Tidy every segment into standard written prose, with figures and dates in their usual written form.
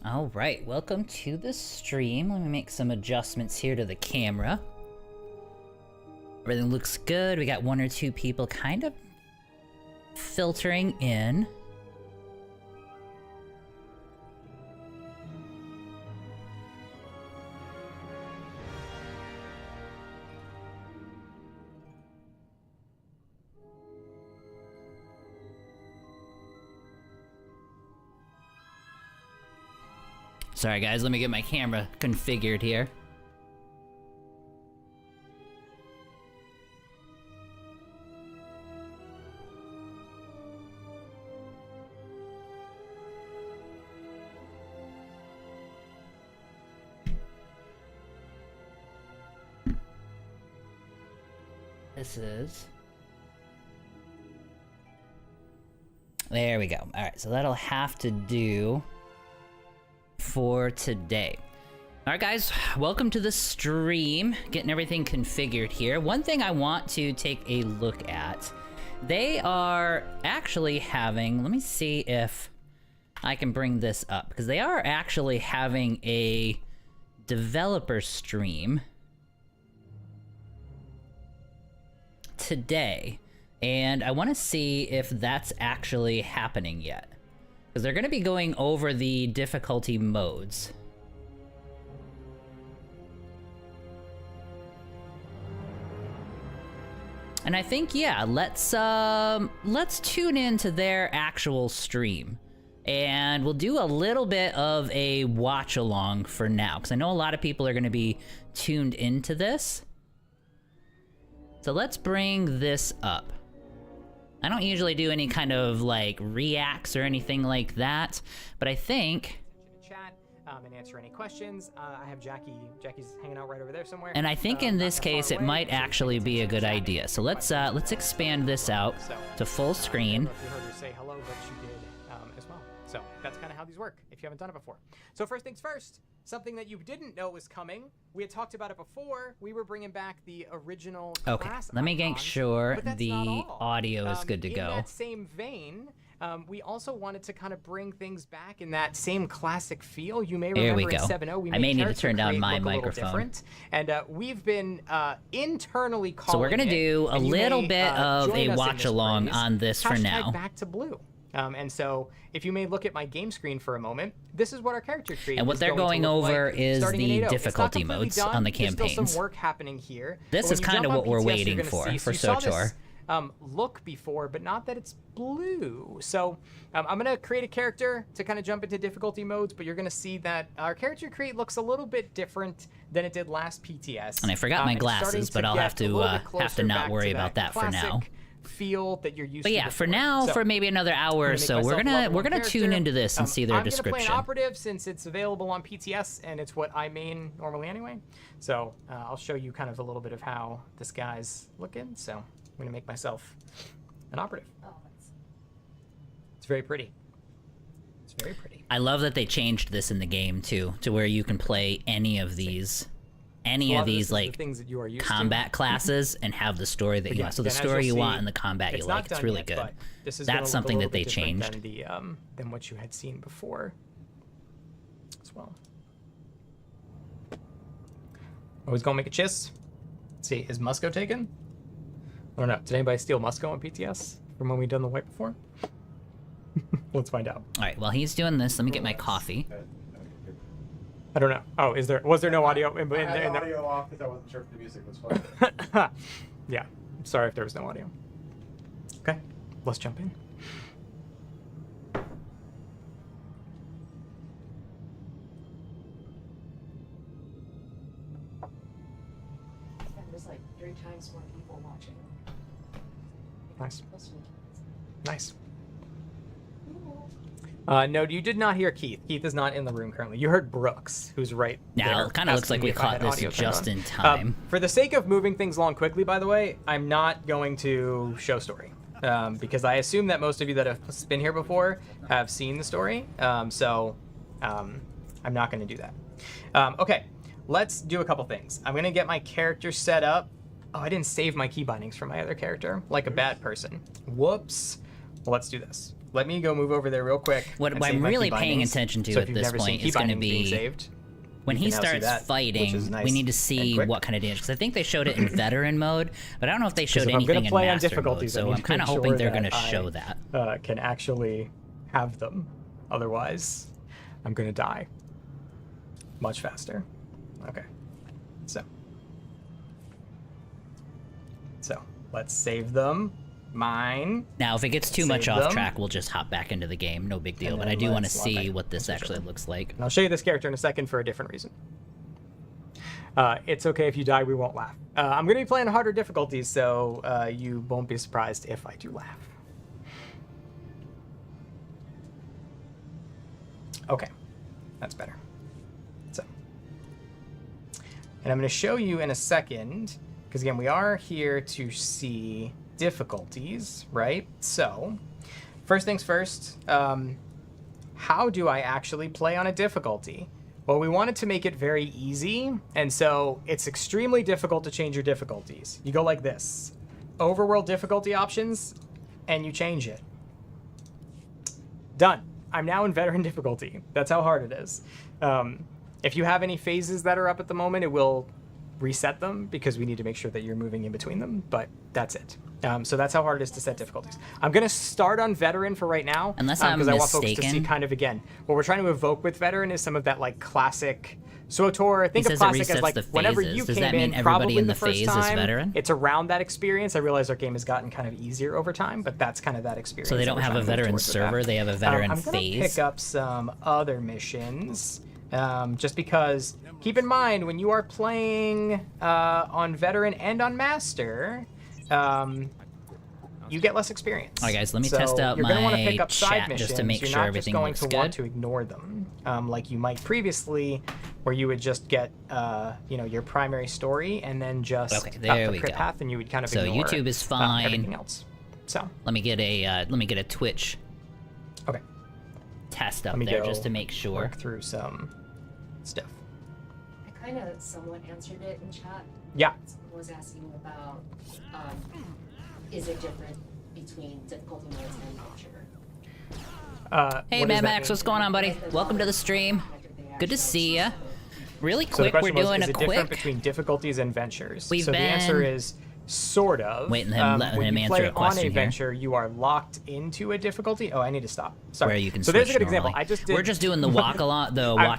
All right, welcome to the stream. Let me make some adjustments here to the camera. Everything looks good. We got one or two people kind of filtering in. Sorry guys, let me get my camera configured here. This is... There we go. Alright, so that'll have to do for today. Alright guys, welcome to the stream. Getting everything configured here. One thing I want to take a look at. They are actually having... Let me see if I can bring this up. Because they are actually having a developer stream today. And I want to see if that's actually happening yet. Because they're going to be going over the difficulty modes. And I think, yeah, let's tune into their actual stream. And we'll do a little bit of a watch along for now. Because I know a lot of people are going to be tuned into this. So let's bring this up. I don't usually do any kind of like reacts or anything like that, but I think chat and answer any questions. I have Jackie's hanging out right over there somewhere. And I think in this case it might actually be a good idea. So let's expand this out to full screen. I don't know if you heard her say hello, but she did as well. So that's kind of how these work if you haven't done it before. So first things first, something that you didn't know was coming. We had talked about it before. We were bringing back the original class let me make sure the audio is good to in go. In that same vein, we also wanted to kind of bring things back in that same classic feel. You may remember in 7.0 we made I may need to character turn down create my look a little microphone. different. And we've been internally calling So we're gonna do a little bit of a join us in watch this along phrase, on this for now. Back to blue. And so, if you may look at my game screen for a moment, this is what our character tree And what is they're going over like is starting in the 8.0. difficulty modes on the There's still campaigns. some work happening here. This is kind of what we're waiting for SOTOR. Look before, but not that it's blue. So I'm going to create a character to kind of jump into difficulty modes, but you're going to see that our character create looks a little bit different than it did last PTS. And I forgot my glasses, but I'll have to not worry about that for now. Feel that you're used but yeah, to for now, for maybe another hour or so, we're gonna tune into this and see their description. I'm gonna play an operative since it's available on PTS and it's what I main normally anyway. So I'll show you kind of a little bit of how this guy's looking. So I'm gonna make myself an operative. Oh, it's very pretty. It's very pretty. I love that they changed this in the game too, to where you can play any of these like combat classes and have the story that you want. So the story you want and the combat you like. It's really good. That's something that they changed. Than what you had seen before as well. Always gonna make a chiss. Let's see, is Musco taken? I don't know. Did anybody steal Musco on PTS from when we done the wipe before? Let's find out. All right, while he's doing this, let me get my coffee. I don't know. Oh, was there no audio in there? I had the audio off because I wasn't sure if the music was fun. Yeah. Sorry if there was no audio. Okay. Let's jump in. There's like 3 times more people watching. Nice. Nice. No, you did not hear Keith. Keith is not in the room currently. You heard Brooks, who's right there. Yeah, it kind of looks like we caught this just in time. For the sake of moving things along quickly, by the way, I'm not going to show story. Because I assume that most of you that have been here before have seen the story. I'm not going to do that. Okay, let's do a couple things. I'm going to get my character set up. Oh, I didn't save my key bindings for my other character, like a bad person. Whoops. Well, let's do this. let me go move over there real quick. What and save I'm my really key paying bindings. attention to So at if you've this never seen point key is going to bindings being be saved, when you he can now see starts that, which fighting. is nice We need to and see quick. what kind of damage, because I think they showed it in veteran mode, but I don't know if they showed if I'm gonna anything in play on master mode. difficulties, I So need I'm to kind of make hoping sure they're going that to show I, that. Can actually have them. Otherwise, I'm gonna die much faster. Okay, so let's save them. Mine. Now, if it gets too Save much off them. track, we'll just hop back into the game. No big deal. And But I then do want to let's log see back. what this Let's actually switch looks like. And I'll show you this character in a second for a different reason. It's okay if you die, we won't laugh. I'm going to be playing harder difficulties, so you won't be surprised if I do laugh. Okay, that's better. So, and I'm going to show you in a second, because again, we are here to see difficulties, right? So, first things first, how do I actually play on a difficulty? Well, we wanted to make it very easy, and so it's extremely difficult to change your difficulties. You go like this. Overworld difficulty options, and you change it. Done. I'm now in veteran difficulty. That's how hard it is. If you have any phases that are up at the moment, it will reset them because we need to make sure that you're moving in between them, but that's it. So that's how hard it is to set difficulties. I'm going to start on veteran for right now. Unless I'm because I want folks to see mistaken. kind of, again, what we're trying to evoke with veteran is some of that like classic SWTOR. Think of says it classic as resets like the whenever phases. you Does came that mean in, everybody probably in the the first phase is time, veteran? it's around that experience. I realize our game has gotten kind of easier over time, but that's kind of that experience. So they that don't we're have trying a to move veteran towards with that. server, they have a veteran I'm gonna phase. pick up some other missions, just because. Keep in mind when you are playing on veteran and on master, you get less experience. All right, guys, let me So test out you're gonna want to my pick up side chat missions. just to make you're sure not everything just going looks to good. want to ignore them, like you might previously, where you would just get, your primary story and then just Okay, there cut we the crit go. path, and you would kind of So ignore YouTube is fine. everything else. So Let me get a Twitch okay, test up let me there go just to make sure. work through some stuff. I kind of somewhat answered it in chat. Yeah. Someone was asking about, is it different between difficulty modes and adventure? Hey, What does Mad that Max, mean? what's going on, buddy? Welcome to the stream. Good to see ya. Really So the quick, we're question was, doing is a it different quick. between difficulties and ventures? We've So the answer been is sort of. waiting him- letting when him you answer play a question on a here. venture, you are locked into a difficulty. Oh, I need to stop. Sorry. Where you can so there's a switch good example. normally. I just did. We're just doing the watch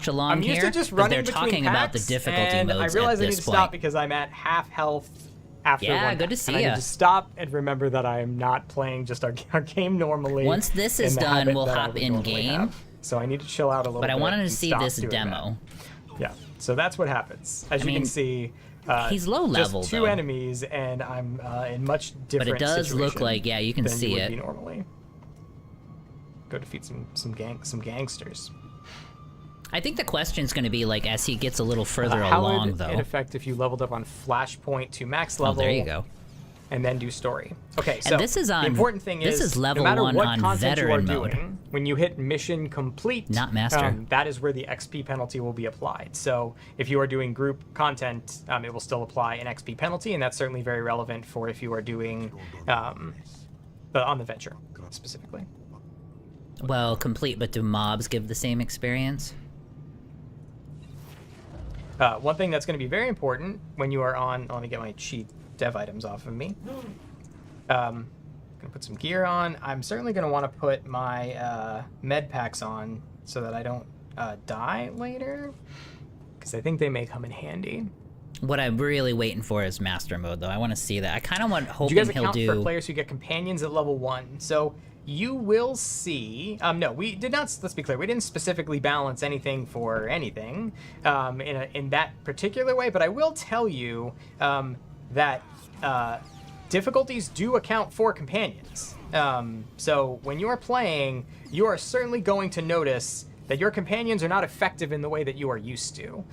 along I'm here. used to just 'cause running they're between talking about the packs, difficulty and modes I realize at I need this to stop point. because I'm at half health after Yeah, one good to pack, see and I ya. need to stop and remember that I am not playing just our game normally. Once this in is the done, habit we'll that I hop would in normally game. have. So I need to chill out a little But bit. I wanted to and see stop this doing that. demo. Yeah, so that's what happens. As you mean, can see, he's low level, just two though. enemies, and I'm in much different. But it does look situation like, yeah, you can than see you would it. be normally. Go defeat some gangsters. I think the question's going to be like as he gets a little further How along, would though. it affect if you leveled up on Flashpoint to max Oh, level? there you go. And then do story. Okay, so this is on- the important thing this is is level no matter 1 what on content you are veteran mode. doing, when you hit mission complete, Not master. that is where the XP penalty will be applied. So if you are doing group content, it will still apply an XP penalty, and that's certainly very relevant for if you are doing on the venture specifically. Well, complete, but do mobs give the same experience? One thing that's going to be very important when you are on. Let me get my cheat dev items off of me. Gonna put some gear on. I'm certainly gonna want to put my med packs on so that I don't die later, because I think they may come in handy. What I'm really waiting for is master mode, though. I want to see that. I kind of want Do hoping you guys he'll account do. for players who get companions at level 1? So you will see. No, we did not. Let's be clear. We didn't specifically balance anything for anything in that particular way. But I will tell you that difficulties do account for companions. So when you are playing, you are certainly going to notice that your companions are not effective in the way that you are used to,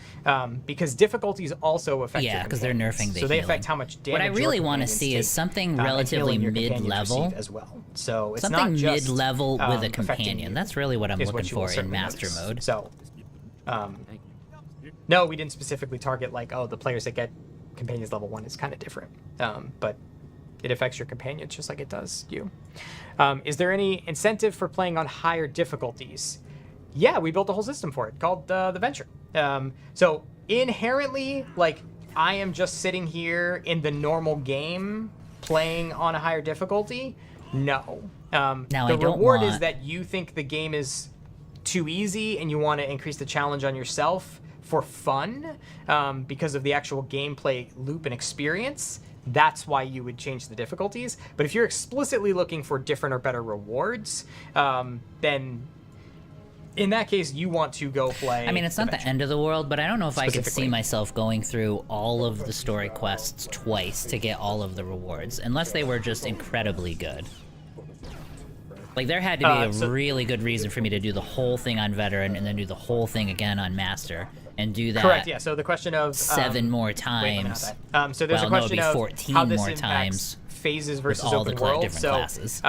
because difficulties also affect your Yeah, because they're companions. nerfing the So they healing. affect how much damage What I really your want to companions see is take, something and relatively healing your companions mid-level. receive as well. So it's Something not just mid-level with a affecting companion. you, That's really what I'm is looking you will for in certainly master notice. mode. So, no, we didn't specifically target like, oh, the players that get companions level 1 is kind of different. But It affects your companions just like it does you. Is there any incentive for playing on higher difficulties? Yeah, we built a whole system for it called the Venture. So inherently, like, I am just sitting here in the normal game playing on a higher difficulty. No. The reward is that you think the game is too easy and you want to increase the challenge on yourself for fun, because of the actual gameplay loop and experience. That's why you would change the difficulties. But if you're explicitly looking for different or better rewards, then in that case, you want to go play. I mean, it's not the end of the world, but I don't know if I could see Specifically. myself going through all of the story quests twice to get all of the rewards, unless they were just incredibly good. Like, there had to be a really good reason for me to do the whole thing on Veteran and then do the whole thing again on Master and do that. Correct. Yeah. So the question of 7 more wait, times. so there's Well, a no, question it'd be of 14 how this more impacts times phases versus all open the world. different So classes.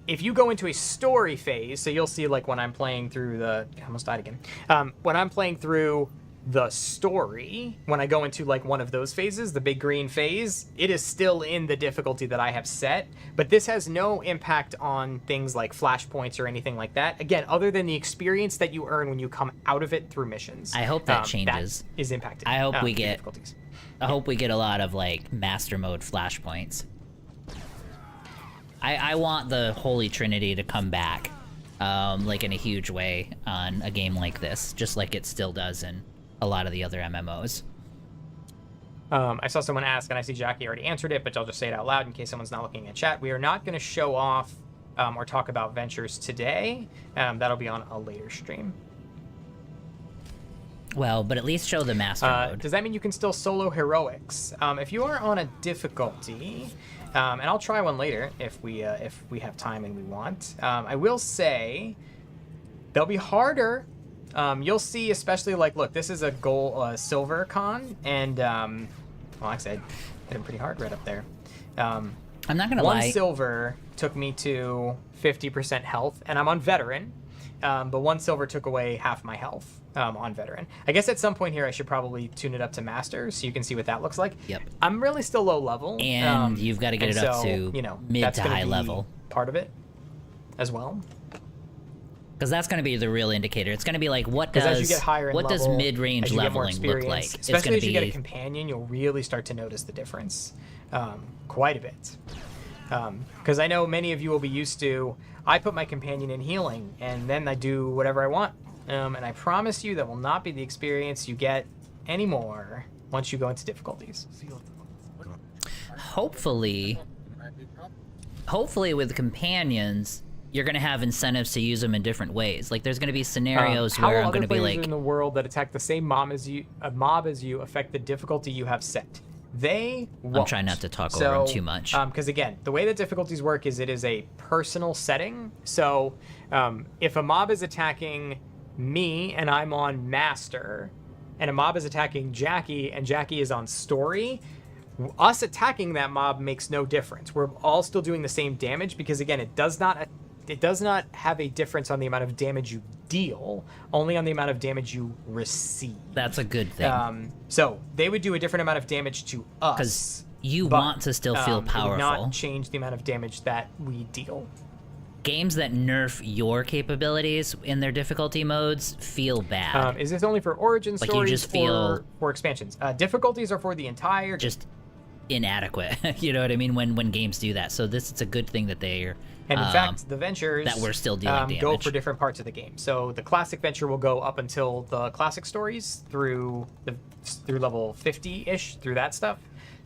if you go into a story phase, so you'll see, like, when I'm playing through I almost died again. When I'm playing through the story, when I go into, like, one of those phases, the big green phase, it is still in the difficulty that I have set, but this has no impact on things like flashpoints or anything like that. Again, other than the experience that you earn when you come out of it through missions. I hope that changes. That is impacted. I hope we the get difficulties. I hope we get a lot of, like, Master Mode flashpoints. I want the Holy Trinity to come back, like, in a huge way on a game like this, just like it still does in a lot of the other MMOs. I saw someone ask, and I see Jackie already answered it, but I'll just say it out loud in case someone's not looking at chat. We are not going to show off or talk about Ventures today. That'll be on a later stream. Well, but at least show the Master Mode. Does that mean you can still solo heroics? If you are on a difficulty, and I'll try one later if we have time and we want. I will say they'll be harder. You'll see, especially, like, look, this is a silver con, and well, actually, I hit him pretty hard right up there. I'm not gonna One lie. silver took me to 50% health, and I'm on Veteran. But 1 silver took away half my health on Veteran. I guess at some point here I should probably tune it up to Master so you can see what that looks like. Yep. I'm really still low level. And you've got to get it up to mid that's to gonna high be level. part of it as well. Because that's going to be the real indicator. It's going to be like, what Because does as you get higher in level, mid-range as you get more leveling look like? experience, It's especially going as to you be get a companion, you'll really start to notice the difference quite a bit. Because I know many of you will be used to, I put my companion in healing, and then I do whatever I want. And I promise you that will not be the experience you get anymore once you go into difficulties. hopefully with companions, you're going to have incentives to use them in different ways. Like, there's going to be scenarios How where will I'm going to be other players like, in the world that attack the same mob as you affect the difficulty you have set? They won't. I'm trying not to talk over them too much. Because again, the way that difficulties work is it is a personal setting. So if a mob is attacking me and I'm on Master, and a mob is attacking Jackie and Jackie is on Story, us attacking that mob makes no difference. We're all still doing the same damage because, again, it does not have a difference on the amount of damage you deal, only on the amount of damage you receive. That's a good thing. So they would do a different amount of damage to us. Because you but, want to still feel It would powerful. not change the amount of damage that we deal. Games that nerf your capabilities in their difficulty modes feel bad. Is this only for origin Like, you stories just feel- or expansions? Difficulties are for the entire. Just inadequate. You know what I mean? When games do that. So it's a good thing that they're And in fact, the ventures that we're still dealing go damage. for different parts of the game. So the classic venture will go up until the classic stories through level 50-ish, through that stuff,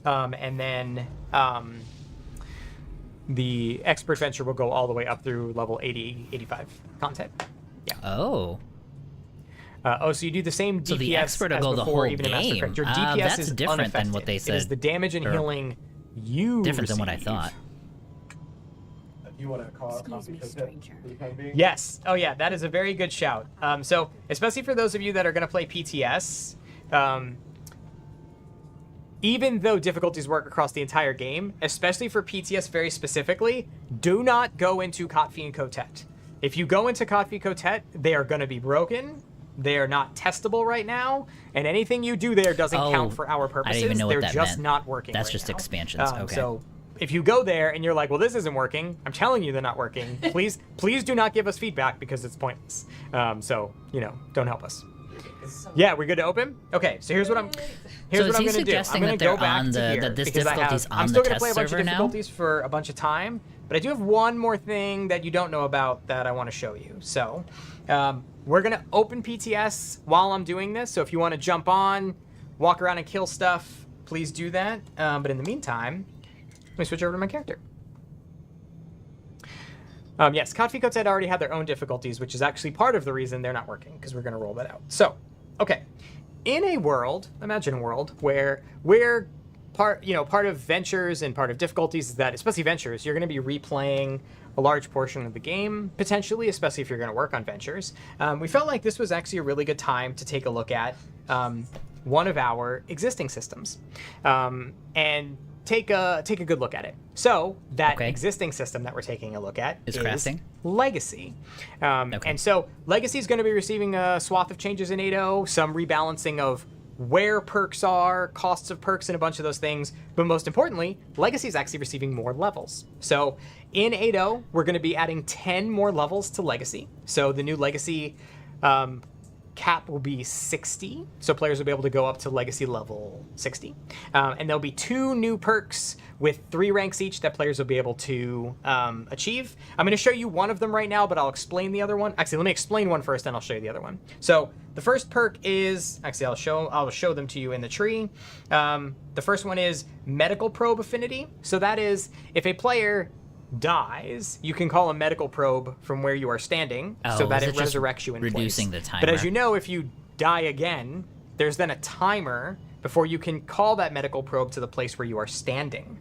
and then the expert venture will go all the way up through level 80, 85 content. Yeah. Oh. So you do the same DPS So the expert will as go the before, whole even in Master game. Crit. Your DPS That's is different than what unaffected. they It is said, the damage and or healing you Different than what I receive. thought. You want to call out Excuse me, copy stranger. for the time being? Yes. Oh, yeah. That is a very good shout. So, especially for those of you that are going to play PTS, even though difficulties work across the entire game, especially for PTS very specifically, do not go into Kotfi and Kotet. If you go into Kotfi Kotet, they are going to be broken. They are not testable right now, and anything you do there doesn't count for our purposes. I didn't even know They're what that just meant. not working. That's right just now. expansions. Okay. So if you go there and you're like, well, this isn't working, I'm telling you they're not working. Please do not give us feedback because it's pointless. So don't help us. Yeah, we're good to open. Okay, so here's what I'm going to do. I'm going to go back to here because I'm still going to play a bunch of difficulties for a bunch of time, but I do have one more thing that you don't know about that I want to show you. So we're going to open PTS while I'm doing this. So if you want to jump on, walk around and kill stuff, please do that. But in the meantime, let me switch over to my character. Yes, Kotfikots had already had their own difficulties, which is actually part of the reason they're not working, because we're going to roll that out. So, okay. In a world, imagine a world where we're part of ventures and part of difficulties is that, especially ventures, you're going to be replaying a large portion of the game, potentially, especially if you're going to work on ventures. We felt like this was actually a really good time to take a look at one of our existing systems and take a good look at it. So that existing system that we're taking a look at is crafting Legacy. And so Legacy is going to be receiving a swath of changes in 8.0, some rebalancing of where perks are, costs of perks, and a bunch of those things. But most importantly, Legacy is actually receiving more levels. So in 8.0, we're going to be adding 10 more levels to Legacy. So the new Legacy cap will be 60, so players will be able to go up to Legacy level 60. And there'll be 2 new perks with 3 ranks each that players will be able to achieve. I'm going to show you one of them right now, but I'll explain the other one. Actually, let me explain one first, then I'll show you the other one. So the first perk is, actually I'll show them to you in the tree. The first one is Medical Probe Affinity. So that is, if a player dies, you can call a medical probe from where you are standing so that it resurrects you in reducing place. The timer. But as you know, if you die again, there's then a timer before you can call that medical probe to the place where you are standing.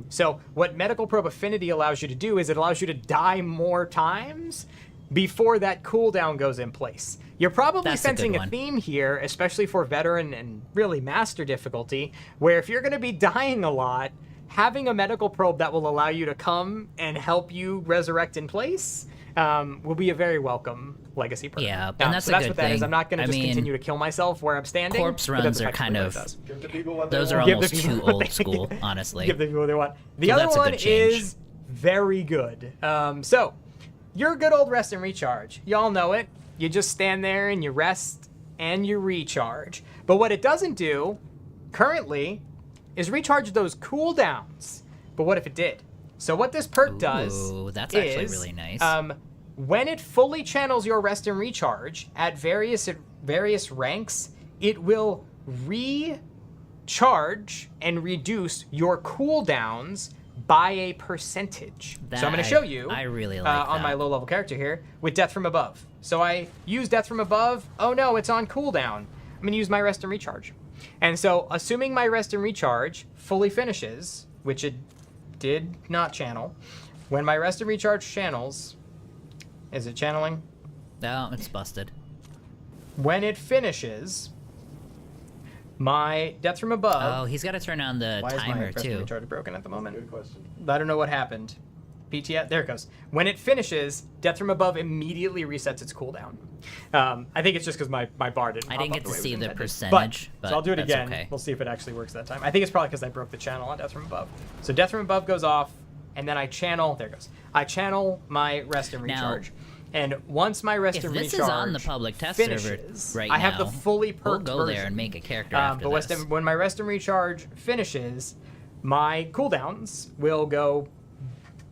So what Medical Probe Affinity allows you to do is it allows you to die more times before that cooldown goes in place. You're probably sensing a theme here, especially for veteran and really master difficulty, where if you're going to be dying a lot, having a medical probe that will allow you to come and help you resurrect in place will be a very welcome Legacy perk. Yeah, and that's so a that's good what that thing. is. I'm not going to just continue to kill myself where I'm standing. Corpse runs are kind of... Those are Give almost the people too old school, honestly. Give the people what they want. The So other that's a one good change. is very good. So, your good old rest and recharge. Y'all know it. You just stand there and you rest and you recharge. But what it doesn't do, currently, is recharge those cooldowns. But what if it did? So what this perk does that's is, actually really nice. When it fully channels your rest and recharge at various ranks, it will recharge and reduce your cooldowns by a percentage. So I'm going to show you I really like on my low-level character here with Death from Above. So I use Death from Above. Oh no, it's on cooldown. I'm going to use my rest and recharge. And so, assuming my rest and recharge fully finishes, which it did not channel, when my rest and recharge channels, is it channeling? No, it's busted. When it finishes, my Death from Above... Oh, he's got to turn on the Why timer, is my rest and too. recharge broken at the moment? Good question. I don't know what happened. PTS, there it goes. When it finishes, Death from Above immediately resets its cooldown. I think it's just because my bar didn't I pop didn't up get the to way it see was the intended. percentage, but so I'll do it that's again. okay. We'll see if it actually works that time. I think it's probably because I broke the channel on Death from Above. So Death from Above goes off, and then I channel, there it goes. I channel my rest and recharge. And once my rest and recharge If this is on the public test finishes, server right I have now, the fully perked we'll go version. there and make a character after but this. when my rest and recharge finishes, my cooldowns will go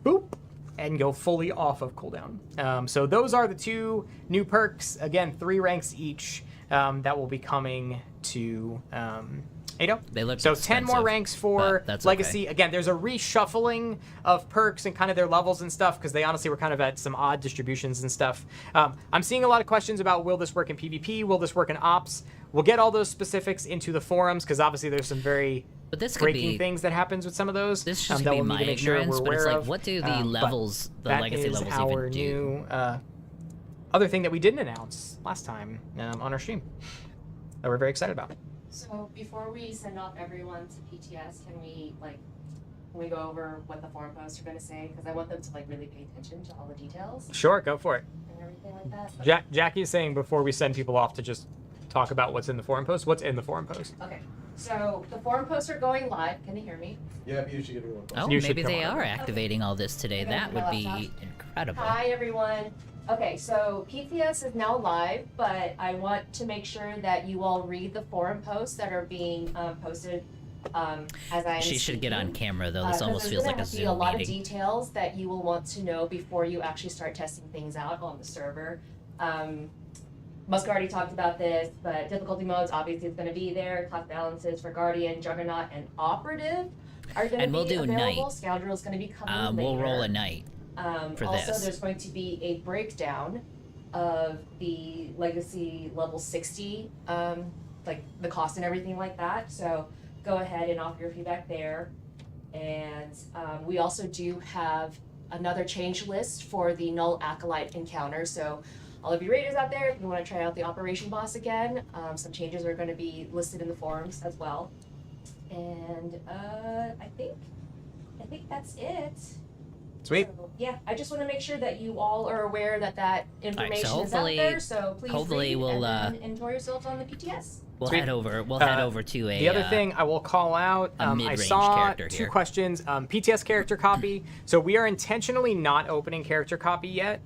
boop and go fully off of cooldown. So those are the 2 new perks. Again, 3 ranks each that will be coming to 8.0. They look so expensive, 10 more ranks for but that's Legacy. okay. Again, there's a reshuffling of perks and kind of their levels and stuff because they honestly were kind of at some odd distributions and stuff. I'm seeing a lot of questions about will this work in PvP? Will this work in Ops? We'll get all those specifics into the forums because obviously there's some very But this could breaking be, things that happens with some of those. this just that could be we'll my need to make sure ignorance, we're but it's aware like, of. what do the But levels, the legacy levels our even do? new other thing that we didn't announce last time on our stream that we're very excited about. So before we send off everyone to PTS, can we go over what the forum posts are going to say? Because I want them to really pay attention to all the details Sure, go for it. and everything like that. Jackie is saying before we send people off to just talk about what's in the forum post. What's in the forum post? Okay. So the forum posts are going live. Can you hear me? Yeah, you should give me one. Oh, You should maybe come they on. are activating all this today. Okay, That would my be laptop. incredible. Hi everyone. Okay, so PTS is now live, but I want to make sure that you all read the forum posts that are being posted as I am She should get on speaking. camera though. This 'Cause almost there's feels gonna like a have to be a Zoom lot of meeting. details that you will want to know before you actually start testing things out on the server. Musk already talked about this, but difficulty modes obviously is going to be there. Class balances for Guardian, Juggernaut, and Operative are going to And we'll be do available. night. Scoundrel is going to be coming later. We'll roll a night. for Also, this. there's going to be a breakdown of the Legacy level 60, like the cost and everything like that. So go ahead and offer your feedback there. And we also do have another change list for the Null Acolyte encounter. So all of you raiders out there, if you want to try out the Operation Boss again, some changes are going to be listed in the forums as well. And I think that's it. Sweet. So, yeah, I just want to make sure that you all are aware that that information is out there. So please hopefully read we'll, and then enjoy yourselves on the PTS. We'll Sweet. head over. We'll head over to a. The other thing I will call out, a I mid-range saw character two here. questions. PTS character copy. So we are intentionally not opening character copy yet.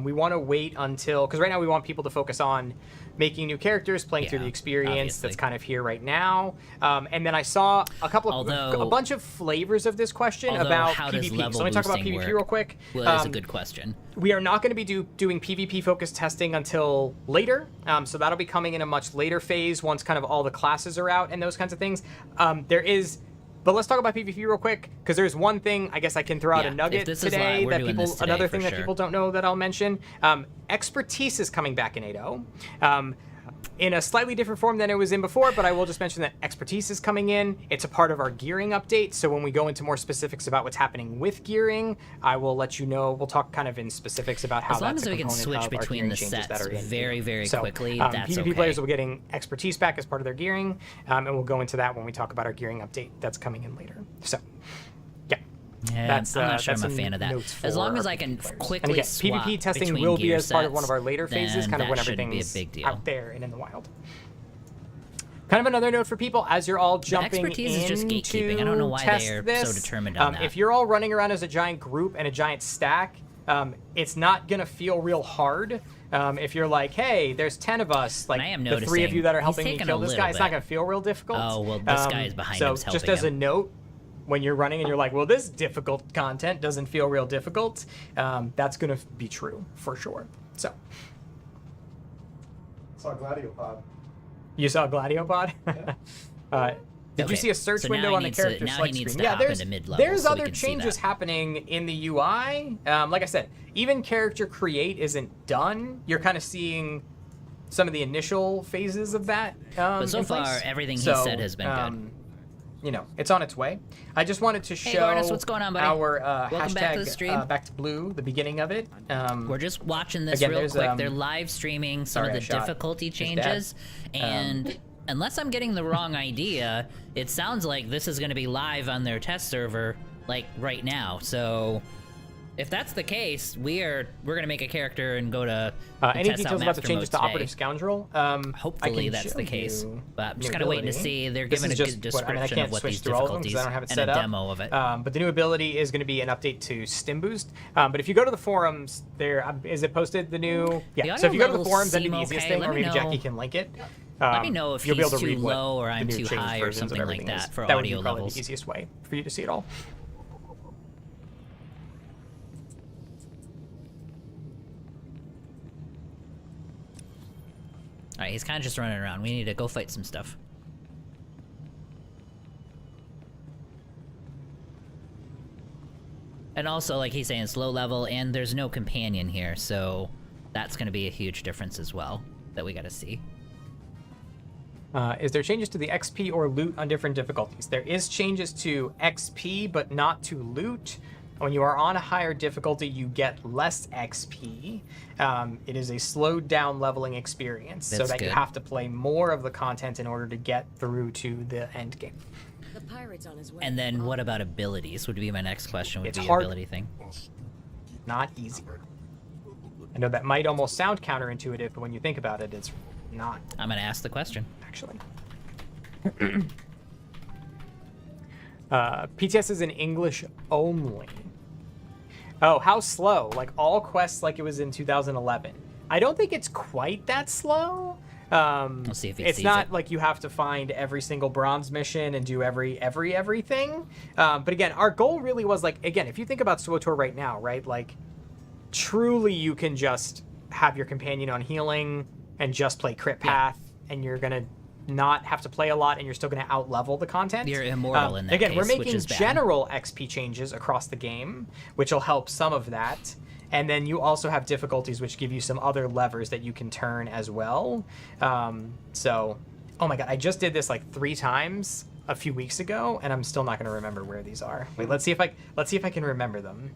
We want to wait until, because right now we want people to focus on making new characters, playing through Yeah, the experience obviously. that's kind of here right now. And then I saw a couple of, Although- a bunch of flavors of this question although about how does PvP. So level let me talk about boosting PvP work? real quick. Well, that's a good question. We are not going to be doing PvP focused testing until later. So that'll be coming in a much later phase once kind of all the classes are out and those kinds of things. But let's talk about PvP real quick, because there's one thing I guess I can throw out Yeah, a if nugget this is today live, we're that doing people, this today another for thing that sure. people don't know that I'll mention. Expertise is coming back in 8.0. In a slightly different form than it was in before, but I will just mention that expertise is coming in. It's a part of our gearing update, so when we go into more specifics about what's happening with gearing, I will let you know. We'll talk kind of in specifics about how As long that's as a we can component switch of our between gearing the changes sets that are in very, here. very So, quickly, that's PvP okay. players will be getting expertise back as part of their gearing, and we'll go into that when we talk about our gearing update that's coming in later. So, yeah. Yeah, That's, I'm not sure that's I'm a some fan of that. notes As for long our as I PvP can players. quickly And again, swap PvP testing between will be gear as part of one of sets, our later phases, then kind of when that shouldn't be a everything's big deal. out there and in the wild. Kind of another note for people as you're all jumping expertise is just into gatekeeping. I don't know why test they're this. so determined on that. If you're all running around as a giant group and a giant stack, it's not gonna feel real hard. If you're like, hey, there's 10 of us, like I am the 3 of noticing you that are he's helping me taken kill a this little guy, it's not bit. gonna feel real difficult. Oh, well, this guy is behind so him, is just helping as a him. note, when you're running and you're like, well, this difficult content doesn't feel real difficult, that's gonna be true for sure. So. Saw Gladiopod. You saw Gladiopod? Did Okay, you see a search so window now on he the needs to- character now he select needs screen? to Yeah, hop there's into mid-level there's so we other can see changes that. happening in the UI. Like I said, even character create isn't done. You're kind of seeing some of the initial phases of that. But so in far, place. everything he So, said has been good. You know, it's on its way. I just wanted to Hey, show Gordis, what's going on, buddy? our Welcome hashtag back to the stream. back to blue, the beginning of it. We're just watching this again, real there's, quick. They're live streaming some sorry, of I the shot difficulty his dad. changes, and unless I'm getting the wrong idea, it sounds like this is going to be live on their test server, like right now. So, if that's the case, we're gonna make a character and go to Any test out details about the master changes mode to today. Operative Scoundrel? Hopefully that's the case. But I'm just kind of waiting to see. They're giving a good description I can't of what switch these through all of them difficulties because I don't have it and set a up. demo of it. But the new ability is going to be an update to Stim Boost. But if you go to the forums, there is it posted the new? Yeah. The So if you go to the audio forums, that'd be levels the easiest seem thing, okay. or maybe Let me Jackie know. can link it. Let me know if you'll be able he's to read too what low or the I'm new too changed high or versions of something like everything that is. for That would be audio probably levels. the easiest way for you to see it all. Alright, he's kind of just running around. We need to go fight some stuff. And also, like he's saying, it's low level, and there's no companion here, so that's going to be a huge difference as well that we got to see. Is there changes to the XP or loot on different difficulties? There is changes to XP, but not to loot. When you are on a higher difficulty, you get less XP. It is a slowed down leveling experience, so That's that you good. have to play more of the content in order to get through to the end game. The pirate's on his way. And then what about abilities? Would be my next question. Would It's be hard. ability thing. Not easy. I know that might almost sound counterintuitive, but when you think about it, it's not I'm gonna ask the question. actually. PTS is in English only. Oh, how slow? Like all quests like it was in 2011. I don't think it's quite that slow. We'll see if he it's sees not it. like you have to find every single bronze mission and do everything. But again, our goal really was like, again, if you think about SWTOR right now, right? Like truly you can just have your companion on healing and just play crit path and you're going to not have to play a lot and you're still going to out level the content. You're immortal in that again, case, we're which making is bad. general XP changes across the game, which will help some of that. And then you also have difficulties which give you some other levers that you can turn as well. So, oh my god, I just did this like 3 times a few weeks ago, and I'm still not going to remember where these are. Wait, let's see if I can remember them.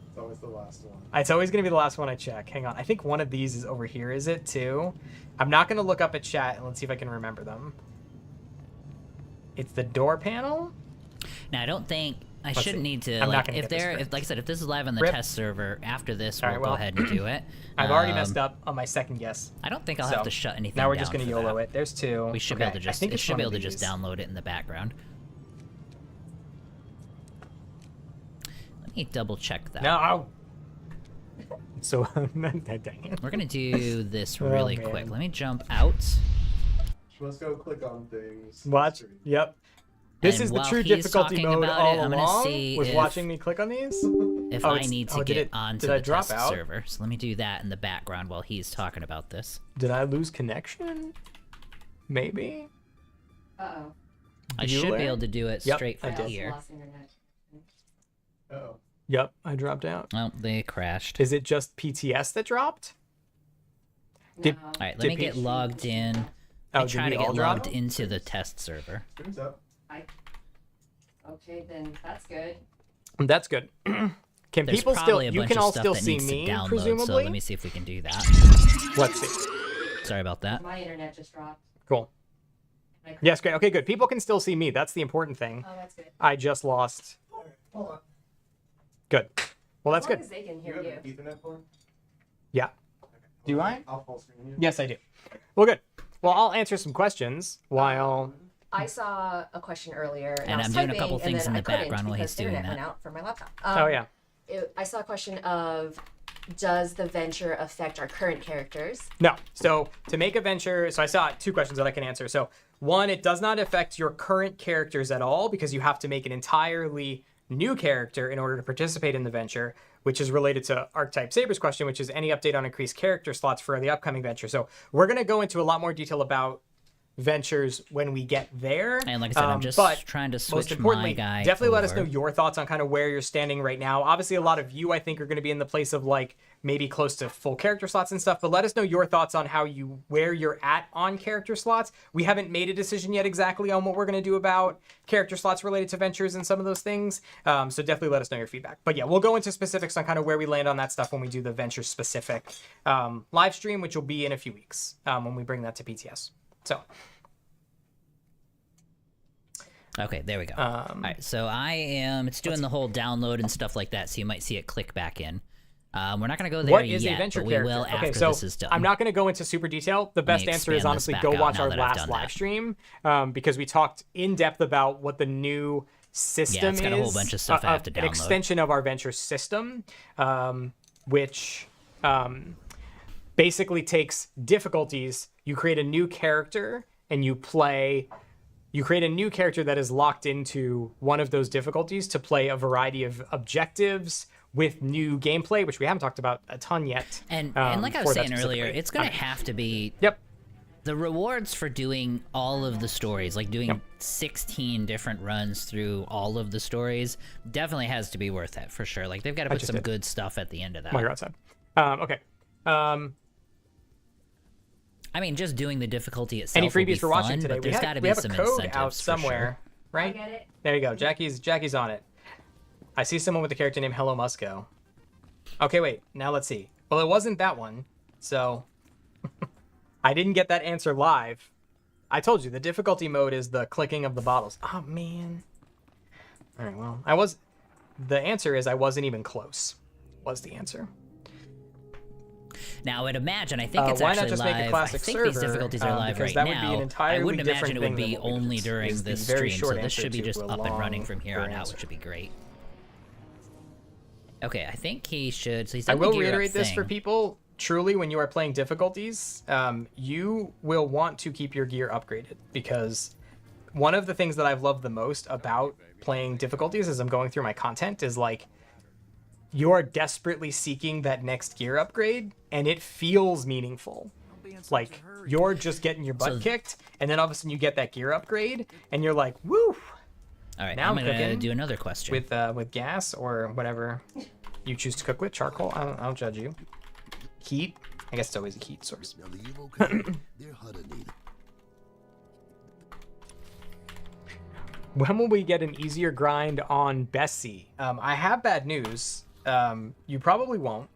It's always the last one. It's always going to be the last one I check. Hang on, I think one of these is over here. Is it too? I'm not going to look up at chat, and let's see if I can remember them. It's the door panel. Now, I don't think I shouldn't see. need to. I'm not Like, gonna if get this they're, right. if like I said, if this is live on the Rip. test server after this, All we'll right, well, go ahead and do it. I've already messed up on my second guess. I don't think I'll So, have to shut anything. Now we're down just going to for YOLO that. it. There's 2. We should Okay, be able to just. I think It it's should one be of able to just these. download it in the background. Let me double check that. No. So, dang it. We're gonna do this Oh, really man. quick. Let me jump out. Let's go click on things. Watch. Stream. Yep. This And is the while true he's difficulty talking mode about all it, I'm gonna along. see Was if- watching me click on these. If Oh, I it's- need to did get it- onto did the I drop test out? server. So let me do that in the background while he's talking about this. Did I lose connection? Maybe. Uh-oh. I should be Bueller? able to do it Yep, straight I from did. also here. lost internet. Uh-oh. Yep, I dropped out. Oh, they crashed. Is it just PTS that dropped? Did- No. All right, let Did me get Peach- logged in. Oh, I did try we to all get drop? logged into the test server. Stream's up. Okay, then that's good. That's good. Can There's people still? probably a You bunch can of all stuff still that see needs me, to download, presumably. so let me see if we can do that. Let's see. Sorry about that. My internet just dropped. Cool. My- Yes, great. Okay, good. People can still see me. That's the important thing. Oh, that's good. I just lost. Hold on. Good. Well, that's As long good. as they can You hear have you. an Ethernet port? Yeah. Do I? I'll full screen you. Yes, I do. Well, good. Well, I'll answer some questions while. I saw a question earlier, and, And I was I'm doing a typing, couple and things then in I the couldn't background while because he's doing internet that. went out for my laptop. Oh yeah. I saw a question of, does the venture affect our current characters? No. So to make a venture, so I saw 2 questions that I can answer. So one, it does not affect your current characters at all because you have to make an entirely new character in order to participate in the venture, which is related to Archetype Saber's question, which is any update on increased character slots for the upcoming venture. So we're going to go into a lot more detail about ventures when we get there. And like I said, I'm just but trying to most switch importantly, my guy definitely let us over. know your thoughts on kind of where you're standing right now. Obviously, a lot of you, I think, are going to be in the place of like maybe close to full character slots and stuff. But let us know your thoughts on where you're at on character slots. We haven't made a decision yet exactly on what we're going to do about character slots related to ventures and some of those things. So definitely let us know your feedback. But yeah, we'll go into specifics on kind of where we land on that stuff when we do the venture specific live stream, which will be in a few weeks when we bring that to PTS. So. Okay, there we go. All right, so it's doing the whole download and stuff like that, so you might see it click back in. We're not going to go there What is yet, a venture but we character? will after Okay, so this is done. I'm not going to go into super detail. The best answer is expand honestly this go back out watch now our that I've last done live that. stream because we talked in depth about what the new system it's got a whole bunch of stuff I have to an download. extension of our venture system, which basically takes difficulties. You create a new character and you create a new character that is locked into one of those difficulties to play a variety of objectives with new gameplay, which we haven't talked about a ton yet. And like I was for that saying earlier, specifically. it's going to have to be Yep. the rewards for doing all of the stories, like doing 16 different runs through all of the stories, definitely has to be worth it for sure. Like they've got to put just some did. good stuff at the end of that. While you're outside. Okay. I mean, just doing the difficulty itself. Any will be freebies for watching fun, today? But there's got to be we have some a code incentives out for somewhere, I right? get it. There you go. Jackie's on it. I see someone with the character name Hello Musco. Okay, wait. Now let's see. Well, it wasn't that one, so I didn't get that answer live. I told you the difficulty mode is the clicking of the bottles. Oh man. All right. Well, the answer is I wasn't even close. Was the answer. Now, I'd imagine, I think it's why not actually just make a live. classic I think these server, difficulties are live because right that would be now. an I entirely wouldn't imagine different it would thing be than what we only did, during is the this very stream, so short this answer should be to just a up and running long, from here short on out, answer. which would be great. Okay, I think he should. So he's I done the will gear up reiterate this for thing. people. Truly, when you are playing difficulties, you will want to keep your gear upgraded, because one of the things that I've loved the most about playing difficulties as I'm going through my content is like you are desperately seeking that next gear upgrade, and it feels meaningful. Like you're just getting your butt kicked, and then all of a sudden you get that gear upgrade, and you're like, "Woo!" All right, Now I'm I'm gonna cooking do another question. with gas or whatever you choose to cook with, charcoal. I don't judge you. Heat. I guess it's always a heat source. When will we get an easier grind on Bessie? I have bad news. You probably won't.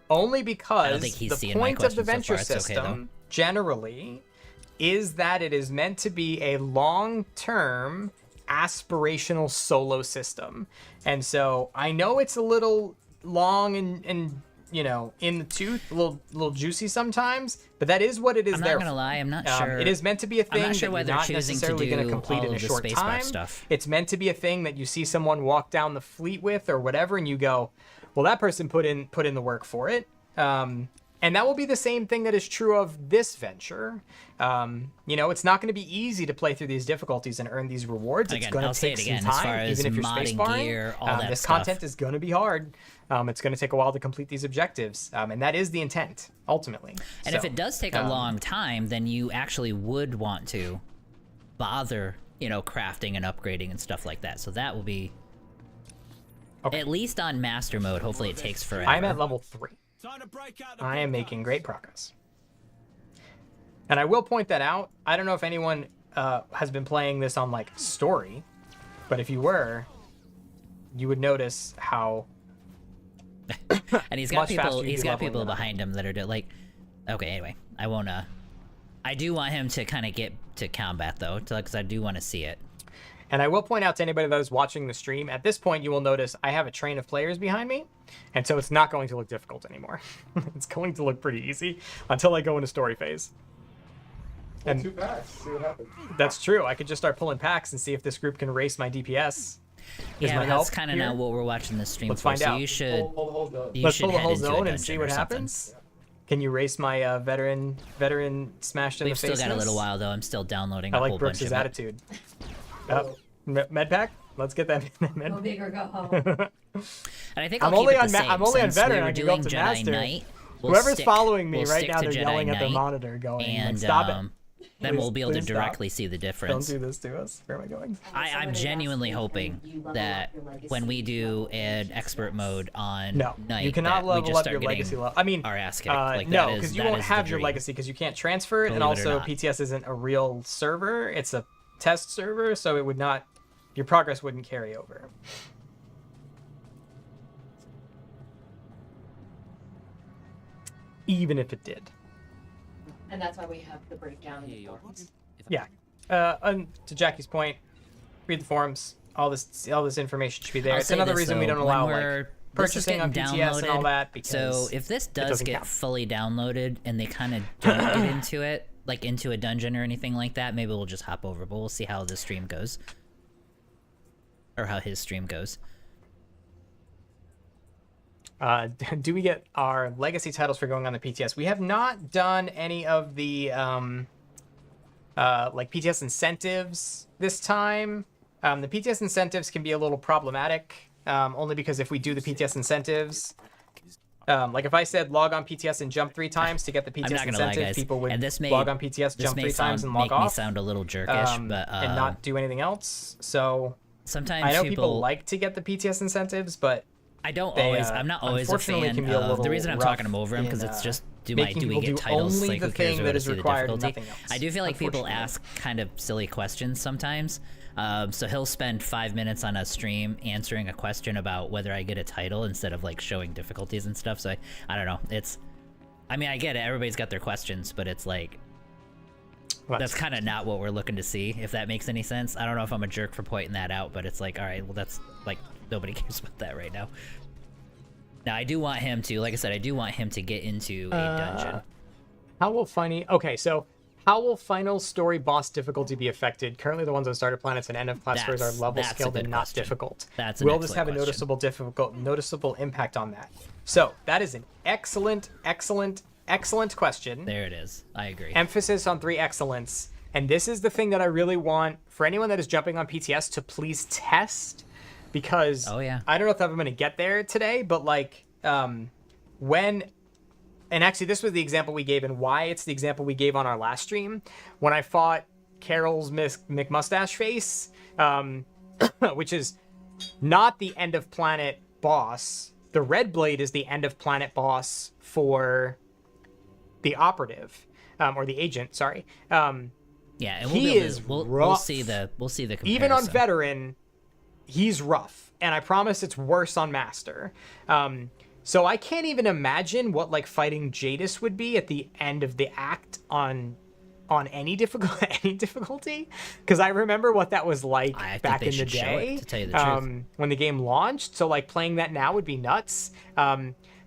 Only because think he's the seeing my point of the questions so venture far. It's okay, system generally is that it is meant to be a long-term aspirational solo system. And so I know it's a little long and you know, in the tooth, a little juicy sometimes, but that is what it is. I'm there not gonna for. lie, I'm not sure. It is meant to be a thing not sure that why you're they're not choosing to necessarily going to do complete all in a of the short spacebar time. stuff. It's meant to be a thing that you see someone walk down the fleet with or whatever, and you go, well, that person put in the work for it. And that will be the same thing that is true of this venture. You know, it's not going to be easy to play through these difficulties and earn these rewards. It's Again, going I'll to say take it some again, as far time, as even if you're modding spacebarring. gear, all that this stuff. content is going to be hard. It's going to take a while to complete these objectives, and that is the intent ultimately. And So, if it does take a long time, then you actually would want to bother, you know, crafting and upgrading and stuff like that. So that will be at least on master mode. Hopefully, it takes forever. I'm at level 3. I am making great progress. And I will point that out. I don't know if anyone has been playing this on like story, but if you were, you would notice how and he's got much people. faster you'd He's be got leveling people than I am. behind him that are like. Okay, anyway, I won't. I do want him to kind of get to combat though, because I do want to see it. And I will point out to anybody that is watching the stream, at this point you will notice I have a train of players behind me, and so it's not going to look difficult anymore. It's going to look pretty easy until I go into story phase. And 2 packs. See what happens. That's true. I could just start pulling packs and see if this group can race my DPS. Yeah, my but help that's kind of here? not what we're watching the stream Let's for. find so out. you should. Hold the whole zone. You Let's should pull the head whole into a zone and dungeon see or what something. happens. Can you race my veteran smashed in We've the still face? got a little while though. I'm still downloading I a like whole bunch Brooks' of it. attitude. Med pack. Let's get that Go med. big or go home. And I think I'm I'll only keep it on the same. I'm only on Since veteran. we I were can go doing up to Jedi master. Knight. We'll Whoever's stick- following me we'll right stick now, to they're Jedi yelling at their Knight, monitor, going, like, and "Stop it! then Please- we'll be able to please stop. directly see the Don't difference. do this to us." Where am I going? I'm genuinely hoping that when we do an expert mode on No, Night, you cannot that we level just up start your getting legacy level. I mean, our ass kicked. Like, no, that is- because you that won't is the have your dream. legacy because you can't transfer it, and Believe it or also not. PTS isn't a real server; it's a test server, so it would not, your progress wouldn't carry over. Even if it did. And that's why we have the breakdown in the forums. Yeah. And to Jackie's point, read the forums. All this information should be there. I'll It's say another this, reason we though, don't when allow we're- like this is purchasing on getting PTS and all downloaded, that. Because So if this does doesn't get count. fully downloaded and they kind of don't get into it, like into a dungeon or anything like that, maybe we'll just hop over. But we'll see how the stream goes, or how his stream goes. do we get our legacy titles for going on the PTS? We have not done any of the like PTS incentives this time. The PTS incentives can be a little problematic, only because if we do the PTS incentives, like if I said log on PTS and jump 3 times to get the I'm PTS not gonna lie, incentive, guys. people would And this may log on PTS, this jump may 3 times, and make log me off, sound a little jerkish, but and not do anything else. So sometimes I know people like to get the PTS incentives, but I don't they, always. I'm not always a unfortunately fan can be a of. The little reason I'm rough talking them over him because in, it's just do making we people get do titles? only Like the who cares? thing We that gotta is see the required and difficulty. nothing else, I do feel like people unfortunately. ask kind of silly questions sometimes. So he'll spend 5 minutes on a stream answering a question about whether I get a title instead of like showing difficulties and stuff. So I don't know. It's. I mean, I get it. Everybody's got their questions, but it's like. That's kind of not what we're looking to see, if that makes any sense. I don't know if I'm a jerk for pointing that out, but it's like, all right, well, that's like nobody cares about that right now. Now I do want him to, like I said, I do want him to get into a dungeon. How will final story boss difficulty be affected? Currently, the ones on starter planets and end of class stories are level That's a scaled good and not question. difficult. That's an Will this have a excellent noticeable impact on that? So that is an excellent question. There it is. I agree. Emphasis on 3 excellence. And this is the thing that I really want for anyone that is jumping on PTS to please test, because Oh, yeah. I don't know if I'm going to get there today, but like when, and actually this was the example we gave and why it's the example we gave on our last stream, when I fought Carol's McMustache Face, which is not the end of planet boss. The Red Blade is the end of planet boss for the operative, or the agent, sorry. Yeah, and He is we'll rough. see the comparison. Even on veteran, he's rough, and I promise it's worse on master. So I can't even imagine what like fighting Jadis would be at the end of the act on any difficulty, because I remember what that was like I think back they in the should show it, day, to tell you the truth. when the game launched. So like playing that now would be nuts.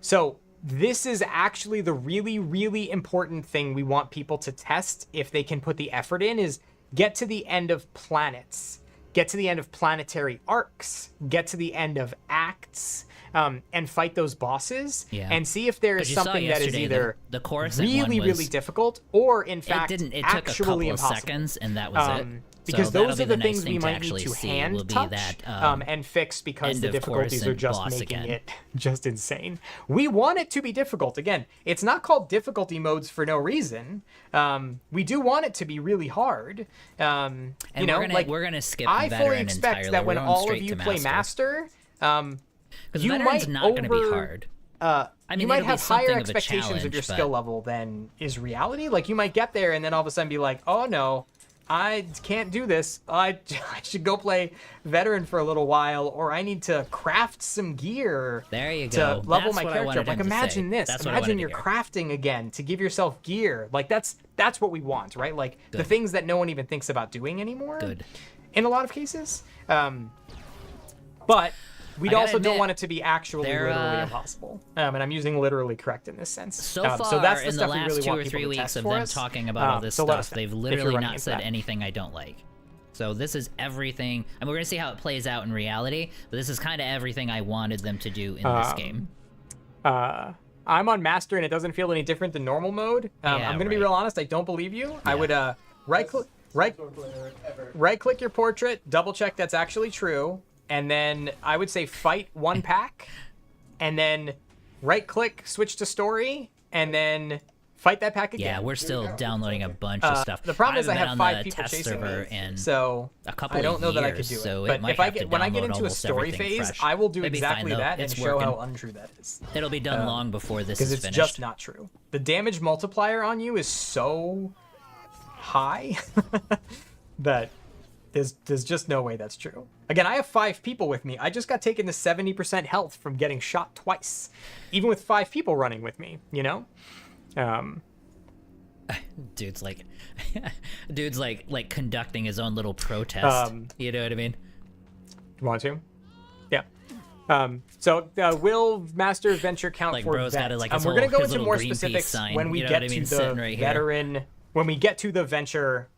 So this is actually the really, really important thing we want people to test if they can put the effort in, is get to the end of planets, get to the end of planetary arcs, get to the end of acts, and fight those bosses, and see if there is you saw something that is yesterday, either the Coruscant really, one was- really difficult, or in fact It took a actually couple of impossible. seconds, and that was it. Because So that'll those be are the nice things thing we to might need actually to see, hand will be touch that, and fix, because end the of difficulties are Coruscant just boss making again. it just insane. We want it to be difficult. Again, it's not called difficulty modes for no reason. We do want it to be really hard. And you know, we're gonna skip I fully veteran expect entirely. that when We're going all of straight you to play master, because you veteran's might not gonna be over- hard. I mean, you might it'll be have higher something of a expectations of challenge, your but- skill level than is reality. Like you might get there and then all of a sudden be like, oh no, I can't do this. I should go play veteran for a little while, or I need to craft some gear There you to go. level That's my what I character wanted up. Like him to imagine say. this. That's what I Imagine wanted you're to hear. crafting again to give yourself gear. Like that's what we want, right? Like the Good. things that no one even thinks about doing anymore. Good. In a lot of cases. But we I gotta also don't admit, want it to be actually they're, literally impossible. And I'm using literally correct in this sense. So far, so that's the in the stuff we last really 2 want or people 3 to weeks test of for them us. talking about all this So let us stuff, know they've if you're literally running not into said that. anything I don't like. So this is everything, and we're gonna see how it plays out in reality. But this is kind of everything I wanted them to do in this game. I'm on master and it doesn't feel any different than normal mode. Yeah, I'm gonna be right. real honest. I don't believe you. I would right click Ever. right click your portrait, double check that's actually true, and then I would say fight one pack, and then right click, switch to story, and then fight that pack again. Yeah, we're still downloading a bunch of stuff. The problem is I haven't have been on 5 the people test chasing server me, in so a couple I don't of know that I could years, do it. so it But might if I have to get when I get download into a almost story everything phase, fresh. I will do It'd be fine, exactly though. that and It's show how working. untrue that is. It'll be done long before this Because is it's finished. just not true. The damage multiplier on you is so high that there's just no way that's true. Again, I have 5 people with me. I just got taken to 70% health from getting shot twice, even with 5 people running with me. You know, dude's like conducting his own little protest. You know what I mean? you want to? Yeah. So will Master Venture count Like, for bro's got vet? like his We're gonna whole- go his into little more Greenpeace specifics sign, when we you know get what I to mean, the sitting right here. veteran. When we get to the Venture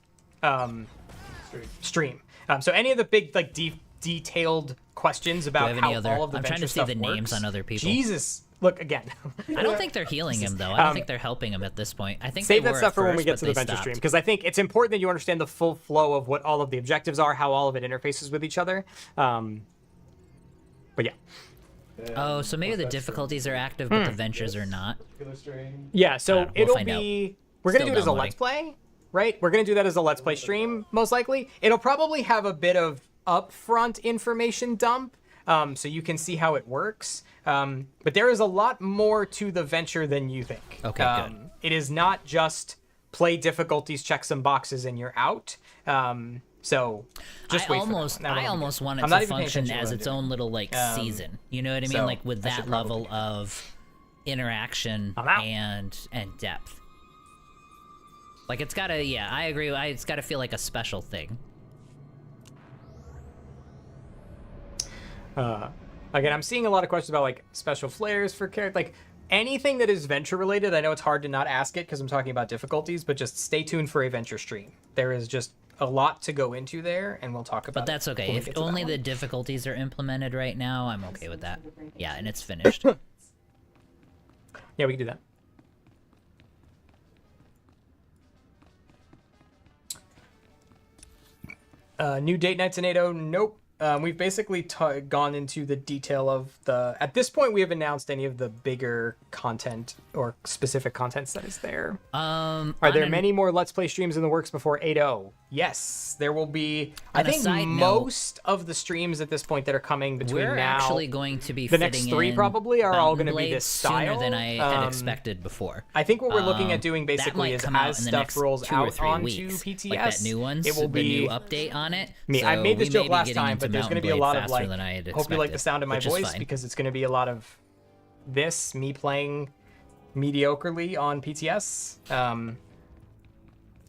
stream. So any of the big like detailed questions about have how any other- all of the I'm trying Venture to see stuff the names works. on other people. Jesus, look again. I don't think they're healing him though. I don't think they're helping him at this point. I think Save they that were stuff at for when we first, get but to the they Venture stopped. stream, because I think it's important that you understand the full flow of what all of the objectives are, how all of it interfaces with each other. But yeah. Oh, so maybe the difficulties are active, but the ventures are not. Particular strain. Yeah, so We'll it'll find be. We're gonna Still do it as a downloading. let's play, right? We're gonna do that as a let's play stream, most likely. It'll probably have a bit of upfront information dump, so you can see how it works. But there is a lot more to the Venture than you think. Okay, good. It is not just play difficulties, check some boxes, and you're out. So just wait for that. I almost want it I'm not to even paying function attention to as what I'm its doing. own little like season. You know what I mean? so Like with I should that probably level of interaction I'm out. and depth. Like it's gotta, yeah, I agree. It's gotta feel like a special thing. Again, I'm seeing a lot of questions about like special flares for character, like anything that is venture related. I know it's hard to not ask it because I'm talking about difficulties, but just stay tuned for a venture stream. There is just a lot to go into there, and we'll talk about. But that's it okay. when we If get to that only one. the difficulties are implemented right now, I'm okay with that. Yeah, and it's finished. Yeah, we can do that. New date nights in 8.0? Nope. We've basically gone into the detail of the... At this point, we haven't announced any of the bigger content or specific contents that is there. Are there many more Let's Play streams in the works before 8.0? Yes, there will be. I think most of the streams at this point that are coming between We're now... actually going to be the next 3 probably are all going to be this style. sooner than I had expected before. I think what we're looking at doing That basically might is come out as in the stuff next rolls 2 or out 3 onto weeks, PTS, like that new ones, it will the be new update on it. I So made this we may joke be last getting time, into but there's going to be a Mountain lot Blade of faster like. than I had Hope you like the expected, sound of my which is voice fine. because it's going to be a lot of this me playing mediocrely on PTS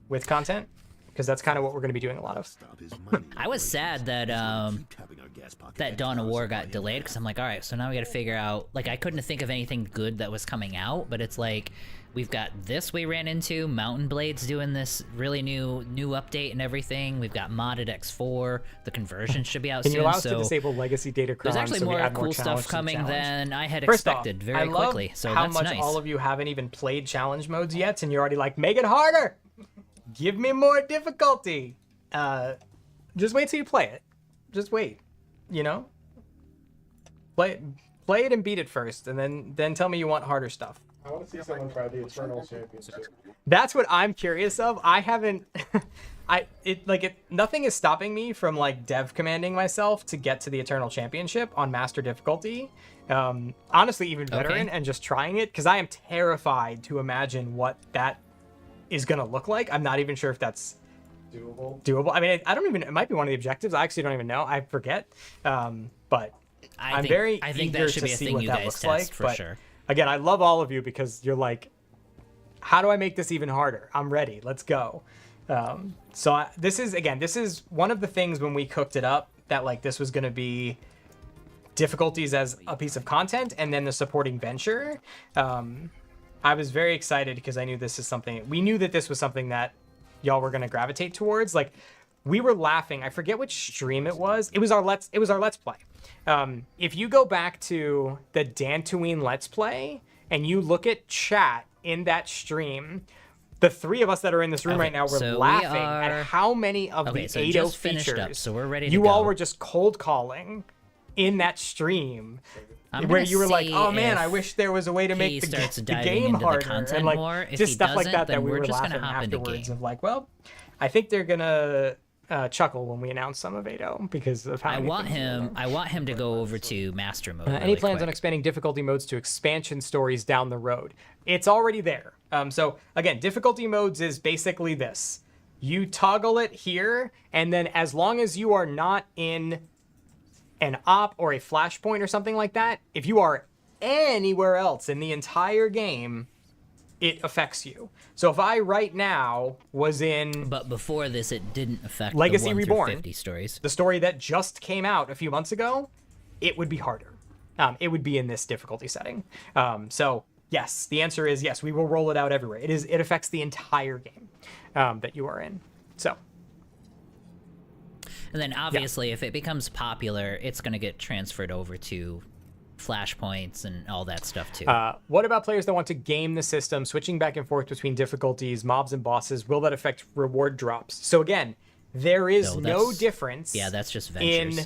with content because that's kind of what we're going to be doing a lot of. I was sad that that Dawn of War got delayed because I'm like, all right, so now we got to figure out. Like, I couldn't think of anything good that was coming out, but it's like we've got this we ran into. Mountain Blade's doing this really new update and everything. We've got modded X4. The conversion should be out Can soon. you allow us so to disable legacy data? there's actually so we more add cool challenge stuff to the coming challenge? than I had First expected off, very I love quickly. So how that's much nice. all of you haven't even played challenge modes yet, and you're already like, make it harder. Give me more difficulty. Just wait till you play it. Just wait. You know, play it and beat it first, and then tell me you want harder stuff. I want to see someone try the Eternal Championship. That's what I'm curious of. I haven't. Nothing is stopping me from like dev commanding myself to get to the Eternal Championship on master difficulty. Honestly, even veteran, and just trying it because I am terrified to imagine what that is gonna look like. I'm not even sure if that's doable. I mean, I don't even. It might be one of the objectives. I actually don't even know. I forget. But I think very that eager should to be a see thing what you that guys looks test like. for But sure. again, I love all of you because you're like, how do I make this even harder? I'm ready. Let's go. This is one of the things when we cooked it up that like this was going to be difficulties as a piece of content and then the supporting venture. I was very excited because I knew we knew that this was something that y'all were going to gravitate towards. Like we were laughing. I forget which stream it was. It was our Let's Play. If you go back to the Dantooine Let's Play and you look at chat in that stream, the 3 of us that are in this room right now were so we laughing are- at how many of the so 8.0 just finished features up, so we're ready to you go. all were just cold calling in that stream. I'm Where gonna you were like, see oh man, if I wish there was a way to he make the starts the diving game into the harder, content and like more. If just he stuff like doesn't, that then we we're were just gonna laughing hop into afterwards game. of like, well, I think they're gonna chuckle when we announce some of 8.0 because of how I many want things we him. announced. I want him to go over to master mode. Any really plans quick. on expanding difficulty modes to expansion stories down the road? It's already there. So again, difficulty modes is basically this. You toggle it here, and then as long as you are not in an op or a flashpoint or something like that, if you are anywhere else in the entire game, it affects you. So if I right now was in But before this, it didn't affect Legacy the 1 Reborn. through 50 stories. the story that just came out a few months ago, it would be harder. It would be in this difficulty setting. So yes, the answer is yes. We will roll it out everywhere. It affects the entire game that you are in. So And then obviously, if it becomes popular, it's going to get transferred over to flashpoints and all that stuff too. what about players that want to game the system, switching back and forth between difficulties, mobs and bosses? Will that affect reward drops? So again, there is No, no that's- difference. yeah, that's just ventures. in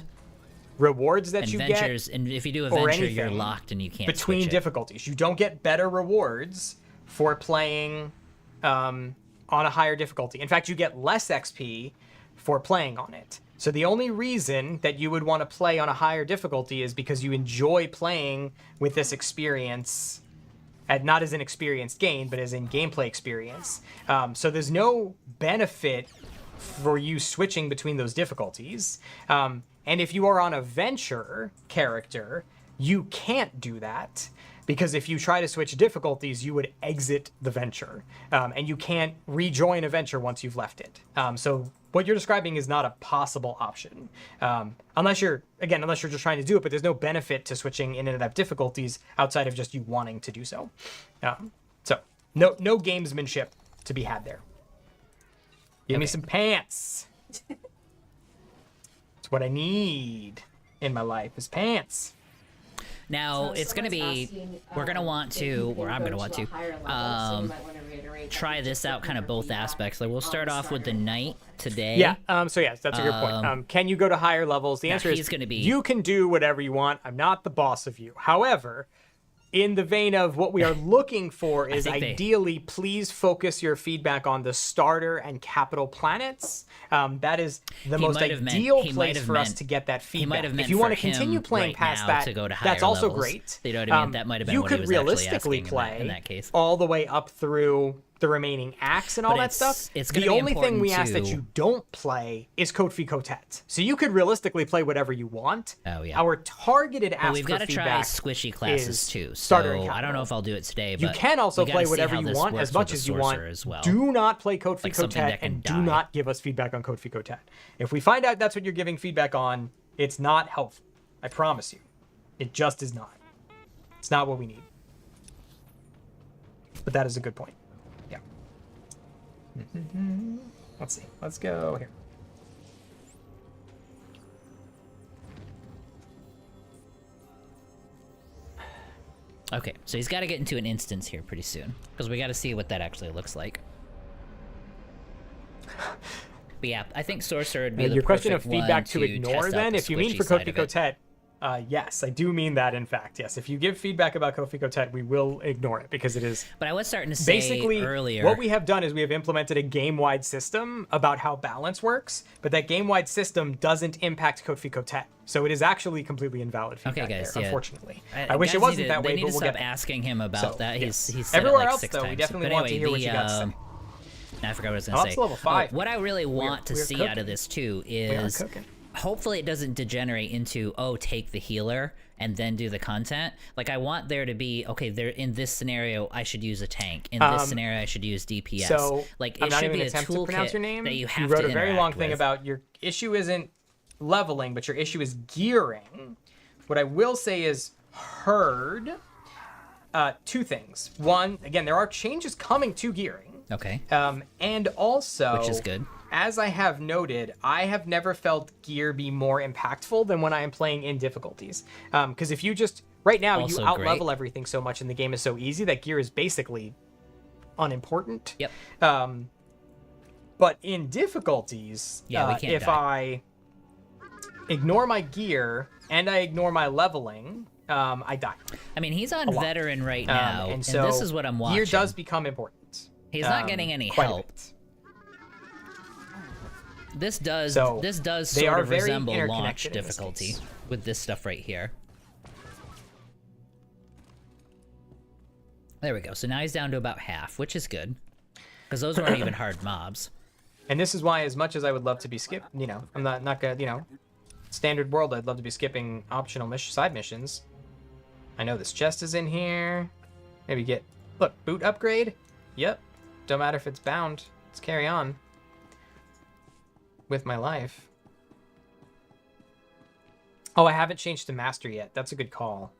rewards that and you ventures, get and if you do a or venture, you're anything locked and you can't between switch it. difficulties. You don't get better rewards for playing on a higher difficulty. In fact, you get less XP for playing on it. So the only reason that you would want to play on a higher difficulty is because you enjoy playing with this experience, and not as an experience gain, but as in gameplay experience. So there's no benefit for you switching between those difficulties. And if you are on a venture character, you can't do that. Because if you try to switch difficulties, you would exit the venture. And you can't rejoin a venture once you've left it. So what you're describing is not a possible option, unless you're just trying to do it. But there's no benefit to switching in and out of difficulties outside of just you wanting to do so. So no gamesmanship to be had there. Give me some pants. It's what I need in my life is pants. Now, So it's going to be, asking, we're going to want if you to, can or I'm go going to want to a to, higher level, so you might wanna reiterate try that this just out kind of looking for both feedback aspects. Like, we'll start on off with the starter. knight today. Yeah. So yes, that's a good point. Can you go to higher levels? The answer he's is gonna be- you can do whatever you want. I'm not the boss of you. However, in the vein of what we are looking for is think ideally, please focus your feedback on the starter and capital planets. That is the most might have meant- ideal he might place have for us meant- to get that He feedback. might have meant If you want to for him continue playing right past now that, to go to that's higher also levels. great. You know what I mean? That might have been you what could he was actually realistically asking play in that case. all the way up through the remaining acts and all But that stuff. it's gonna the be only thing we important ask that to- you don't play is Code Fee Cotet. So you could realistically play whatever you want. Oh, yeah. Our targeted But ask we've for got to try feedback squishy classes is too. starter and So I don't capital. know if I'll do it today, You but can also we gotta play see whatever how you this want works as much with as the you want. sorcerer as well. Do not play Code Fee Like something Cotet that can and do die. not give us feedback on Code Fee Cotet. If we find out that's what you're giving feedback on, it's not helpful. I promise you. It just is not. It's not what we need. But that is a good point. Yeah. Let's see. Let's go here. Okay, so he's got to get into an instance here pretty soon because we got to see what that actually looks like. But yeah, I think sorcerer would be the Your question of perfect one feedback to ignore, test out then, the if you mean squishy for side Kofi of it. Kotet, yes, I do mean that. In fact, yes, if you give feedback about Kofi Kotet, we will ignore it because it is But I was starting to say basically earlier. what we have done is we have implemented a game-wide system about how balance works, but that game-wide system doesn't impact Kofi Kotet, so it is actually completely invalid feedback. Okay, guys, there, yeah. unfortunately. I wish guys it wasn't need to- that way, they need but to we'll stop get there. asking him about So, that. yeah. He's said Everywhere it like else, 6 though, we times. definitely But want to anyway, hear what you got to say. I forgot what I was going Oh, to that's say. level 5. What I really want to we're see out cooking. of this too We are is cooking. hopefully it doesn't degenerate into, oh, take the healer and then do the content. Like, I want there to be, okay, there in this scenario I should use a tank. In this scenario I should use DPS. So like, I'm it not should even be gonna a attempt to pronounce your toolkit name. that you have wrote to a very interact long thing with. about your issue isn't leveling, but your issue is gearing. What I will say is heard. Two things. One, again, there are changes coming to gearing. Okay. And also, Which is good. As I have noted, I have never felt gear be more impactful than when I am playing in difficulties. Because if you just right now Also you out great. level everything so much and the game is so easy that gear is basically unimportant. Yep. But in difficulties, Yeah, we can't if die. I ignore my gear and I ignore my leveling, I die. I mean, he's on lot. veteran right now, And so this is what I'm watching. gear does become important. He's not getting any quite a help. bit. This does So, this does they sort are of very resemble launch interconnected in this difficulty case. with this stuff right here. There we go. So now he's down to about half, which is good. Because those weren't even hard mobs. And this is why, as much as I would love to be skipped, I'm not gonna, standard world, I'd love to be skipping optional side missions. I know this chest is in here. Maybe look, boot upgrade. Yep. Don't matter if it's bound. Let's carry on with my life. Oh, I haven't changed to master yet. That's a good call.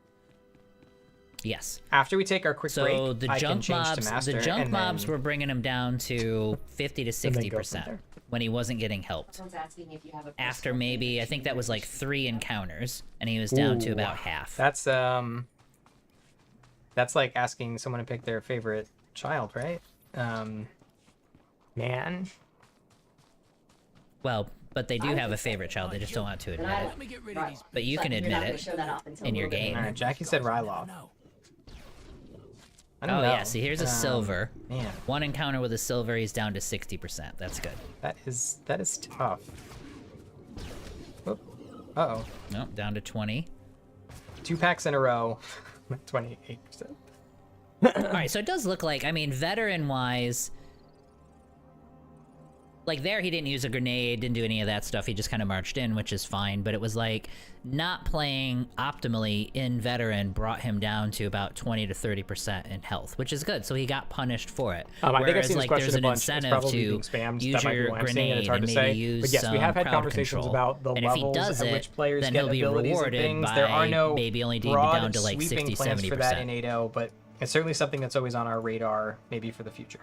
Yes. After we take our quick So break, the I can junk change mobs, to master. the junk and mobs then- were bringing him down to 50 to then go from 60% there. when he wasn't getting helped. Someone's asking if you have a After personal maybe, I think that was like 3 encounters, and he was down to Ooh, about half. That's like asking someone to pick their favorite child, right? Man. Well, but they do have a favorite child, they just don't want to And admit I- it. Let me get rid of these. But you can You're not admit gonna it show that off until in a your little bit game. All later. right, Jackie said Ryloth. No. I don't Oh know. yeah, see here's a silver. Man, One encounter with a silver, he's down to 60%. That's good. that is tough. Oop. Uh-oh. No, down to 20. 2 packs in a row. 28%. All right, so it does look like, I mean, veteran-wise, like there he didn't use a grenade, didn't do any of that stuff. He just kind of marched in, which is fine. But it was like not playing optimally in veteran brought him down to about 20 to 30% in health, which is good. So he got punished for it. I think I've Whereas, seen this like, question there's a an bunch. It's incentive probably to being spammed. use That might be your why I'm saying it. It's grenade hard and to maybe say. use But yes, we have had crowd conversations control. about the And if he levels does at it, which players then get he'll be abilities and rewarded things. by There are no maybe only being broad down to like sweeping 60, plans for that 70%. in 8.0, but it's certainly something that's always on our radar, maybe for the future.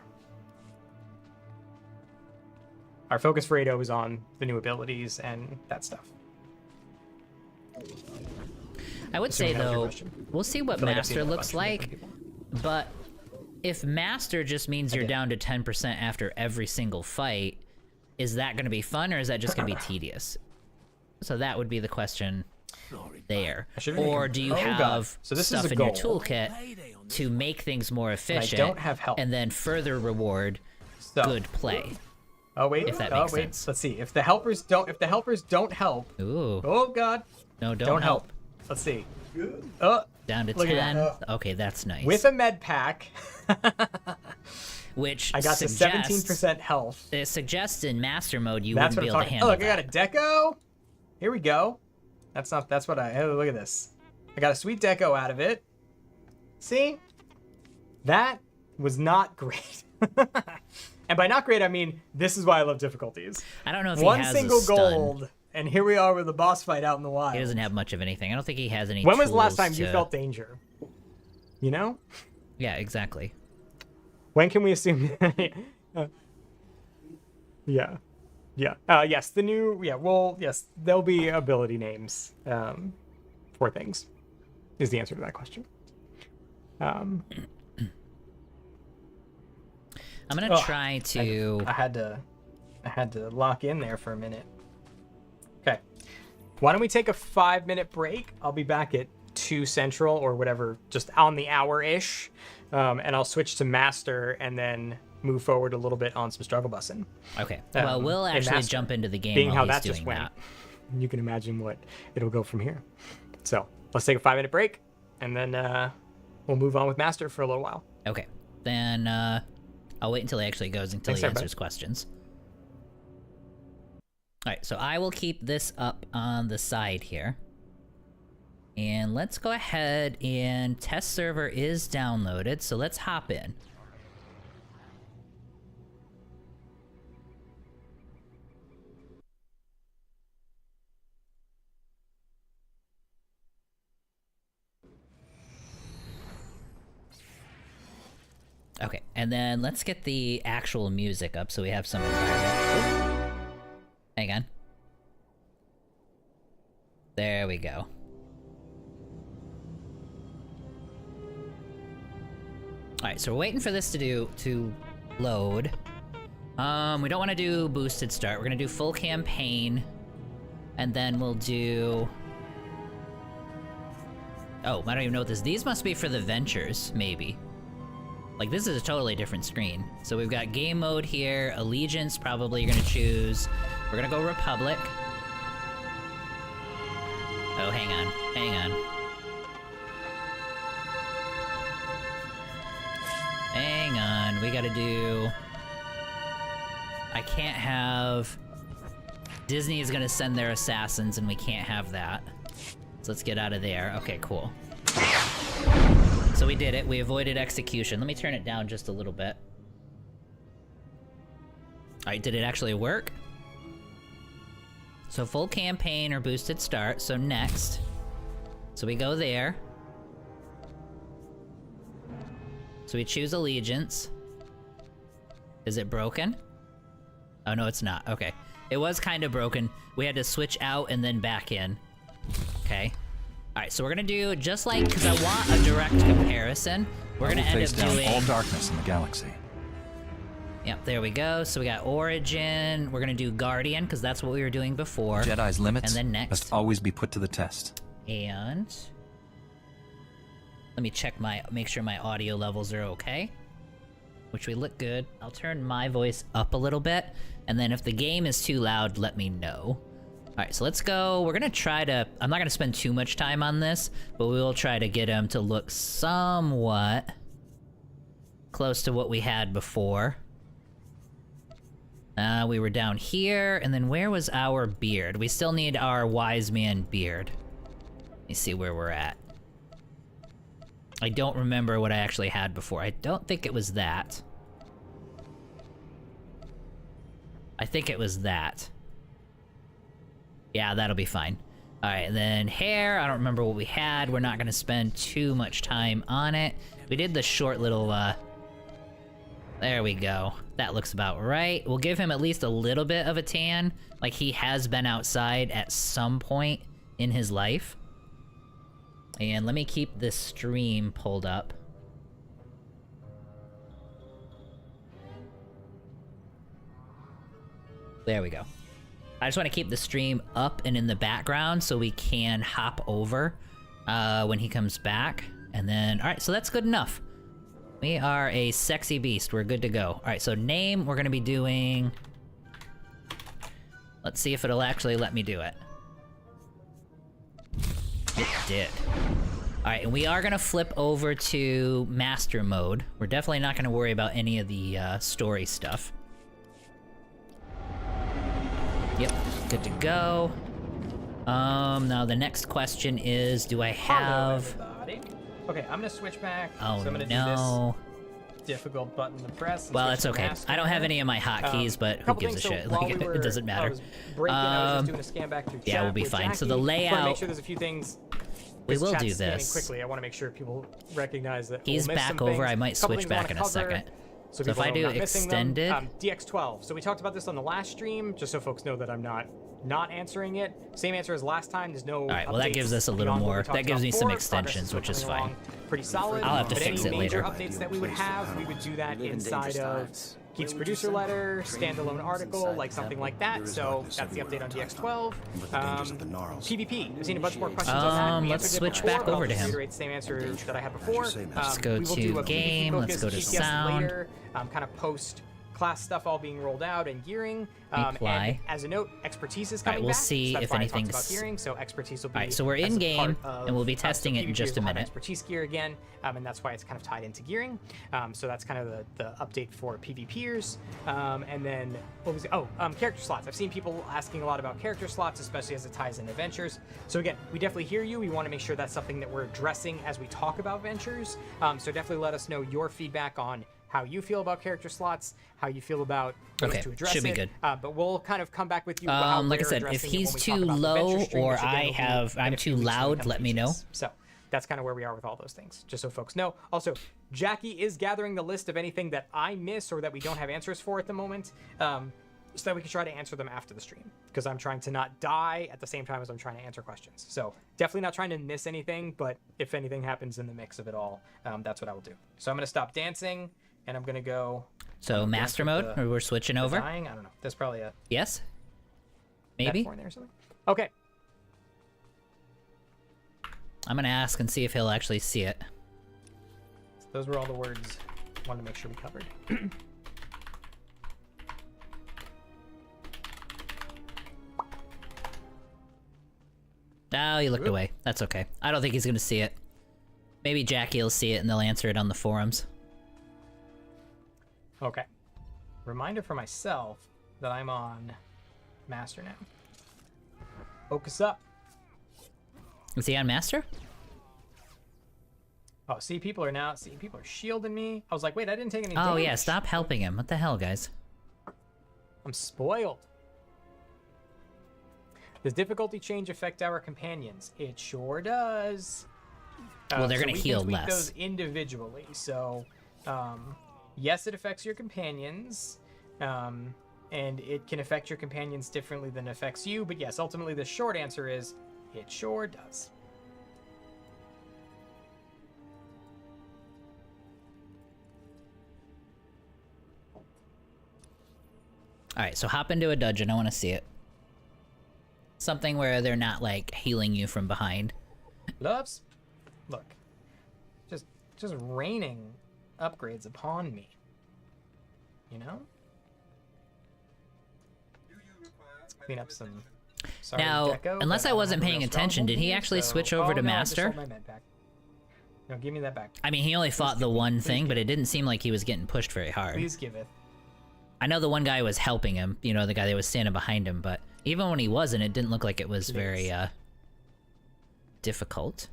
Our focus for 8.0 is on the new abilities and that stuff. I would say Assuming that was your though, question. we'll see what feel like I've seen Master it a looks bunch from like, different people. but if Master just means you're did. down to 10% after every single fight, is that going to be fun or is that just going to be tedious? So that would be the question there. I should've really Or do you oh, God. have So this is stuff a in your goal. toolkit to make things more efficient don't have help. and then further reward So, good play? oh wait, if that oh makes wait. sense. Let's see. If the helpers don't help, Ooh, oh God, no, don't help. Let's see. Down to Look at 10. that. Okay, that's nice. With a med pack, Which I got to suggests, 17% health. It suggests in Master mode you That's wouldn't what be I'm able to talking. handle Oh, look, I got a deco. Here we go. That's what I. Oh, look at this. I got a sweet deco out of it. See? That was not great. And by not great, I mean this is why I love difficulties. I don't know if One he has single a stun. gold, and here we are with a boss fight out in the wild. He doesn't have much of anything. I don't think he has any. When was the last tools time you to- felt danger? You know? Yeah, exactly. When can we assume? Yeah. Yes, the new. Yeah. Well, yes, there'll be ability names for things. Is the answer to that question. I'm gonna Ugh, try to. I had to lock in there for a minute. Okay. Why don't we take a 5-minute break? I'll be back at 2 Central or whatever, just on the hour-ish. And I'll switch to Master and then move forward a little bit on some struggle bussing. Okay. Well, we'll in actually Master, jump into the game being while how he's that doing just went. that. You can imagine what it'll go from here. So let's take a 5-minute break, and then we'll move on with Master for a little while. Okay. Then I'll wait until he actually goes until Thanks, he everybody. answers questions. All right. So I will keep this up on the side here. And let's go ahead and test server is downloaded. So let's hop in. Okay, and then let's get the actual music up so we have some environment. Hang on. There we go. Alright, so we're waiting for this to load. We don't want to do boosted start. We're gonna do full campaign. And then we'll do... Oh, I don't even know what this... These must be for the ventures, maybe. Like, this is a totally different screen. So we've got game mode here, allegiance, probably you're gonna choose. We're gonna go Republic. Oh, hang on, hang on. Hang on, we gotta do... I can't have... Disney is gonna send their assassins and we can't have that. So let's get out of there. Okay, cool. So we did it. We avoided execution. Let me turn it down just a little bit. Alright, did it actually work? So full campaign or boosted start. So next. So we go there. So we choose allegiance. Is it broken? Oh, no, it's not. Okay. It was kind of broken. We had to switch out and then back in. Okay. Alright, so we're gonna do just like, because I want a direct comparison, we're gonna end face up down doing... all darkness in the galaxy. Yep, there we go. So we got Origin, we're gonna do Guardian, because that's what we were doing before. Jedi's limits And then next. must always be put to the test. And... Let me check make sure my audio levels are okay. Which we look good. I'll turn my voice up a little bit, and then if the game is too loud, let me know. Alright, so let's go. We're gonna try to... I'm not gonna spend too much time on this, but we will try to get him to look somewhat close to what we had before. We were down here, and then where was our beard? We still need our wise man beard. Let me see where we're at. I don't remember what I actually had before. I don't think it was that. I think it was that. Yeah, that'll be fine. Alright, then hair, I don't remember what we had. We're not gonna spend too much time on it. We did the short little, there we go. That looks about right. We'll give him at least a little bit of a tan. Like, he has been outside at some point in his life. And let me keep this stream pulled up. There we go. I just want to keep the stream up and in the background so we can hop over when he comes back. And then, alright, so that's good enough. We are a sexy beast. We're good to go. Alright, so name, we're going to be doing... Let's see if it'll actually let me do it. It did. Alright, and we are gonna flip over to master mode. We're definitely not gonna worry about any of the story stuff. Yep, good to go. Now the next question is, do I have... Hello, everybody. Okay, I'm gonna switch back. Oh, so I'm gonna no. do this difficult button to press. Well, it's okay. I don't have any of my hotkeys, but who gives a shit? Like, it doesn't matter. I was doing a scan back through yeah, chat we'll be with fine. Jackie. So the I wanna layout... make sure there's a few things... We will do Chat's scanning this. quickly. I want to make sure people recognize that He's we'll miss back some over. things. I might Couple switch things I back in wanna a second. cover, So if people I know do I'm not missing them. extended... DX12. So we talked about this on the last stream, just so folks know that I'm not answering it. Same answer as last time. There's no. Alright, well, that gives us a little more. That gives me some extensions, which is fine. Pretty solid. I'll have to but fix any it major later. updates that we would have, we would do that inside of Geek's producer letter, standalone article, like something like that. So that's the update on DX12. PvP. I've seen a bunch more questions on that. We let's answered it switch before, back but over I'll to him. reiterate the same answer that I had before. Let's go we will to do a game, let's go to PvP-focused GTS sound. later, kind of post class stuff all being rolled out and gearing. Apply. And as a note, expertise is coming we'll back. see so that's if why I talked anything's... about gearing. So expertise will be. Alright, so we're as in a game, part of, and we'll be testing it in PvP just a will have minute. Expertise gear again, and that's why it's kind of tied into gearing. So that's kind of the update for PvPers. And then what was it? Oh, character slots. I've seen people asking a lot about character slots, especially as it ties into ventures. So again, we definitely hear you. We want to make sure that's something that we're addressing as we talk about ventures. So definitely let us know your feedback on how you feel about character slots, how you feel about ways to address should be it. good. But we'll kind of come back with you. Like I said, if he's too low or I'm too loud, let me know. So that's kind of where we are with all those things, just so folks know. Also, Jackie is gathering the list of anything that I miss or that we don't have answers for at the moment, so that we can try to answer them after the stream, because I'm trying to not die at the same time as I'm trying to answer questions. So definitely not trying to miss anything, but if anything happens in the mix of it all, that's what I will do. So I'm going to stop dancing, and I'm going to go... So master mode, or we're switching over? Dying? I don't know. There's probably a... Yes? Maybe? metaphor in there or something. Okay. I'm gonna ask and see if he'll actually see it. So those were all the words I wanted to make sure we covered. Oh, he looked away. That's okay. I don't think he's gonna see it. Maybe Jackie will see it and they'll answer it on the forums. Okay. Reminder for myself that I'm on Master now. Focus up. Is he on Master? Oh, people are shielding me. I was like, wait, I didn't take any Oh damage. yeah, stop helping him. What the hell, guys? I'm spoiled. Does difficulty change affect our companions? It sure does. Well, they're so gonna we heal can tweak less. those individually. So, yes, it affects your companions, and it can affect your companions differently than it affects you. But yes, ultimately, the short answer is it sure does. Alright, so hop into a dungeon. I want to see it. Something where they're not, like, healing you from behind. Loves, look, just raining upgrades upon me. You know? Let's clean up some. Sorry, Now, Gecko, unless but I wasn't don't have a paying real attention, did he stronghold actually so- switch over to no, I just Master? sold my med pack. No, give me that back. I mean, he only fought the one thing, but it didn't seem like he was getting pushed very hard. Please give it. I know the one guy was helping him, you know, the guy that was standing behind him, but even when he wasn't, it didn't look like it was very, difficult.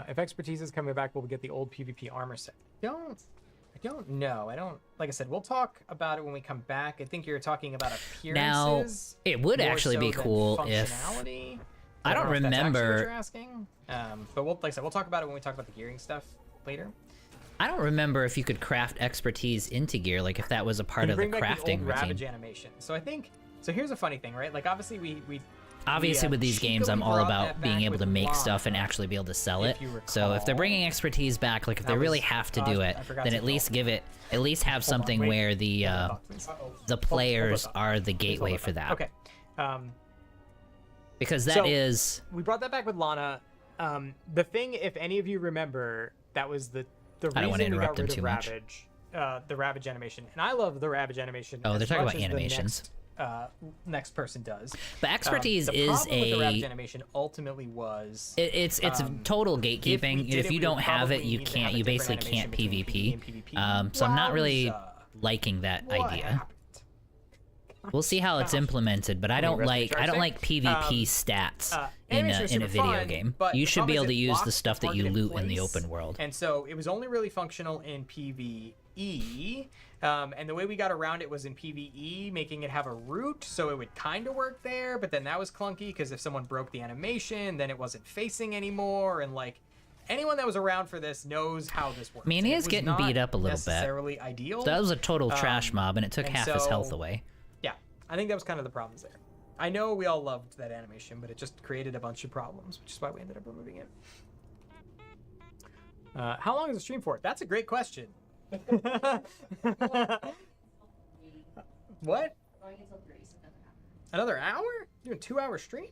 If expertise is coming back, will we get the old PvP armor set? I don't know. Like I said, we'll talk about it when we come back. I think you're talking about appearances. Now, it would more actually so be than cool if... functionality. I don't know if that's actually what remember... you're asking. But like I said, we'll talk about it when we talk about the gearing stuff later. I don't remember if you could craft expertise into gear, like if that was a part of the crafting routine. Ravage animation. So I think... So here's a funny thing, right? Like, obviously, Obviously, with these games, I'm all about being able to make stuff and actually be able to sell it. So if they're bringing expertise back, like if they really have to do it, then at least have something where the players are the gateway for that. Okay. Because that So, is... We brought that back with Lana. The thing, if any of you remember, that was the I don't want to reason we interrupt got rid them of too much. Ravage, the Ravage animation. And I love the Ravage animation. Oh, as they're talking much about as the animations. next person does. But expertise the is problem with the Ravage a... animation ultimately was It's total gatekeeping. If you don't have it, you need to can't. have a You different basically can't animation between PvP. PvP and PvP. So I'm not really Wowza. liking that What idea. happened? We'll see how it's implemented, but I don't like PvP stats in animation was a super video fun, game. but You the should be problem able is to it use the locked stuff that you target loot in the place, open world. And so it was only really functional in PvE. And the way we got around it was in PvE, making it have a root, so it would kind of work there, but then that was clunky because if someone broke the animation, then it wasn't facing anymore, and like anyone that was around for this knows how this works. I mean, he It is was getting not beat up a little bit. necessarily ideal. So that was a total trash mob, and it took and half his health so- away. Yeah, I think that was kind of the problems there. I know we all loved that animation, but it just created a bunch of problems, which is why we ended up removing it. How long is the stream for? That's a great question. What? Going until 3, so Another another hour. hour? Doing 2-hour stream?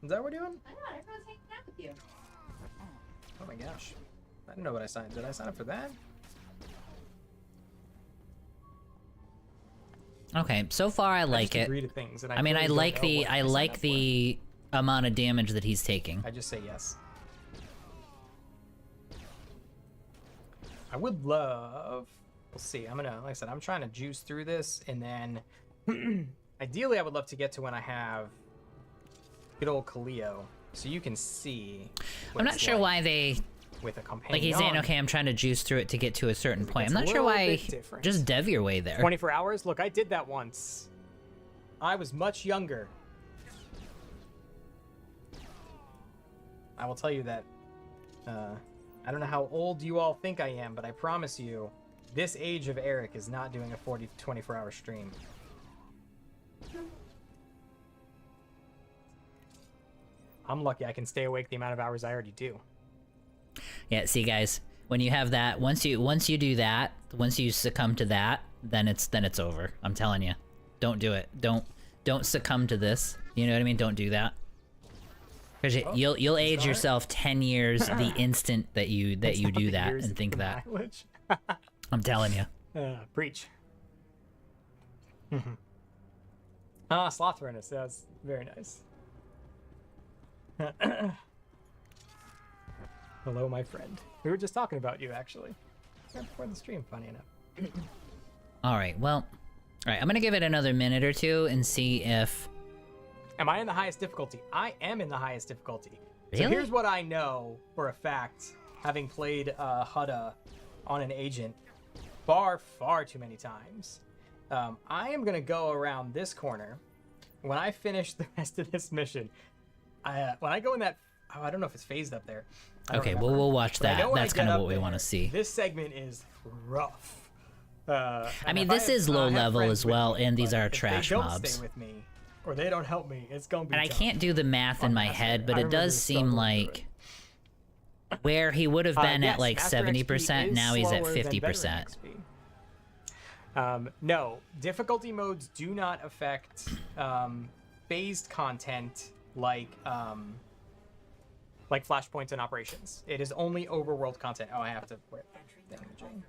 Is that what we're doing? I know, everyone's hanging out with you. Oh my gosh. I didn't know what I signed. Did I sign up for that? Okay, so far I like just it. agree to things, and I mean, really I don't like know the what I signed like up for. the amount of damage that he's taking. I just say yes. I would love... We'll see. I'm gonna, like I said, I'm trying to juice through this, and then ideally I would love to get to when I have good old Kaleo, so you can see. What I'm not it's sure like why they... with a companion. Like he's saying, okay, I'm trying to juice through it to get to a certain point. I'm not sure why... Just dev your way there. 24 hours? Look, I did that once. I was much younger. I will tell you that. I don't know how old you all think I am, but I promise you, this age of Eric is not doing a 24-hour stream. I'm lucky I can stay awake the amount of hours I already do. Yeah, see guys, when you have that, once you do that, once you succumb to that, then it's over. I'm telling you. Don't do it. Don't succumb to this. You know what I mean? Don't do that. Cuz you'll age yourself 10 years the instant that you do that and think that. I'm telling you. Preach. Sloth furnace. That's very nice. Hello, my friend. We were just talking about you, actually. Right before the stream, funny enough. Alright, well... Alright, I'm gonna give it another minute or two and see if... Am I in the highest difficulty? I am in the highest difficulty. So Really? here's what I know for a fact, having played Hudda on an agent far too many times. I am going to go around this corner. When I finish the rest of this mission, when I go in that... Oh, I don't know if it's phased up there. Okay, well, we'll watch But I that. know when That's I kind get of up what we there, want to see. This segment is rough. I And mean, if this is have- low have level friends as with well, me, and these but are if trash they don't mobs. stay with me, or they don't help me, it's gonna be And I tough. can't do the math in my Master. head, but I it remember does seem struggling through like where he would have been yes, at like Master 70%, XP now is he's at slower than veteran 50%. XP. No, difficulty modes do not affect phased content like flashpoints and operations. It is only overworld content. Oh, I have to wear damaging.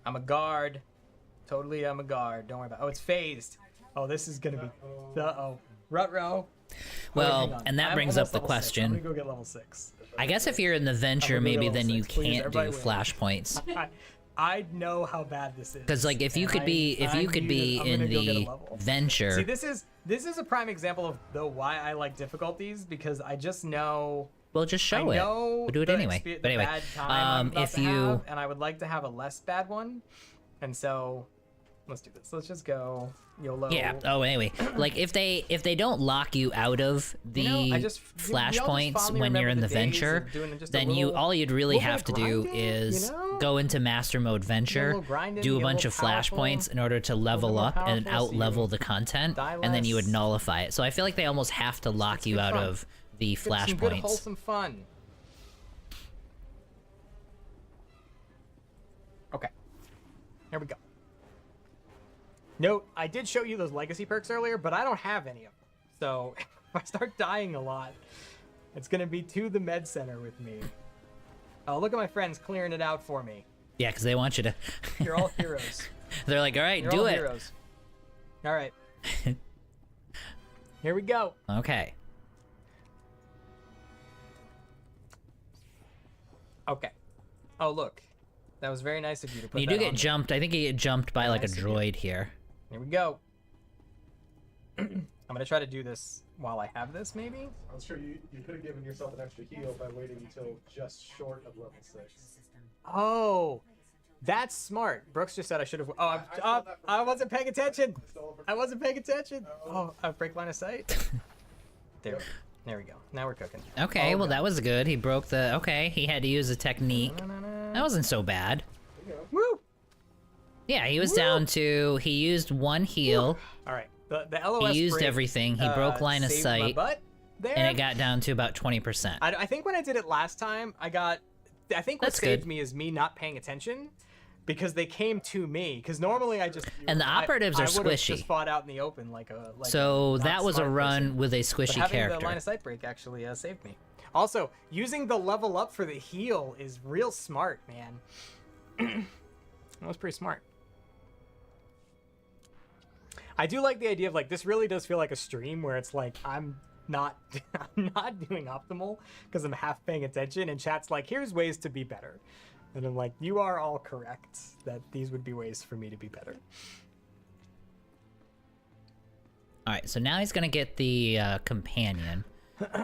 I'm a guard. Totally, I'm a guard. Don't worry about it. Oh, it's phased. Oh, this is gonna be... Uh-oh. Rutrow. Well, hang on. and that I'm brings up almost the level 6. I'm question. gonna go get level 6. I guess if you're in the venture, I'm gonna go maybe level then you 6. Please, can't do everybody win. flashpoints. I know how bad this is. Because like if you and could be I in gonna go get a the level. venture, See, this is a prime example of why I like difficulties, because I just know. we'll just show I it. know We'll do it the anyway. expe- But the anyway, bad time I'm about if to you have, and I would like to have a less bad one, and so let's do this. Let's just go YOLO. yeah. Oh, anyway, like if they don't lock you out of the I just we all just flashpoints fondly when you're in remember the the days venture, of doing just a then little- all you'd really little have to bit of do grinding, is you know? go into master mode venture, little grinding, do a get a bunch of little powerful, flashpoints in order to level more up and powerful, so out you level the content, die and then you would less. nullify it. So I feel like they almost have to lock It's you good out fun. of the Get some good flashpoints. wholesome fun. Okay, here we go. Note, I did show you those legacy perks earlier, but I don't have any of them. So if I start dying a lot, it's gonna be to the med center with me. Oh, look at my friends clearing it out for me. Yeah, because they want you to. You're all heroes. They're like, all right, You're do all it. heroes. All right. Here we go. Okay. Okay. Oh, look. That was very nice of you to put You that do get on there. jumped. I think you get jumped by like a Nice of you. droid here. Here we go. I'm gonna try to do this while I have this, maybe? I'm sure you could have given yourself an extra heal by waiting until just short of level 6. Oh, that's smart. Brooks just said I should have. Oh, I wasn't paying attention. I wasn't paying attention. Oh, I break line of sight. There we go. Now we're cooking. Okay, Oh, well God. that was good. He broke the. Okay, he had to use a technique. That wasn't so bad. Woo! Yeah, he was Woo! down to. He used one heal. All right. The LOS He used break, everything. He broke line of saved my sight, butt there. and it got down to about 20%. I think when I did it last time, I think what That's saved good. me is me not paying attention, because they came to me. Because normally I just And the operatives are I would've swishy. just fought out in the open like a. So not that was a smart run person. with a But squishy having character. the line of sight break actually saved me. Also, using the level up for the heal is real smart, man. That was pretty smart. I do like the idea of like this really does feel like a stream where it's like I'm not doing optimal because I'm half paying attention, and chat's like, here's ways to be better. And I'm like, you are all correct that these would be ways for me to be better. All right, so now he's gonna get the companion.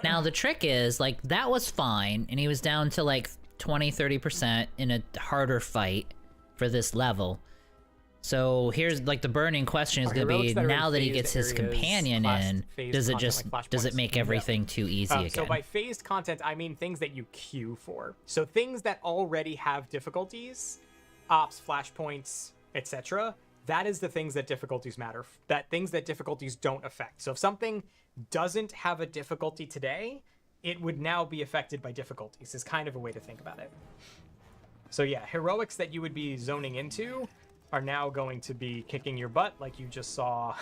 Now the trick is like that was fine, and he was down to like 20-30% in a harder fight for this level. So here's like the burning question is Our gonna be heroics that are now in that he phased gets his areas, companion in, phased does it content just like does it flashpoints. make Yeah. everything too easy again? So by phased content, I mean things that you queue for. So things that already have difficulties, ops, flashpoints, etc. That is the things that difficulties matter. That things that difficulties don't affect. So if something doesn't have a difficulty today, it would now be affected by difficulties. Is kind of a way to think about it. So yeah, heroics that you would be zoning into are now going to be kicking your butt, like you just saw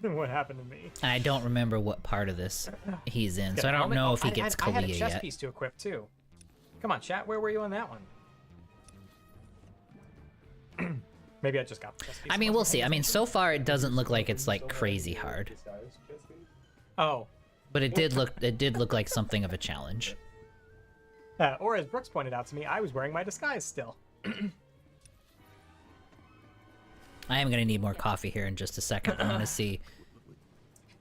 what happened to me. I don't remember what part of this he's in, so Got I a don't helmet? know Oh, if he gets I had a Kalia chest yet. piece to equip too. Come on, chat. Where were you on that one? Maybe I just got the chest piece. I mean, we'll see. I mean, so far it doesn't look like it's like crazy hard, Oh, but it did look like something of a challenge. or as Brooks pointed out to me, I was wearing my disguise still. I am gonna need more coffee here in just a second. I want to see.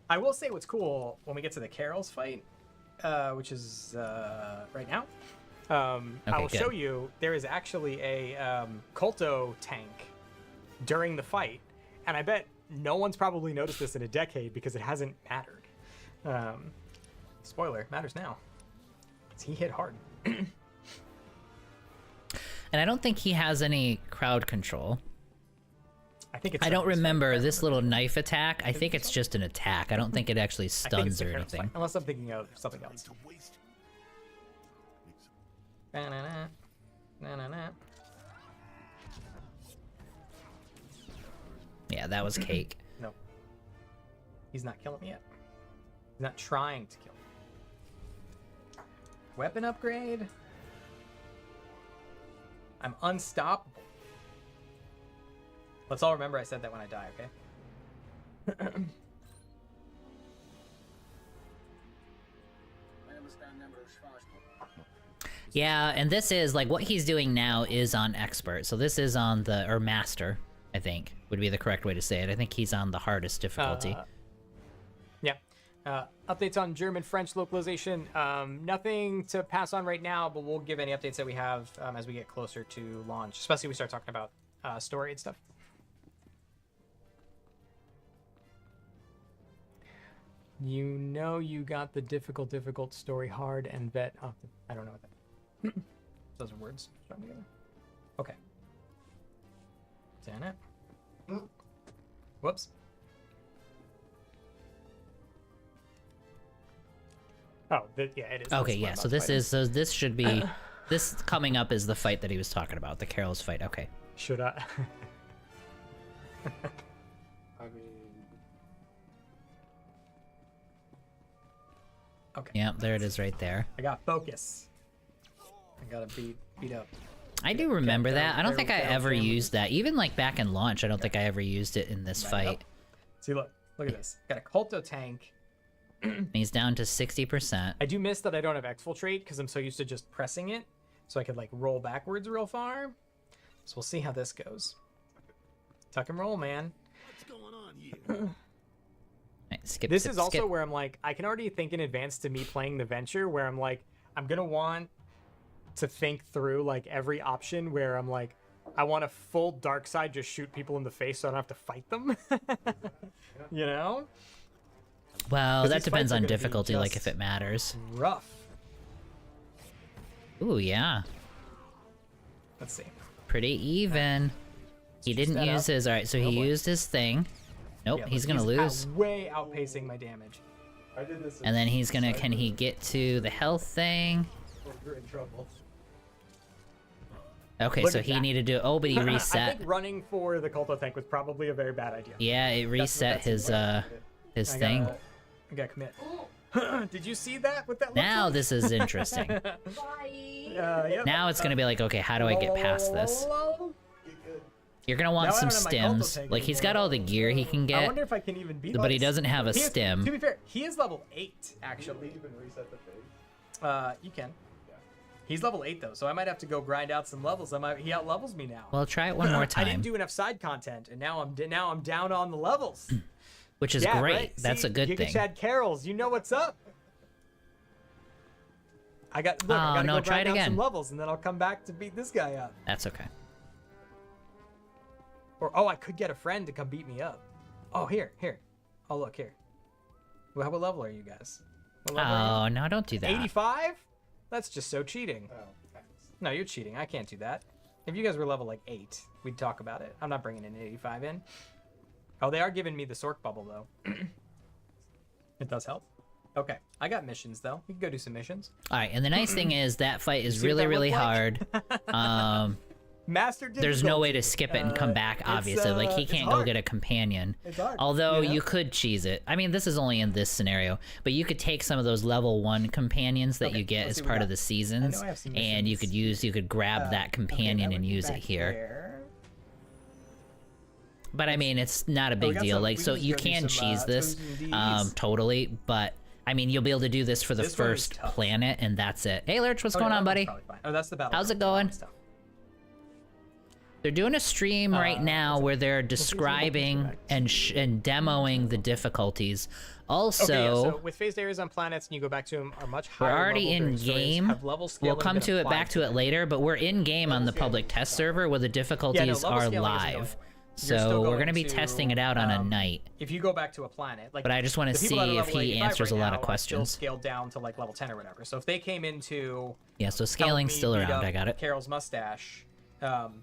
I will say what's cool when we get to the Carol's fight, which is right now. I will good. show you there is actually a Colto tank during the fight, and I bet no one's probably noticed this in a decade because it hasn't mattered. Spoiler, it matters now. 'Cause he hit hard. And I don't think he has any crowd control. I think it's. I don't remember this little knife attack. I think it's just an attack. I don't think it actually I think it's stuns the or Carol's anything. fight, unless I'm thinking of something else. Na-na-na. Na-na-na. Yeah, that was cake. No. He's not killing me yet. He's not trying to kill me. Weapon upgrade? I'm unstoppable. Let's all remember I said that when I die, okay? Yeah, and this is, like, what he's doing now is on expert. So this is on the, or master, I think, would be the correct way to say it. I think he's on the hardest difficulty. Yeah. Updates on German French localization. Nothing to pass on right now, but we'll give any updates that we have as we get closer to launch, especially when we start talking about story and stuff. You know you got the difficult story hard and vet. Oh, I don't know what that. Those are words strung together. Okay. Damn it. Whoops. Oh, yeah, it is. Okay, yeah, so this should be, this coming up is the fight that he was talking about, the Carol's fight, okay. Should I? I mean, Okay. Yep, there it is right there. I got focus. I gotta beat up. I do remember that. I don't think I ever families. used that. Even, like, back in launch, I don't think I ever used it in this Right fight. up. See, look at this. Got a Culto tank. He's down to 60%. I do miss that I don't have exfiltrate because I'm so used to just pressing it, so I could like roll backwards real far. So we'll see how this goes. Tuck and roll, man. Right, skip, This skip, is also skip. where I'm like, I can already think in advance to me playing the venture where I'm like, I'm gonna want to think through like every option where I'm like, I want a full dark side, just shoot people in the face so I don't have to fight them. You know? Well, 'Cause that these depends fights are on gonna be difficulty, like if just- it matters. Rough. Ooh, yeah. Let's see. Pretty even. He didn't that use up. his, alright, so Oh, he boy. used his thing. Nope, Yeah, he's look, gonna lose. Way outpacing my damage. I did this. And then he's gonna, can he get to the health thing? You're in trouble. Okay, Look so at he that. needed to, oh, but he I reset. think running for the Culto tank was probably a very bad idea. Yeah, it reset that's his, his I thing. gotta commit. Did you see that? What that looks Now like? this is interesting. Bye. Yep. Now it's gonna be like, okay, how do I get past this? Get good. You're gonna want Now I some don't have my Culto stims. tank Like, he's got all the gear he can I get, wonder if I can even beat. but he this. doesn't have a He is- stim. To be fair, he is level 8 actually. Even reset the phase. You can. Yeah. He's level 8 though, so I might have to go grind out some levels. He out levels me now. Well, try it one more I time, didn't do enough side content, and now I'm down on the levels. which is Yeah, great. right? That's See, a good Giga thing. Chad Carols, you know what's up. I got. Look, Oh, I gotta no, go try grind it out again. some levels, and then I'll come back to beat this guy up. That's okay. Or I could get a friend to come beat me up. Oh, here. Oh, look here. Well, what level are you guys? What level are Oh, no, don't do you? that. 85? That's just so cheating. Oh, thanks. No, you're cheating. I can't do that. If you guys were level like 8, we'd talk about it. I'm not bringing an 85 in. Oh, they are giving me the Sork bubble though. It does help. Okay, I got missions though. We can go do some missions. Alright, and the nice thing is that fight is see what really, that really looked hard. Master There's no way to difficulty. skip it and come back, obviously. Like, he it's can't go hard. get a companion. It's hard, Although, you know? you could cheese it. I mean, this is only in this scenario, but you could take some of those level 1 companions that Okay, you get let's as see what we part got. of the seasons, I have some and you missions. could grab that companion and use it here. But I mean, it's not a we big got deal. some- Like, we so can you just go do can some, cheese this, toes and Ds. totally, but I mean, you'll be able to do this for the This one is first tough. planet, and that's it. Hey, Lurch, what's Oh, going yeah, on, that one's buddy? probably fine. Oh, that's the battle. How's it That going? one's tough. They're doing a stream right now where they're describing and demoing the difficulties. Also, Okay, yeah, so with phased areas on planets, and you go back to them, are much we're higher. already level in during stories, game. have level We'll scaling come been to it applied back to it them. later, but we're in game on the public test server where the difficulties level are scaling isn't going live. anywhere. You're So still we're going going to be to, testing it out on a night. If you go back to a planet, like, But I just wanna the people see that are if level he 85 answers a right lot of now are still questions. scaled down to like level 10 or whatever. So if they came into Yeah, so help scaling's me still beat around. up I got it. Carol's mustache,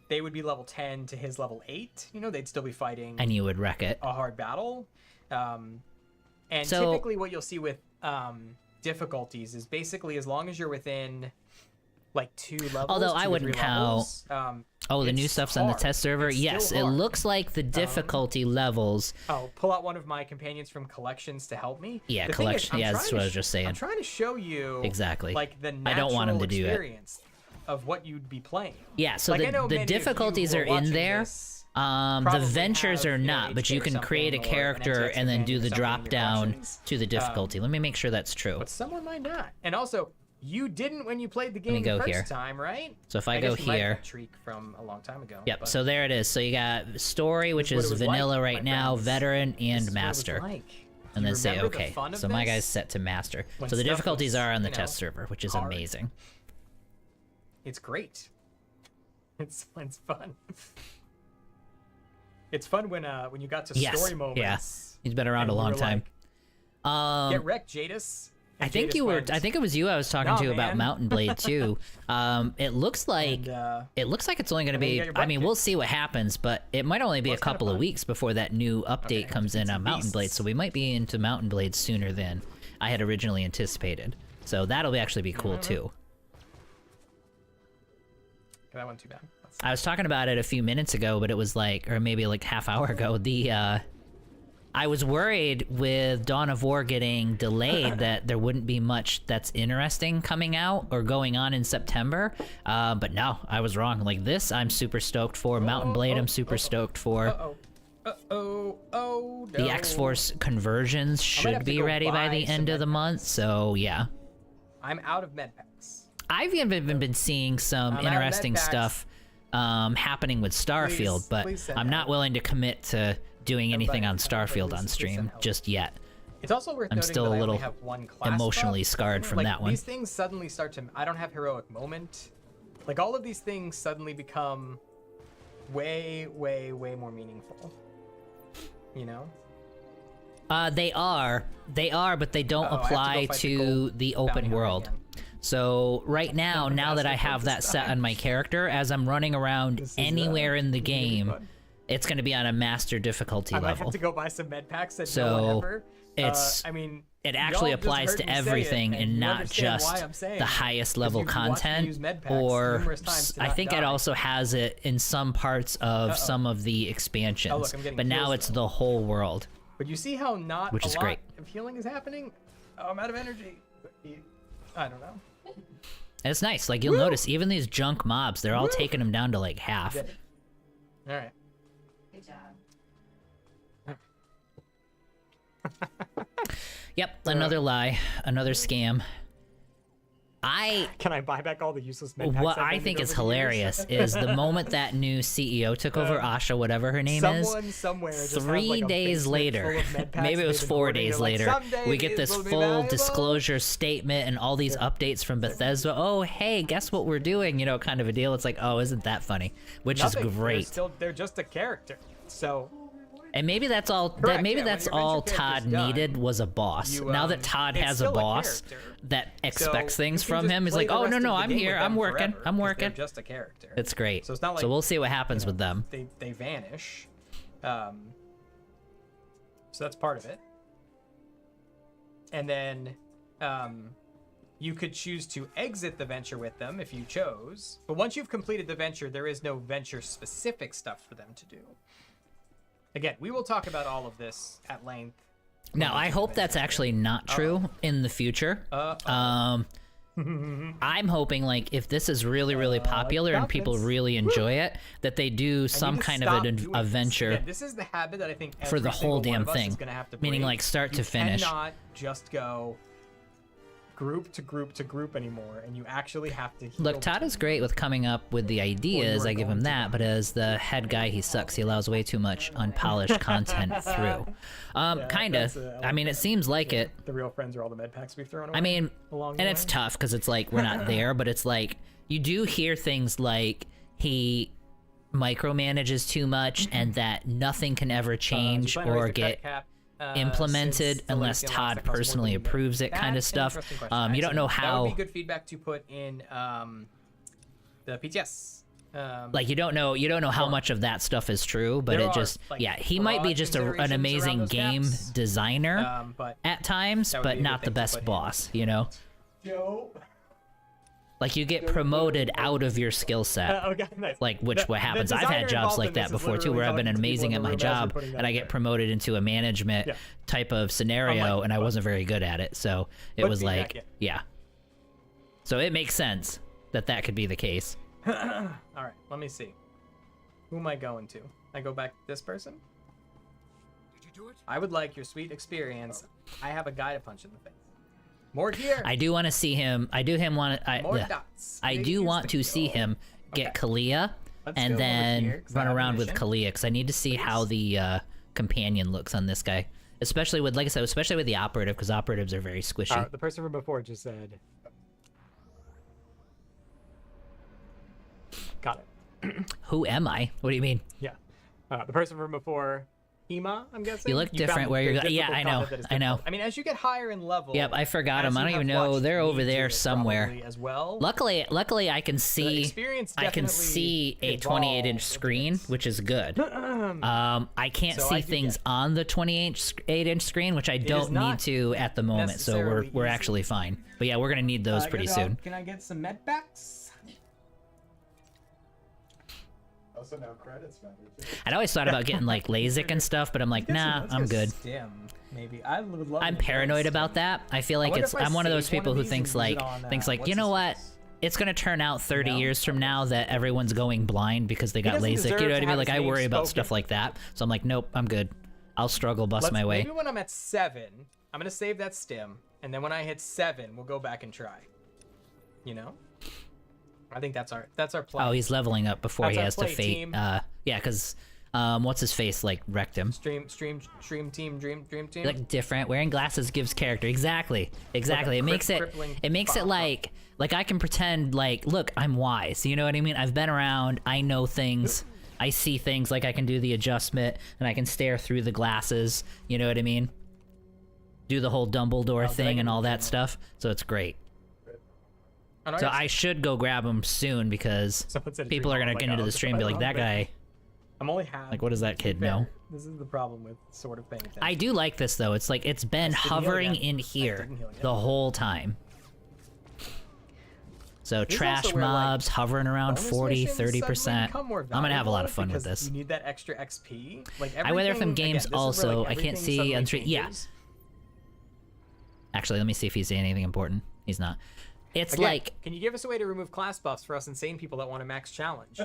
they would be level 10 to his level 8. You know, they'd still be fighting And you would wreck it. a hard battle. And So- typically what you'll see with difficulties is basically as long as you're within like 2 levels. Although 2 I or wouldn't 3 count- levels, Oh, the new it's stuff's on the hard. test server? It's Yes, still it hard. looks like the difficulty levels. Oh, pull out one of my companions from collections to help me. Yeah, The thing is, collection- I'm yeah, trying that's to what I was just saying. I'm trying to show you Exactly. like the I natural don't want him to do it. experience of what you'd be playing. Yeah, so Like, I know the many of you difficulties who are in watching there. this The probably ventures have, are you know, not, but HK you or can create a something, or an character NTX and then do companion the or something in drop your down collections. to the difficulty. Let me make sure that's true. But someone might not. And also, You didn't when you played the me game the go first here. time, right? So if I guess go you might have here, that Shriek from a long time ago. yep. but So there it is. So you got story, which This is is what it was vanilla like, right my now, friends. veteran, this and is what it was master, like. and You then say remember the okay. fun of So my this? guy's set to master. When So the stuff difficulties was, are on the you know, test server, which is hard. amazing. It's great. It's fun. It's fun when you got to Yes, story moments. yeah. He's been around and a you long were time. like, get wrecked, Jadis. I And think Jadis you were. went, I think it was you I was talking "Nah, to about man." Mountain Blade too. It looks like And, it looks like it's only going to then you be. got your I butt mean, kicked. we'll see what happens, but it might only be Well, a it's kinda couple of fun. weeks before that new update Okay, comes in some on Mountain Blade. beasts. So we might be into Mountain Blade sooner than I had originally anticipated. So that'll be actually be cool too. that wasn't too bad. I was talking about it a few minutes ago, but it was like, or maybe like half hour ago. I was worried with Dawn of War getting delayed that there wouldn't be much that's interesting coming out or going on in September. But no, I was wrong. Like this, I'm super stoked for. Mountain Blade, I'm super stoked for. Oh, The X-Force conversions have should to be go ready by buy the some end of the med month. So yeah, I'm out of med packs. I've even been seeing some I'm out of interesting med packs. stuff happening with Starfield, but please send I'm not help. willing to commit to doing anything on Everybody, Starfield please on send stream help. just yet. It's also worth I'm noting still that a I only little have one class emotionally buff. scarred from Like, that one. These things suddenly start to. I don't have heroic moment. Like all of these things suddenly become way more meaningful. You know. They are, but they don't Uh-oh, I have to go apply fight the to gold the bounty open hunter world. again. So right now, now that I have that set on my character, as I'm running around This is, anywhere in the this is gonna be game, fun. it's going to be on a master difficulty I might level. have to go buy some med packs that So, no one ever. it's- I mean, It actually y'all just applies heard to me say it, everything and and you not understand why just I'm saying the it. highest 'Cause level you've watched me content, use med packs or numerous times to I not think it die. also has it in some parts of some of the expansions. Oh, look, I'm getting but now heals it's now. the whole world. But you see how not Which a is lot great. of healing is happening? Oh, I'm out of energy. I don't know. And it's nice. Like, you'll notice even these junk mobs, they're all taking them down to like half. Did it. All right. Good job. Yep, another lie, another scam. Can I buy back all the useless med packs? What I've I ended think over is the hilarious years? is the moment that new CEO took over, Asha, whatever her name is. Someone somewhere just has, 3 like, a days basement later, full of med packs maybe it they've was been 4 hoarding. days They're like, later, "Someday we get these this will be full valuable." disclosure statement and all these updates from Bethesda. Oh, hey, guess what we're doing? You know, kind of a deal. It's like, oh, isn't that funny? Which Nothing. is great. They're just a character. So And maybe that's all. Correct, Maybe yeah, when that's your all venture Todd character's done, needed was a boss. you, Now that Todd it's has a still a boss character. that expects So things you can from just him, he's play like, the oh rest no of no, the I'm game here, with I'm them working, forever, I'm 'cause working. They're just a character. It's great. So it's not like, so we'll see what happens you know, with them. They vanish. So that's part of it. And then you could choose to exit the venture with them if you chose. But once you've completed the venture, there is no venture specific stuff for them to do. Again, we will talk about all of this at length. Now, I hope that's actually not true in the future. I'm hoping, like, if this is really, really popular and people confidence. really enjoy it, that they do I some need to kind stop of doing a this. venture Again, this is the habit that I think for the every whole single one damn of us is thing. gonna have to Meaning, break. like, start You to finish. cannot just go group to group to group anymore, and you actually have to heal. Look, Todd is great with coming up with the ideas, are I give him going to that, but as the head guy, he sucks. He allows way too much unpolished content through. Kinda. that's, I I like mean, it that. seems like it. The real friends are all the med packs we've thrown away. I mean, along and the it's way. tough because it's like we're not there, but it's like you do hear things like he micromanages too much and that nothing can ever You change plan to raise or the get credit cap, implemented since the unless legacy unlocks Todd that cost more personally than you get. approves it, kind of That's an stuff. interesting question, You don't know actually. That how. would be good feedback to put in the PTS. Like you don't know how Sure. much of that stuff is true, but There it are, just like, yeah, he might be broad just an considerations around amazing those game caps. designer But at times, that would but be a good not the thing to best put in. boss, you know? Joe. Like you get promoted out of your skill set. okay, nice. Like The what happens. I've designer had jobs involved like in that this is before too, literally where I've been talking to people amazing in at the my room as you're job putting that and I up get there. promoted into a management Yeah. type of scenario and I wasn't very good at it. So it Put was feedback like, in. yeah. So it makes sense that could be the case. All right, let me see. Who am I going to? I go back to this person? Did you do it? I would like your sweet experience. I have a guy to punch in the face. More here. I do want to see him. I do dots. I They do use want the to see kill. him get Okay. Kalia Let's and go over then here, 'cause I run have a around with mission. Kalia because I need to see how the companion looks on this guy, especially with, like I said, especially with the operative, because operatives are very squishy. The person from before just said. Got it. Who am I? What do you mean? Yeah. The person from before, Hema, I'm guessing. You look found different where the you're- yeah, difficult I know, content that is I know. difficult. I mean, as you get higher in level. Yep, I forgot as him. I you don't have even know. watched They're me over do there it somewhere. probably as well. Luckily, I can see. experience I can definitely see a evolved 28-inch a screen, bit. which is good. I can't So see I do things get- on the 28-inch screen, which I don't need not to at the moment. So necessarily we're easy. actually fine. But yeah, we're gonna need those pretty soon. Can I get some med packs? Also now credits matter too. I'd always thought about getting like LASIK and stuff, but I'm like, nah, Let's I'm get good. Stim, maybe. I would love I'm an advanced paranoid stim. about that. I feel like wonder it's. if I I'm one of those save one people of who these thinks and use it like, on, you know what's his what? face? It's gonna turn out 30 No? years from now that everyone's going blind because they got doesn't LASIK. deserve You know to what I mean? have Like his I name worry about spoken. stuff like that. So I'm like, nope, I'm good. I'll struggle bust my way. Maybe when I'm at 7, I'm gonna save that stim, and then when I hit 7, we'll go back and try. You know? I think that's our plan. Oh, he's leveling up before That's he our has to play, fate. team. Yeah, because what's his face like wrecked him. Stream team, dream team. Like different. Wearing glasses gives character. Exactly. It makes it. crippling It makes it bomb. like I can pretend like, look, I'm wise. You know what I mean? I've been around. I know things. I see things. Like I can do the adjustment and I can stare through the glasses. You know what I mean? Do the whole Dumbledore thing and all that stuff. So it's great. Oh, So I should go grab him soon because Someone said people are dream gonna on, get like, into oh, the stream and be like, that guy. I'm only half. Like, what does that kid know? This is the problem with sort of paying attention. I do like this though. It's like it's been Didn't heal hovering again. in here Didn't heal again. the whole time. So This is trash also where, like, mobs hovering around bonus 40, missions suddenly 30%. become more I'm gonna have a lot of valuable fun with because this. You need that extra XP. Like I weather from everything- games again, this is where, also. like, I can't everything see suddenly on stream. Yeah. changes. Actually, let me see if he's saying anything important. He's not. It's Again, like can you give us a way to remove class buffs for us insane people that want to max challenge?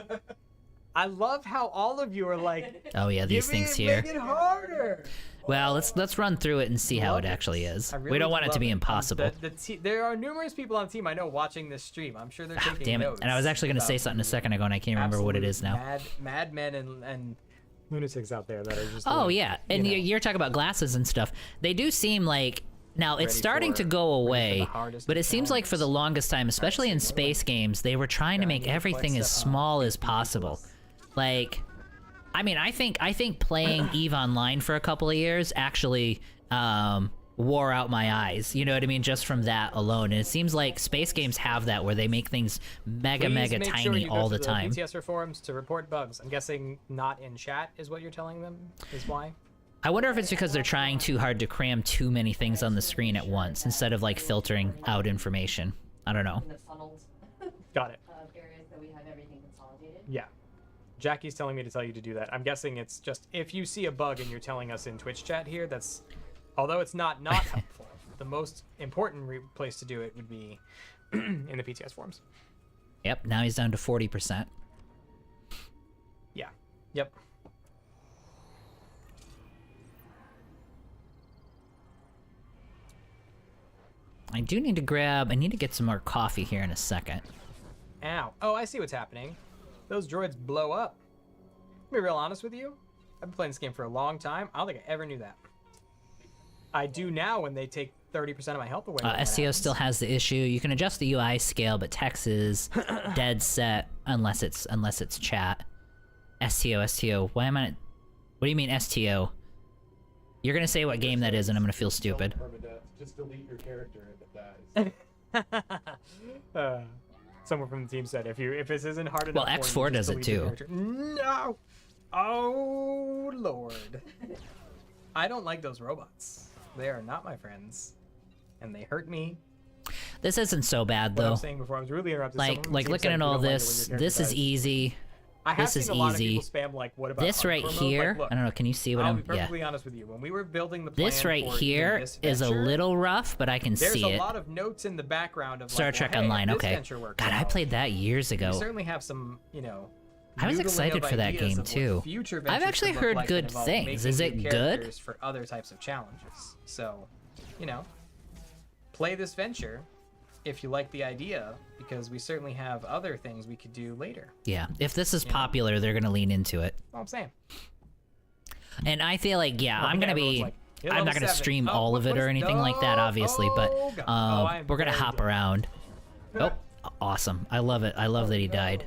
I love how all of you are like, oh yeah, these give me- things here. Make it harder. Well, let's run through it and see how Love it actually is. I We really don't want it to love be impossible. There are numerous people on the team I know watching this stream. I'm sure they're Ah, taking damn it! notes. And I was actually gonna say about something a the second ago and I can't remember what it is now. Mad men and lunatics out there that are just. Oh like, yeah, and you know, you're talking about glasses and stuff. They do seem like now it's Ready starting to for- go ready for the away, hardest but of it seems like for the challenges. longest time, especially in space games, they were trying to Yeah, I make need to everything collect as stuff on small as possible. Like, I mean, I think playing EVE Online for a couple of years actually wore out my eyes. You know what I mean? Just from that alone, and it seems like space games have that where they make things mega Please mega make sure tiny you go all to the time. PTSR forums to report bugs. I'm guessing not in chat is what you're telling them. Is why. I wonder if it's because they're trying too hard to cram too many things on the screen at once instead of like filtering out information. I don't know. In the funneled Got it. areas that we have everything consolidated. Yeah. Jackie's telling me to tell you to do that. I'm guessing it's just if you see a bug and you're telling us in Twitch chat here, that's, although it's not helpful, the most important place to do it would be in the PTS forums. Yep, now he's down to 40%. Yeah. Yep. I do need to I need to get some more coffee here in a second. Ow. Oh, I see what's happening. Those droids blow up. To be real honest with you, I've been playing this game for a long time. I don't think I ever knew that. I do now when they take 30% of my health away. when that STO happens. still has the issue. You can adjust the UI scale, but text is dead set unless it's chat. STO. Why am I? What do you mean STO? You're gonna say what game that is, and I'm gonna feel stupid. Permadeath. Just delete your character if it dies. Someone from the team said if this isn't hard enough. Well, for you, X4 just does it delete the too. character. No. Oh Lord. I don't like those robots. They are not my friends, and they hurt me. This isn't so bad What I though. was saying before, I was really interrupted. Someone Like from the team looking said at you all don't like it when this. your This character is dies. easy. I have this is seen a lot easy. of people spam like, what about This right hardcore mode? here. Like, look, I don't know. Can you see what I'll I'm? be Yeah. perfectly honest with you. When we were building the plan This right for here this is a venture, little rough, but I can There's see a it. lot of notes in the background of Star like, Trek well, hey, Online. this Okay. venture works God, I out. played that years You ago. certainly have some, I was noodling excited of for that ideas game of what too. future I've ventures actually could look heard like good that involve things. making Is new it good? characters for other types of challenges. So, play this venture if you like the idea, because we certainly have other things we could do later. Yeah, if this is popular, they're gonna lean into it. That's all I'm saying. And I feel like, yeah, I'm gonna everyone's be. like, "Hit I'm not level gonna 7." stream Oh, all of it what or is- anything like that, obviously, but God. Oh, I'm we're gonna very hop dead. around. Oh, awesome! I love it. I love that he died.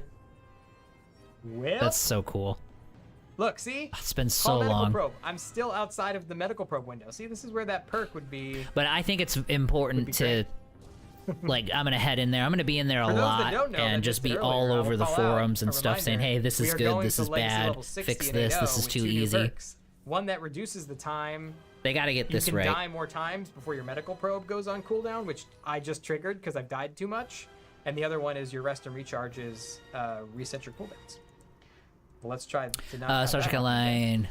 Well, That's so cool. look, see? It's been Call so medical long. probe. I'm still outside of the medical probe window. See, this is where that perk would be. But I think it's important be to, like, I'm gonna head in there. I'm gonna be in there a For those that lot don't know, and that just missed be it all earlier, I over will the call out forums a and stuff saying, reminder, hey, this we is are good, going this to is Legacy bad, level 60 fix in this, AO this is with too 2 new easy. perks. One that reduces the time They gotta get you this can right. die more times before your medical probe goes on cooldown, which I just triggered because I've died too much. And the other one is your rest and recharges reset your cooldowns. Well, let's try to not have Star that Trek happen. Online.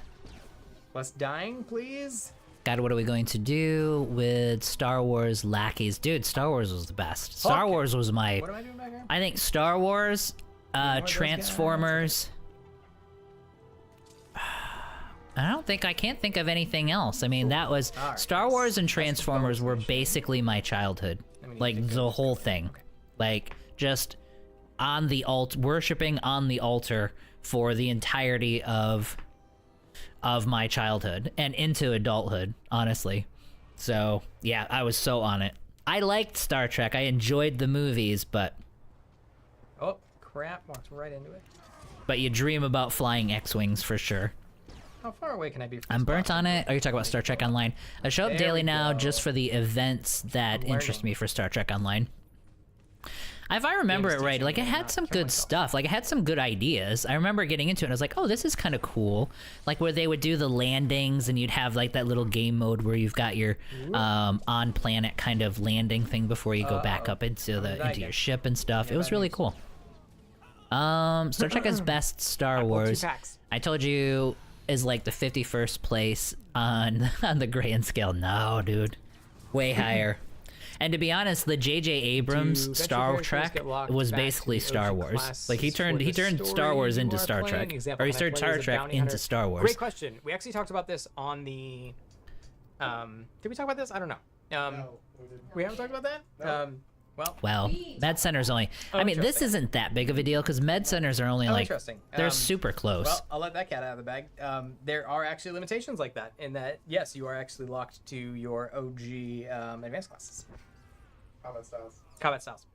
Less dying, please. God, what are we going to do with Star Wars lackeys? Dude, Star Wars was the best. Star Okay. Wars was my... What am I doing back here? I think Star Wars, those guys? Transformers... I can't think of anything else. I mean, that was... Alright, Star Wars and that's Transformers were bonus basically my childhood. I mean, Like, you the whole thing. Like, just on the worshipping on the altar for the entirety of my childhood and into adulthood, honestly. So, yeah, I was so on it. I liked Star Trek. I enjoyed the movies, but Oh, crap. Walked right into it. you dream about flying X-Wings for sure. How far away can I be from I'm this burnt box? on it. Are you talking about Star Trek Online? I show up There daily we now go. just for the events that I'm interest learning. me for Star Trek Online. If I remember Games it right, teaching like it me had not some to kill good myself. stuff. Like it had some good ideas. I remember getting into it and I was like, oh, this is kind of cool. Like where they would do the landings and you'd have like that little game mode where you've got your on planet kind of landing thing before you go back up into did I your get? ship and stuff. It Yeah, was bad really news. cool. Star Trek is best Star pulled 2 Wars. packs. I told you is like the 51st place on the grand scale. No, dude. Way higher. And to be honest, the J.J. Abrams Do Star venture characters Trek get locked was back to basically the Star OG Wars. classes Like he for turned the Star story Wars you into are Star playing? Trek, Example, or he can I turned play Star as a Trek bounty into hunter? Star Wars. Great question. We actually talked about this on the. Did we talk about this? I don't know. No, we didn't. We haven't talked about that. No. Well, Well, Med Center's only. Oh, I mean, this interesting. isn't that big of a deal because Med Centers are only like interesting. they're super close. Well, I'll let that cat out of the bag. There are actually limitations like that, in that yes, you are actually locked to your OG advanced classes, Combat styles. combat styles.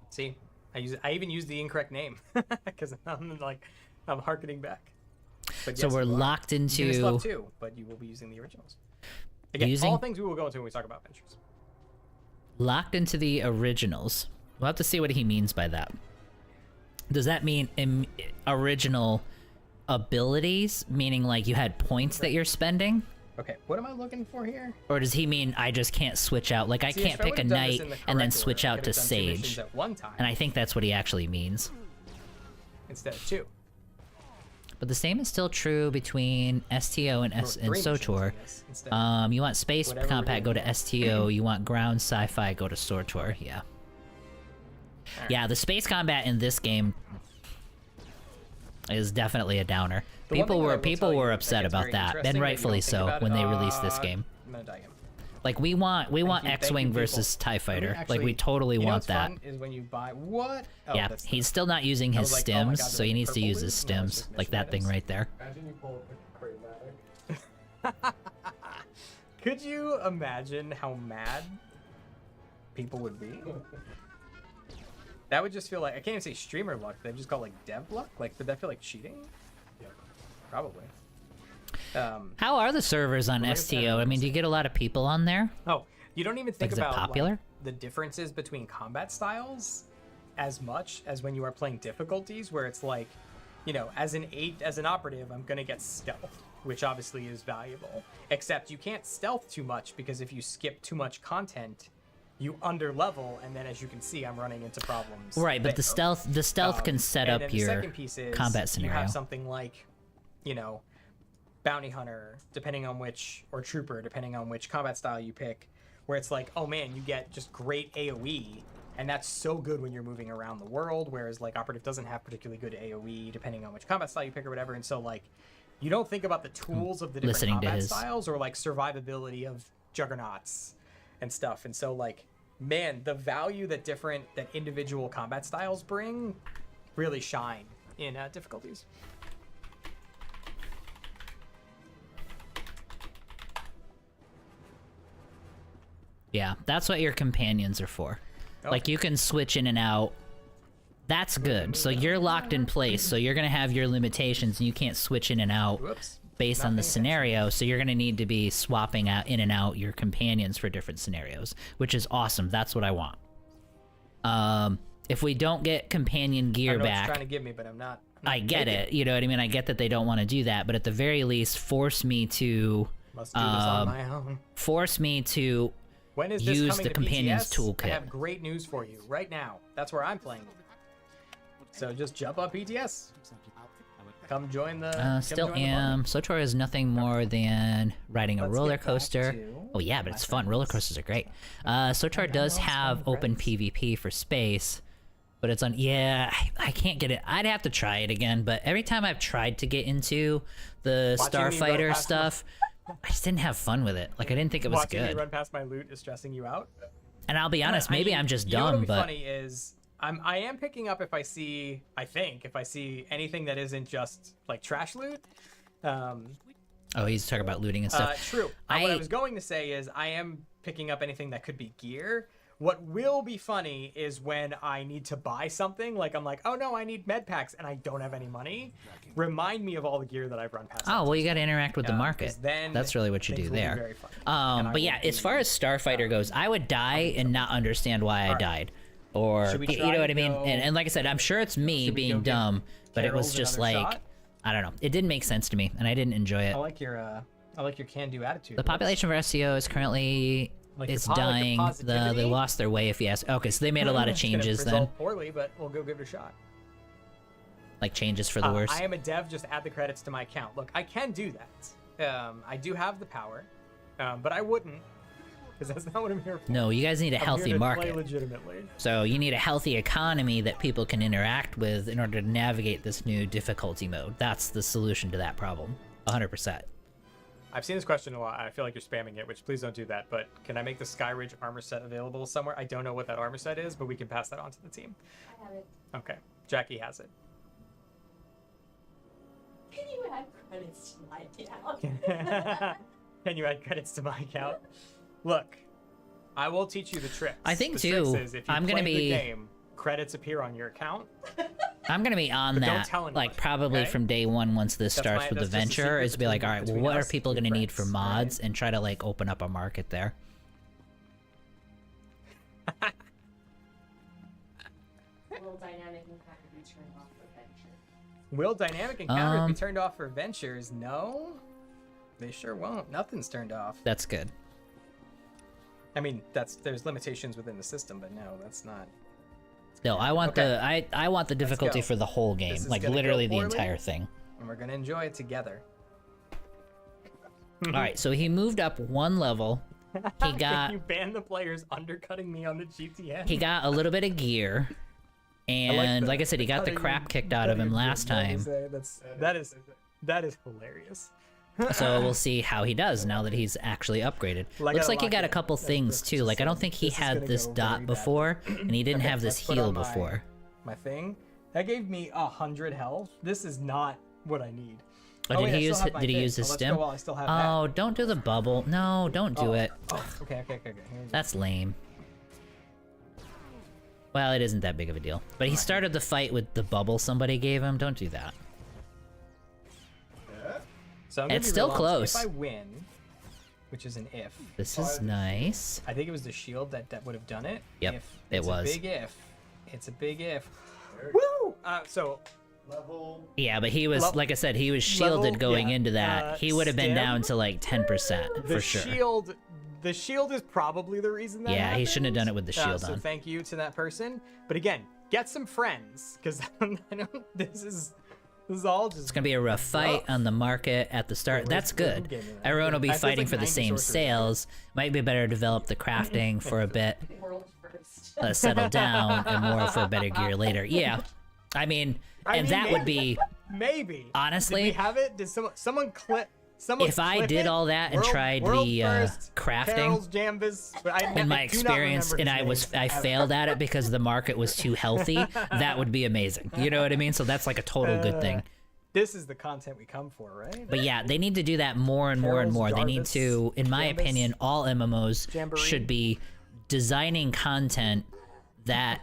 See, I even used the incorrect name because I'm harkening back. But So yes, we're you are. locked You can into love too, but you will be using the originals. Again, Using- all things we will go into when we talk about ventures. the originals. We'll have to see what he means by that. Does that mean original abilities, meaning like you had points that you're spending? Okay, what am I looking for here? Or does he mean I just can't switch out? Like I See, can't if I pick a would've done this knight in the and then correct switch order, I out to could've done 2 missions Sage. at one time And I think that's what he actually means. instead of 2. But the same is still true between STO and Or 3 missions, SOTOR. I guess, instead. You want space Whatever we're combat, go doing. to STO. You want ground sci-fi, go to SOTOR. Yeah. Yeah, the space combat in this game is definitely a downer. The one thing that I will People tell you were that upset gets about very that, interesting and that you rightfully don't think so about when it- they released this game. I'm gonna die again. Like we want you, X-Wing thank you, people. versus TIE Let me Fighter. Like we actually- totally you know want what's that. fun is when you buy what? Oh, Yeah, that's he's still not using I his was like, oh my stims, God, so they're he like needs to purple use his loot? No, it's stims, just like that thing items. right there. Imagine you pull up a Craymatic. Could you imagine how mad people would be? That would just feel like, I can't even say streamer luck, they'd just call it like dev luck? Like, would that feel like cheating? Yeah. Probably. How are the servers on Like I said, STO? I mean, do you get a lot of people on there? Oh, you don't even think Like, is it about popular? like, the differences between combat styles as much as when you are playing difficulties, where it's like, you know, as an operative, I'm gonna get stealth, which obviously is valuable. Except you can't stealth too much because if you skip too much content, you under level, and then as you can see, I'm running into problems. Right, but the there. stealth can set and up then the your second piece is combat You scenario. have something like, you know, bounty hunter, depending on which, or trooper, depending on which combat style you pick, where it's like, oh man, you get just great AoE, and that's so good when you're moving around the world, whereas like operative doesn't have particularly good AoE, depending on which combat style you pick or whatever, and so like, you don't think about the tools of the different Listening to combat his- styles or like survivability of juggernauts and stuff, and so like, man, the value that individual combat styles bring really shine in difficulties. Yeah, that's what your companions are for. Oh. Like, you can switch in and out. That's good. So you're locked in place, so you're gonna have your limitations, and you can't switch in and out Whoops. based Not on the paying scenario, so you're gonna need to be swapping out in and out your companions for different scenarios, which is awesome. That's what I want. If we don't get companion I gear don't know what back, you're trying to give me, but I'm not I get it. You know what I mean? I get that they don't want to do that, but at the very least, force me to Must do this on my own. force me to When is this use coming the to companions PTS? toolkit. I have great news for you right now. That's where I'm playing. So just jump up PTS. Come join the. Still come join am. SWTOR is nothing more than riding a Let's roller get back coaster. to Oh yeah, but it's my fun. Roller friends. coasters are great. SWTOR does have open PvP for space, but it's on. Yeah, I can't get it. I'd have to try it again. But every time I've tried to get into the Watching me run Starfighter past stuff, I just didn't have fun with it. Like, I didn't think it was Watching me good. run past my loot is stressing you out. And I'll be honest, maybe I'm just you know what'll dumb, be but funny is I am picking up if I see anything that isn't just like trash loot. oh, he's talking about looting and stuff. True. What I was going to say is I am picking up anything that could be gear. What will be funny is when I need to buy something, like I'm like, oh no, I need med packs and I don't have any money. Remind me of all the gear that I've run past. Oh, well, you got to interact with the 'cause market. then That's really what you things do will be there. very fun. And I But yeah, will as far as Starfighter goes, I would die and not understand why I died. Or, Should we you try know what to I mean? go- And like I said, I'm sure it's me Should we go being give dumb, but it was Carol's just another like, shot? I don't know. It didn't make sense to me, and I didn't enjoy it. I like your can-do attitude. The population of SEO is currently Like it's your dying. They positivity? lost their way, if you ask. Okay, so they made a lot of It's gonna changes then, result poorly, but we'll go give it a shot. like changes for the worse. I am a dev. Just add the credits to my account. Look, I can do that. I do have the power, but I wouldn't, because that's not what I'm here for. No, you guys need a I'm healthy here to market. Play legitimately. So you need a healthy economy that people can interact with in order to navigate this new difficulty mode. That's the solution to that problem. 100%. I've seen this question a lot. I feel like you're spamming it, which please don't do that. But can I make the Skyridge armor set available somewhere? I don't know what that armor set is, but we can pass that on to the team. I have it. Okay, Jackie has it. Can you add credits to my account? Can you add credits to my account? Look, I will teach you the tricks. I think, the tricks too, is if you I'm gonna play the be- game, credits appear on your account. I'm gonna be on But don't that, tell anyone, like probably okay? from day one once this That's starts my- with the that's just a venture, secret is to be like, between- all right, well, between what are us people and gonna need for friends, mods, and try to like open up a market there. Will dynamic encounter be turned off for venture? Will dynamic encounters be Um, turned off for ventures? No, they sure won't. Nothing's turned off. That's good. I mean, there's limitations within the system, but no, that's not. No, I want Okay. I want the difficulty go. for the whole game, This is like gonna go literally the poorly. entire thing. And we're gonna enjoy it together. All right, so he moved up one level. He got You ban the players undercutting me on the GTN. he got a little bit of gear, and like I said, he got the crap kicked out of him last time. That is hilarious. So we'll see how he does now that he's actually upgraded. Well, I Looks gotta like he lock got a in. couple That's things too. Like I don't think he this is had gonna this go dot very before, and he didn't Okay, have this let's put heal on my- before. My thing that gave me 100 health. This is not what I need. Oh, wait, did I he still use have my did he thing, use so his let's go stim? while I still have Oh, don't do the bubble. No, don't do it. Okay. Here we go. That's lame. Well, it isn't that big of a deal. But he started the fight with the bubble somebody gave him. Don't do that. So I'm gonna It's be still real honest. close. If I win, which is an if, This is nice. I think it was the shield that would have done it. Yep, If. it It's was. a big if. It's a big if. Woo! So Level. Yeah, but he was, Level- like I said, he was shielded going yeah. into that. He would have been Stim? down to like 10% the for sure. shield. The shield is probably the reason that. Yeah, he shouldn't have done it with the shield so on. thank you to that person. But again, get some friends, because I don't. This is all just. It's gonna be a rough fight on the market at the start. Where's That's the good. game in that? Everyone will be That feels fighting like for the 90 same sorcery. sales. Might be better to develop the crafting for a bit, World first. settle down, and more for better gear later. Yeah, I mean, I and mean, that would be maybe. honestly- Did we have it? Did someone clip? Someone if I flip did it. all that and World- tried world the first, crafting Carol's Jambas, but I in my do not experience, remember and his name. I failed at it because the market was too healthy, that would be amazing. You know what I mean? So that's like a total good thing. This is the content we come for, right? But yeah, they need to do that more and more and Carol's more. They need Jarvis, to, in my Jambas, opinion, all MMOs Jamboree. should be designing content that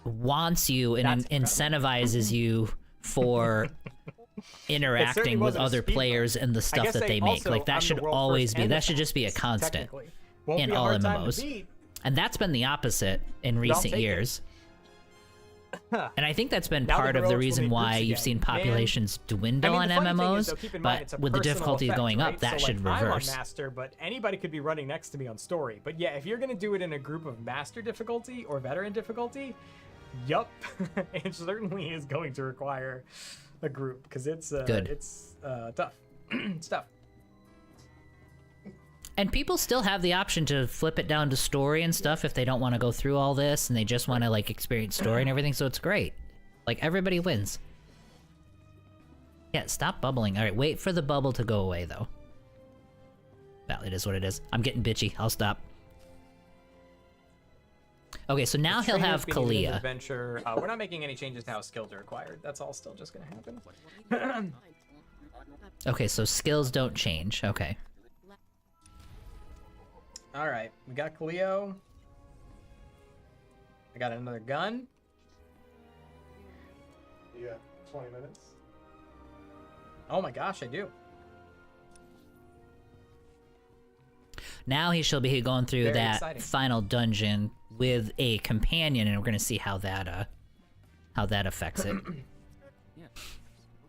wants you and That's incentivizes you for interacting with wasn't a other speed players and the I stuff guess that they make. also, Like I'm that the should world always first be. and That the should just be a fastest, constant. technically. Won't in be a all hard time to MMOs. beat. And that's been the opposite in recent take it. years. And I think that's been Now the part of the heroics will reason need why groups you've again. seen Man, populations dwindle I mean, the funny on thing is, MMOs, though, keep in mind, but it's a with the personal difficulties effect, going right? up, that So, should like, reverse. I'm on master, but anybody could be running next to me on story. But yeah, if you're gonna do it in a group of master difficulty or veteran difficulty, yup, it certainly is going to require a group because it's Good. It's tough. It's tough. And people still have the option to flip it down to story and stuff if they don't want to go through all this and they just want to like experience story and everything, so it's great. Like everybody wins. Yeah, stop bubbling. Alright, wait for the bubble to go away though. Well, it is what it is. I'm getting bitchy. I'll stop. Okay, so now he'll have Kalia. Adventure. We're not making any changes to how skills are acquired. That's all still just gonna happen. Okay, so skills don't change. Okay. All right, we got Cleo. I got another gun. You got 20 minutes. Oh my gosh, I do. Now he shall be going through Very that exciting. final dungeon with a companion, and we're gonna see how that affects it.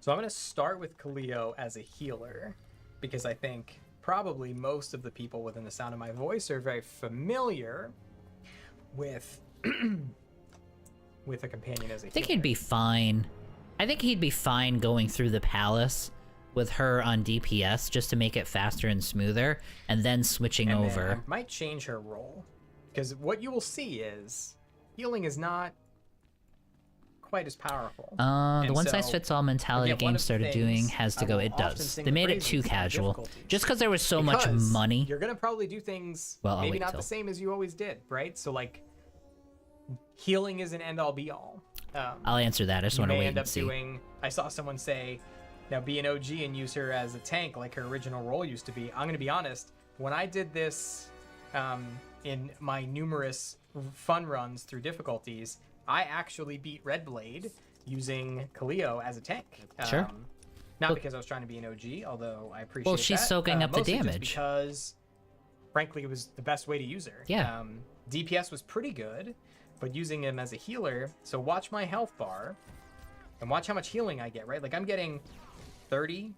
So I'm gonna start with Cleo as a healer because I think probably most of the people within the sound of my voice are very familiar with with a companion as a I think healer. he'd be fine. I think he'd be fine going through the palace with her on DPS just to make it faster and smoother, and then switching And then over. I might change her role because what you will see is healing is not quite as powerful. The And one so, size fits all mentality again, one games of the started doing things has to I go. will It often does. sing They the made it praises too of casual. difficulties. Just because there was so much Because money. You're gonna probably do things Well, I'll maybe wait not till. the same as you always did, right? So like, healing is an end all be all. I'll answer that. I just You want to may wait end and up see. doing. I saw someone say, now be an OG and use her as a tank like her original role used to be. I'm gonna be honest. When I did this in my numerous fun runs through difficulties, I actually beat Red Blade using Cleo as a tank. Sure. Not Well- because I was trying to be an OG, although I appreciate Well, she's that. soaking up the Mostly just damage. because, frankly, it was the best way to use her. Yeah. DPS was pretty good, but using him as a healer. So watch my health bar, and watch how much healing I get. Right, like I'm getting 30.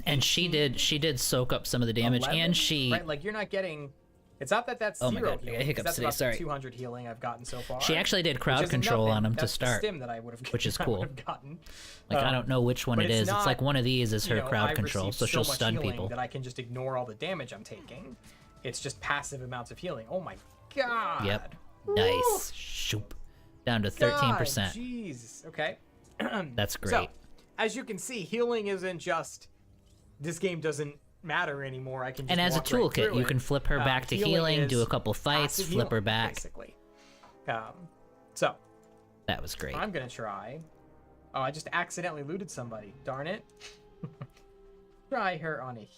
And she did soak up some of the damage, 11, and she right, like you're not getting. It's not that that's Oh my zero God, I got healing, 'cause hiccups that's today, about sorry. 200 healing I've gotten so far. she actually did which crowd isn't control nothing. on him to That's the start. stim that I would have, which is I cool. would have gotten. Like I don't know which one but it it's is. It's not, like one of these is her crowd I've control, received so she'll much stun healing people. that I can just ignore all the damage I'm taking. It's just passive amounts of healing. Oh my god. Yep. Woo! Nice. Shoop. Down to 13%. God, jeez. Okay. That's great. So, as you can see, healing isn't just this game doesn't matter anymore. I can just And as a walk right toolkit, through you it. can flip her back to healing, do is a couple fights, passive flip her healing, back. Basically. So That was great. I'm gonna try. Oh, I just accidentally looted somebody. Darn it. Try her on a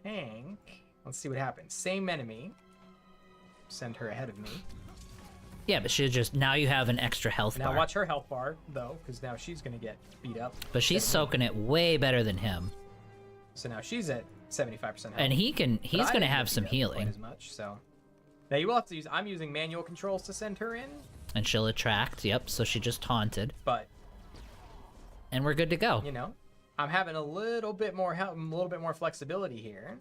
tank. Let's see what happens. Same enemy. Send her ahead of me. Yeah, but she just now you have an extra health Now bar. watch her health bar though, because now she's gonna get beat up. But she's soaking it way better than him. So now she's at 75% health. And he's But I gonna didn't have get some beat up quite healing. as much, so now you will have to use. I'm using manual controls to send her in, And she'll attract, yep, so she just taunted. but And we're good to go. you know, I'm having a little bit more help, a little bit more flexibility here.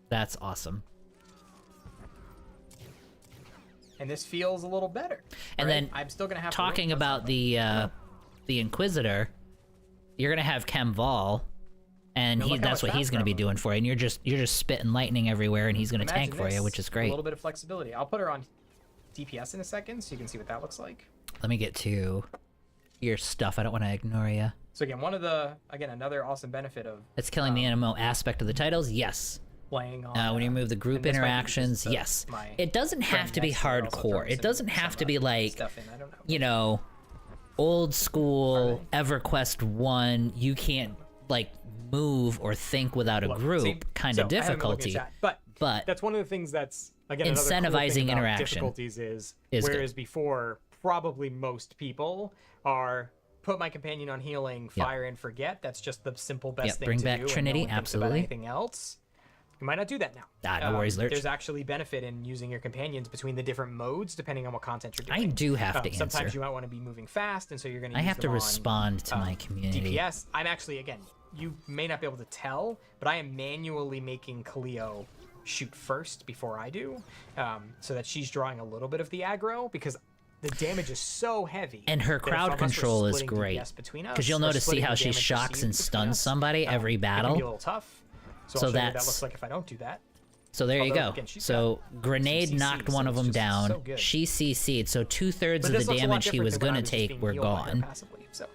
That's awesome. And this feels a little better. And right? then I'm still gonna have talking to wait for about something. the Inquisitor, you're gonna have Kemval, and Now look how that's much what he's faster gonna be I'm doing for you. And you're just spitting lightning everywhere, and he's gonna Imagine tank for you, this, which is A great. little bit of flexibility. I'll put her on DPS in a second, so you can see what that looks like. Let me get to your stuff. I don't want to ignore you. So again, another awesome benefit of It's killing the MMO aspect of the titles. Yes. playing on. When you remove the group and this might be interactions, just yes. my It doesn't have friend to be next to me also hardcore. throws It doesn't some, have to be like, stuff in. I don't know. you know, old school EverQuest 1, you can't like move or think without a Look, group see? kind So, of I haven't been looking difficulty. at chat, but that's one of the things that's again another cool Incentivizing thing about interaction difficulties is whereas good. before probably most people are put my companion on healing, fire and forget. That's just the simple best thing bring to back do. Trinity, and no one thinks about absolutely. anything else. You might not do that now. No worries, Lurch. There's actually benefit in using your companions between the different modes depending on what content you're I doing. do have to Sometimes answer. you might want to be moving fast, and so you're going to. I use have to them on, respond to my community. DPS. I'm actually, again, you may not be able to tell, but I am manually making Cleo shoot first before I do, so that she's drawing a little bit of the aggro because the damage is so heavy. And her that if crowd unless we're control is splitting great. DPS between us, Because you'll or notice see splitting how the she damage shocks received and between stuns us, somebody every It can battle. be a little tough. So So I'll show you what that that's- looks like if I don't do that. So there you Although, go. again, she's So got grenade some CC, knocked so one of it's them just down. so good. She CC'd, so 2/3 But of the this looks a lot damage he different was than when I gonna just take being were healed by her gone. passively, so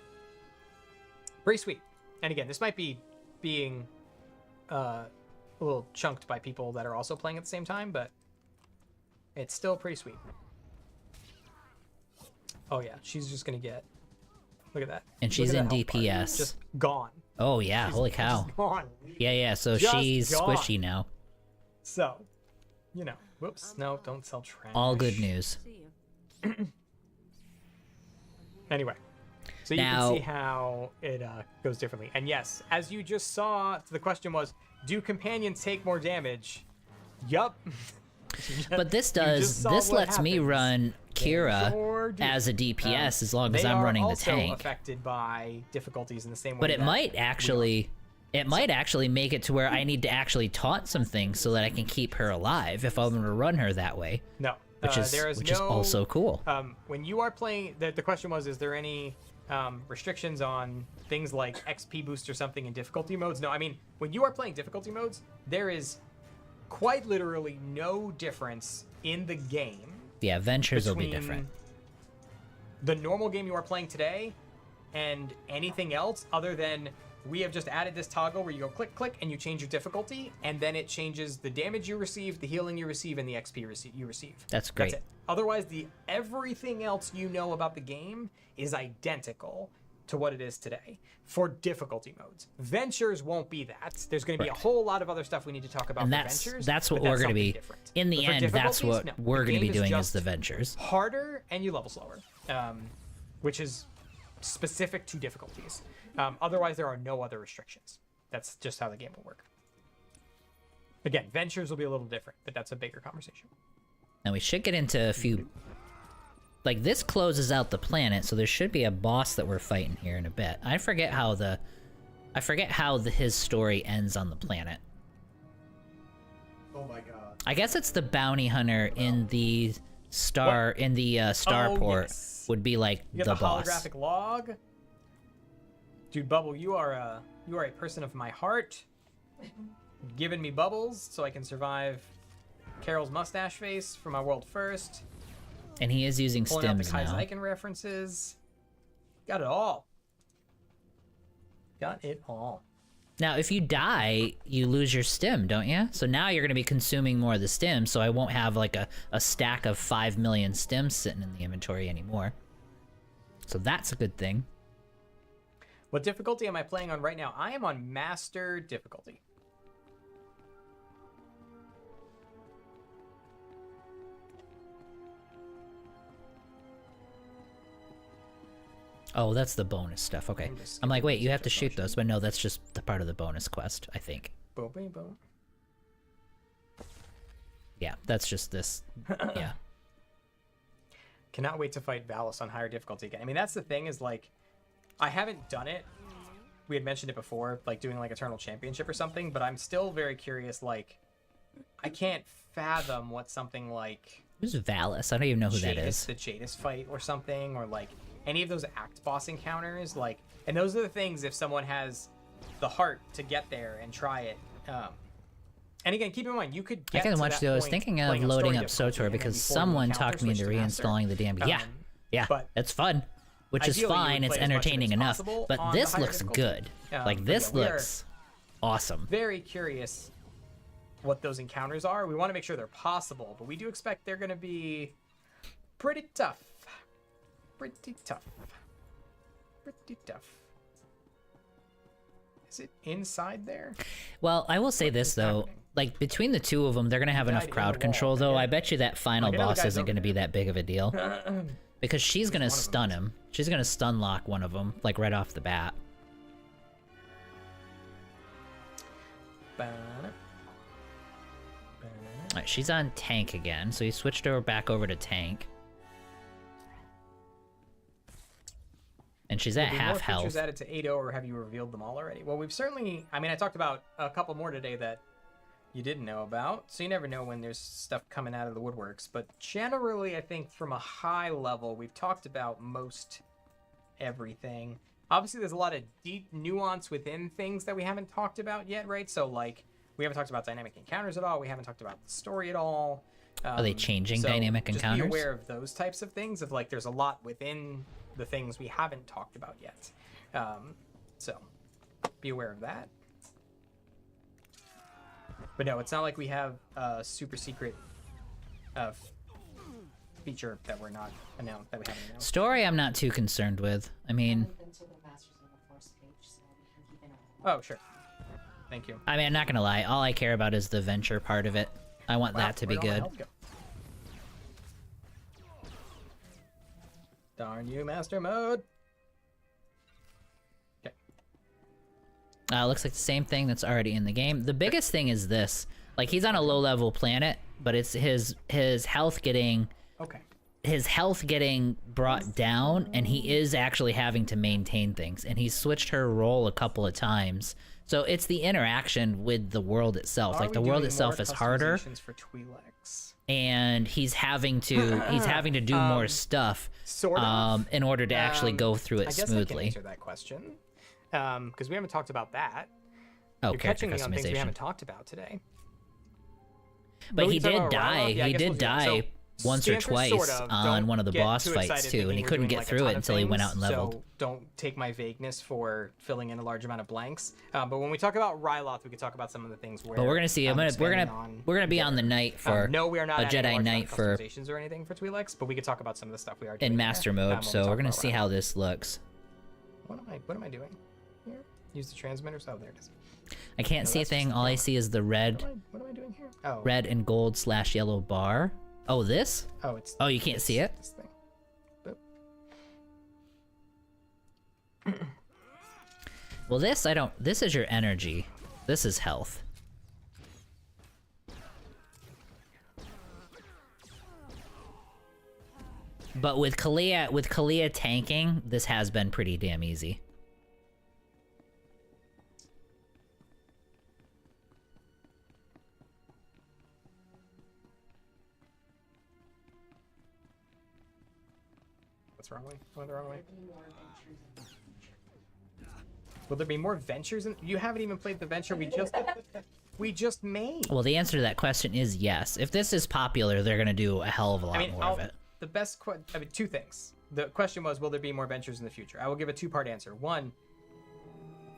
pretty sweet. And again, this might be being a little chunked by people that are also playing at the same time, but it's still pretty sweet. Oh yeah, she's just gonna get. Look at that. And Look she's at in that health bar. DPS. Just gone. Oh yeah, holy cow. Just gone. Yeah, so Just she's gone. squishy now. So, you know. Whoops. No, don't sell trash. All good news. See you. Anyway, so you Now- can see how it goes differently. And yes, as you just saw, the question was, do companions take more damage? Yup. But this You just does saw this what lets me happens. run Kira sure do. as a DPS as long as They I'm are running the also tank. affected by difficulties in the same way. But it that might we actually make it to where I need to actually taunt some things so that I can keep her alive if I'm gonna run her that way. are. No. Which is there is which is no, also cool. When you are playing, the question was, is there any restrictions on things like XP boost or something in difficulty modes? No, I mean, when you are playing difficulty modes, there is quite literally no difference in the game Yeah, ventures will be between different. the normal game you are playing today and anything else other than we have just added this toggle where you go click, click, and you change your difficulty, and then it changes the damage you receive, the healing you receive, and the XP you receive. That's great. That's it. Otherwise, everything else you know about the game is identical to what it is today for difficulty modes. Ventures won't be that. There's going to be a Correct. whole lot of other stuff we need to talk about And for that's ventures. that's what but we're gonna something be different. in the But for end. That's difficulties, what no. we're The gonna be game is doing as just the ventures. harder and you level slower, which is specific to difficulties. Otherwise, there are no other restrictions. That's just how the game will work. Again, ventures will be a little different, but that's a bigger conversation. Now we should get into a few. Like this closes out the planet, so there should be a boss that we're fighting here in a bit. I forget how his story ends on the planet. Oh my god. I guess it's the bounty hunter in the starport yes. would be like You the got the boss. holographic log. Dude, Bubble, you are a person of my heart. Giving me bubbles so I can survive Carol's mustache face from my world first. And he is using Pulling out the stims Kai now. Zyken references. Got it all. Got it all. Now, if you die, you lose your stim, don't you? So now you're going to be consuming more of the stim, so I won't have like a stack of 5 million stims sitting in the inventory anymore. So that's a good thing. What difficulty am I playing on right now? I am on Master difficulty. Oh, that's the bonus stuff. Okay. I'm just I'm like, wait, you skipping have to such a shoot those, but no, that's just the part of the bonus quest, I think. Boom, boom, boom. Yeah, that's just this. Yeah. Cannot wait to fight Valis on higher difficulty again. I mean, that's the thing is, like, I haven't done it. We had mentioned it before, like doing like Eternal Championship or something, but I'm still very curious, like, I can't fathom what something like Who's Valis? I don't even know who that is. the Jadis fight or something, or like any of those act boss encounters, like, and those are the things if someone has the heart to get there and try it. And again, keep in mind, you could get I can to watch that though. I was point thinking of playing on loading story up difficulty SOTOR and then because before you someone encounter, talked me into switch to master. reinstalling the damn. Yeah, yeah, but it's fun. which is ideally, you would fine. It's play as much of it entertaining as enough. possible But on the this higher looks difficulty. good. Like But this yeah, we are looks awesome. very curious what those encounters are. We want to make sure they're possible, but we do expect they're going to be pretty tough. Pretty tough. Pretty tough. Is it inside there? Well, I will say this is though, happening? like between the two of them, they're gonna have Died enough in the crowd wall, control though. yeah. I bet you that final Like, I know the boss guy's isn't over gonna be there. that big of a deal. Because she's gonna one of them stun him. She's gonna stun lock one of them, like right off the bat. Alright, she's on tank again, so he switched her back over to tank. And she's at Will half more features health. added to 8.0, or have you revealed them all already? Well, we've certainly... I mean, I talked about a couple more today that you didn't know about, so you never know when there's stuff coming out of the woodworks. But generally, I think from a high level, we've talked about most everything. Obviously, there's a lot of deep nuance within things that we haven't talked about yet, right? So, like, we haven't talked about dynamic encounters at all. We haven't talked about the story at all. Are they changing so dynamic just encounters? be aware of those types of things, of like there's a lot within the things we haven't talked about yet. So be aware of that. But no, it's not like we have a super secret feature that we're not announced, that we haven't announced. Story I'm not too concerned with. I mean, Oh, sure. Thank you. I'm not gonna lie, all I care about is the venture part of it. I want Wow, that to be where'd all my good. health go? Darn you, master mode. Okay. Looks like the same thing that's already in the game. The biggest thing is this. Like, he's on a low-level planet, but it's his health getting... Okay. His health getting brought down, and he is actually having to maintain things. And he's switched her role a couple of times. So it's the interaction with the world itself. Like, the world itself is harder, For Twi'leks? and he's having to do more stuff Sort of. in order to actually go through it I guess I smoothly. can answer that question. Because we haven't talked about that. Oh, You're character catching me on things we customization. haven't talked about today. But we he can talk did about die. Ryloth? Yeah, I He guess did we'll do that. die So, once the or answer twice sort of. on Don't one of the get boss too fights excited too, and thinking he we're couldn't doing, get like, a through ton it of until he went things, out and leveled. So don't take my vagueness for filling in a large amount of blanks. But when we talk about Ryloth, we could talk about some of the things where. But we're gonna see. We're gonna be on the night for no, we are not a adding Jedi large amount Knight of for customizations or anything for Twi'leks, but we could talk about some of the stuff we are doing in there, master when mode. we So talk we're gonna about see Ryloth. how this looks. What am I doing here? Use the transmitters. Oh, there it is. I can't No, see a that's thing. just All I the- see is the red, What am I doing here? Oh, red and gold / yellow bar. Oh, this? Oh, it's. Oh, you can't see it? This thing. Boop. Well, this I don't. This is your energy. This is health. But with Kalia tanking, this has been pretty damn easy. What's wrong way? Went the wrong way. Will there be more ventures? You haven't even played the venture we just made. Well, the answer to that question is yes. If this is popular, they're gonna do a hell of a lot more of it. The best, two things. The question was, will there be more ventures in the future? I will give a two-part answer. One,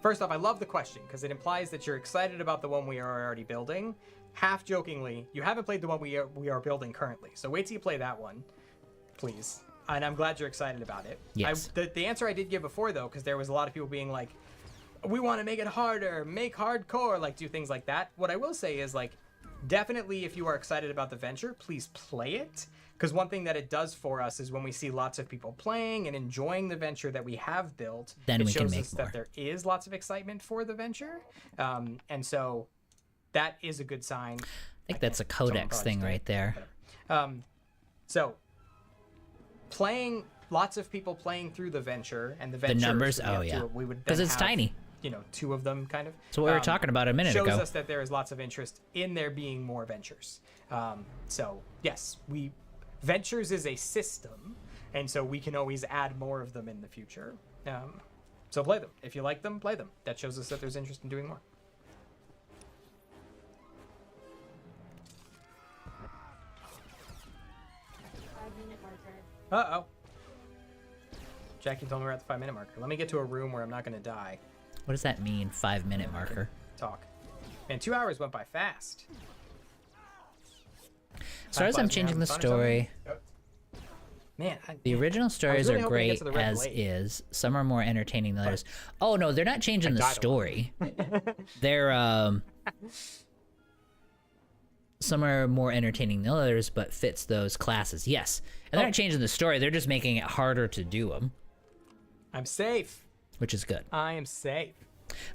first off, I love the question because it implies that you're excited about the one we are already building. Half jokingly, you haven't played the one we are building currently, so wait till you play that one, please. And I'm glad you're excited about it. Yes. The answer I did give before, though, because there was a lot of people being like, we want to make it harder, make hardcore, like do things like that. What I will say is, like, definitely if you are excited about the venture, please play it. Because one thing that it does for us is when we see lots of people playing and enjoying the venture that we have built, Then it we can shows make us more. that there is lots of excitement for the venture. And so that is a good sign. I think that's a codex thing right there. So playing, lots of people playing through the venture and the The venture. numbers, oh yeah, because it's tiny. You know, two of them kind of. That's what we were talking about a minute shows ago. us that there is lots of interest in there being more ventures. So yes, ventures is a system, and so we can always add more of them in the future. So play them. If you like them, play them. That shows us that there's interest in doing more. Uh-oh. Jackie told me we're at the 5-minute marker. Let me get to a room where I'm not gonna die. What does that mean, 5-minute marker? Talk. Man, 2 hours went by fast. As far as I'm changing the story, Man, the original stories really are hoping to get great to the red as blade. is. Some are more entertaining than others. Oh no, they're not changing the died a lot. story. They're some are more entertaining than others, but fits those classes. Yes, and they're not changing the story. They're just making it harder to do them, I'm safe. which is good. I am safe.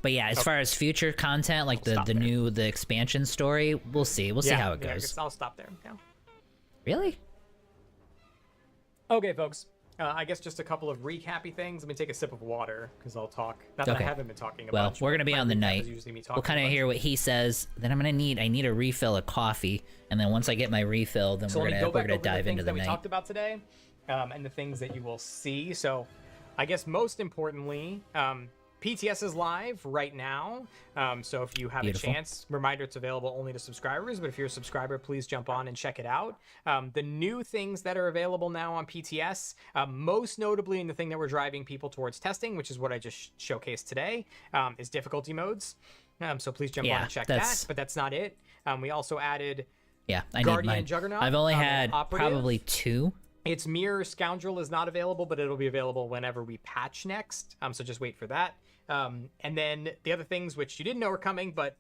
But yeah, as far as future content, like the expansion story, we'll see. We'll see how it Yeah, I goes. guess I'll stop there. Yeah. Really? Okay, folks. I guess just a couple of recappy things. Let me take a sip of water because I'll talk. Not that Okay. I haven't been talking a Well, bunch, we're but gonna be my on the recap night. is usually me We'll talking kind a of bunch. hear what he says. Then I need a refill of coffee, and then once I get my refill, then So we're let me gonna go back over dive the into things the that we night. talked about today, and the things that you will see. So, I guess most importantly, PTS is live right now. So if you have Beautiful. a chance, reminder it's available only to subscribers. But if you're a subscriber, please jump on and check it out. The new things that are available now on PTS, most notably, in the thing that we're driving people towards testing, which is what I just showcased today, is difficulty modes. So please jump on Yeah, and check that's- that. But that's not it. We also added Yeah, I need Guardian mine. Juggernaut, I've only and had Operative. probably 2. Its Mirror Scoundrel is not available, but it'll be available whenever we patch next. So just wait for that. And then the other things which you didn't know were coming, but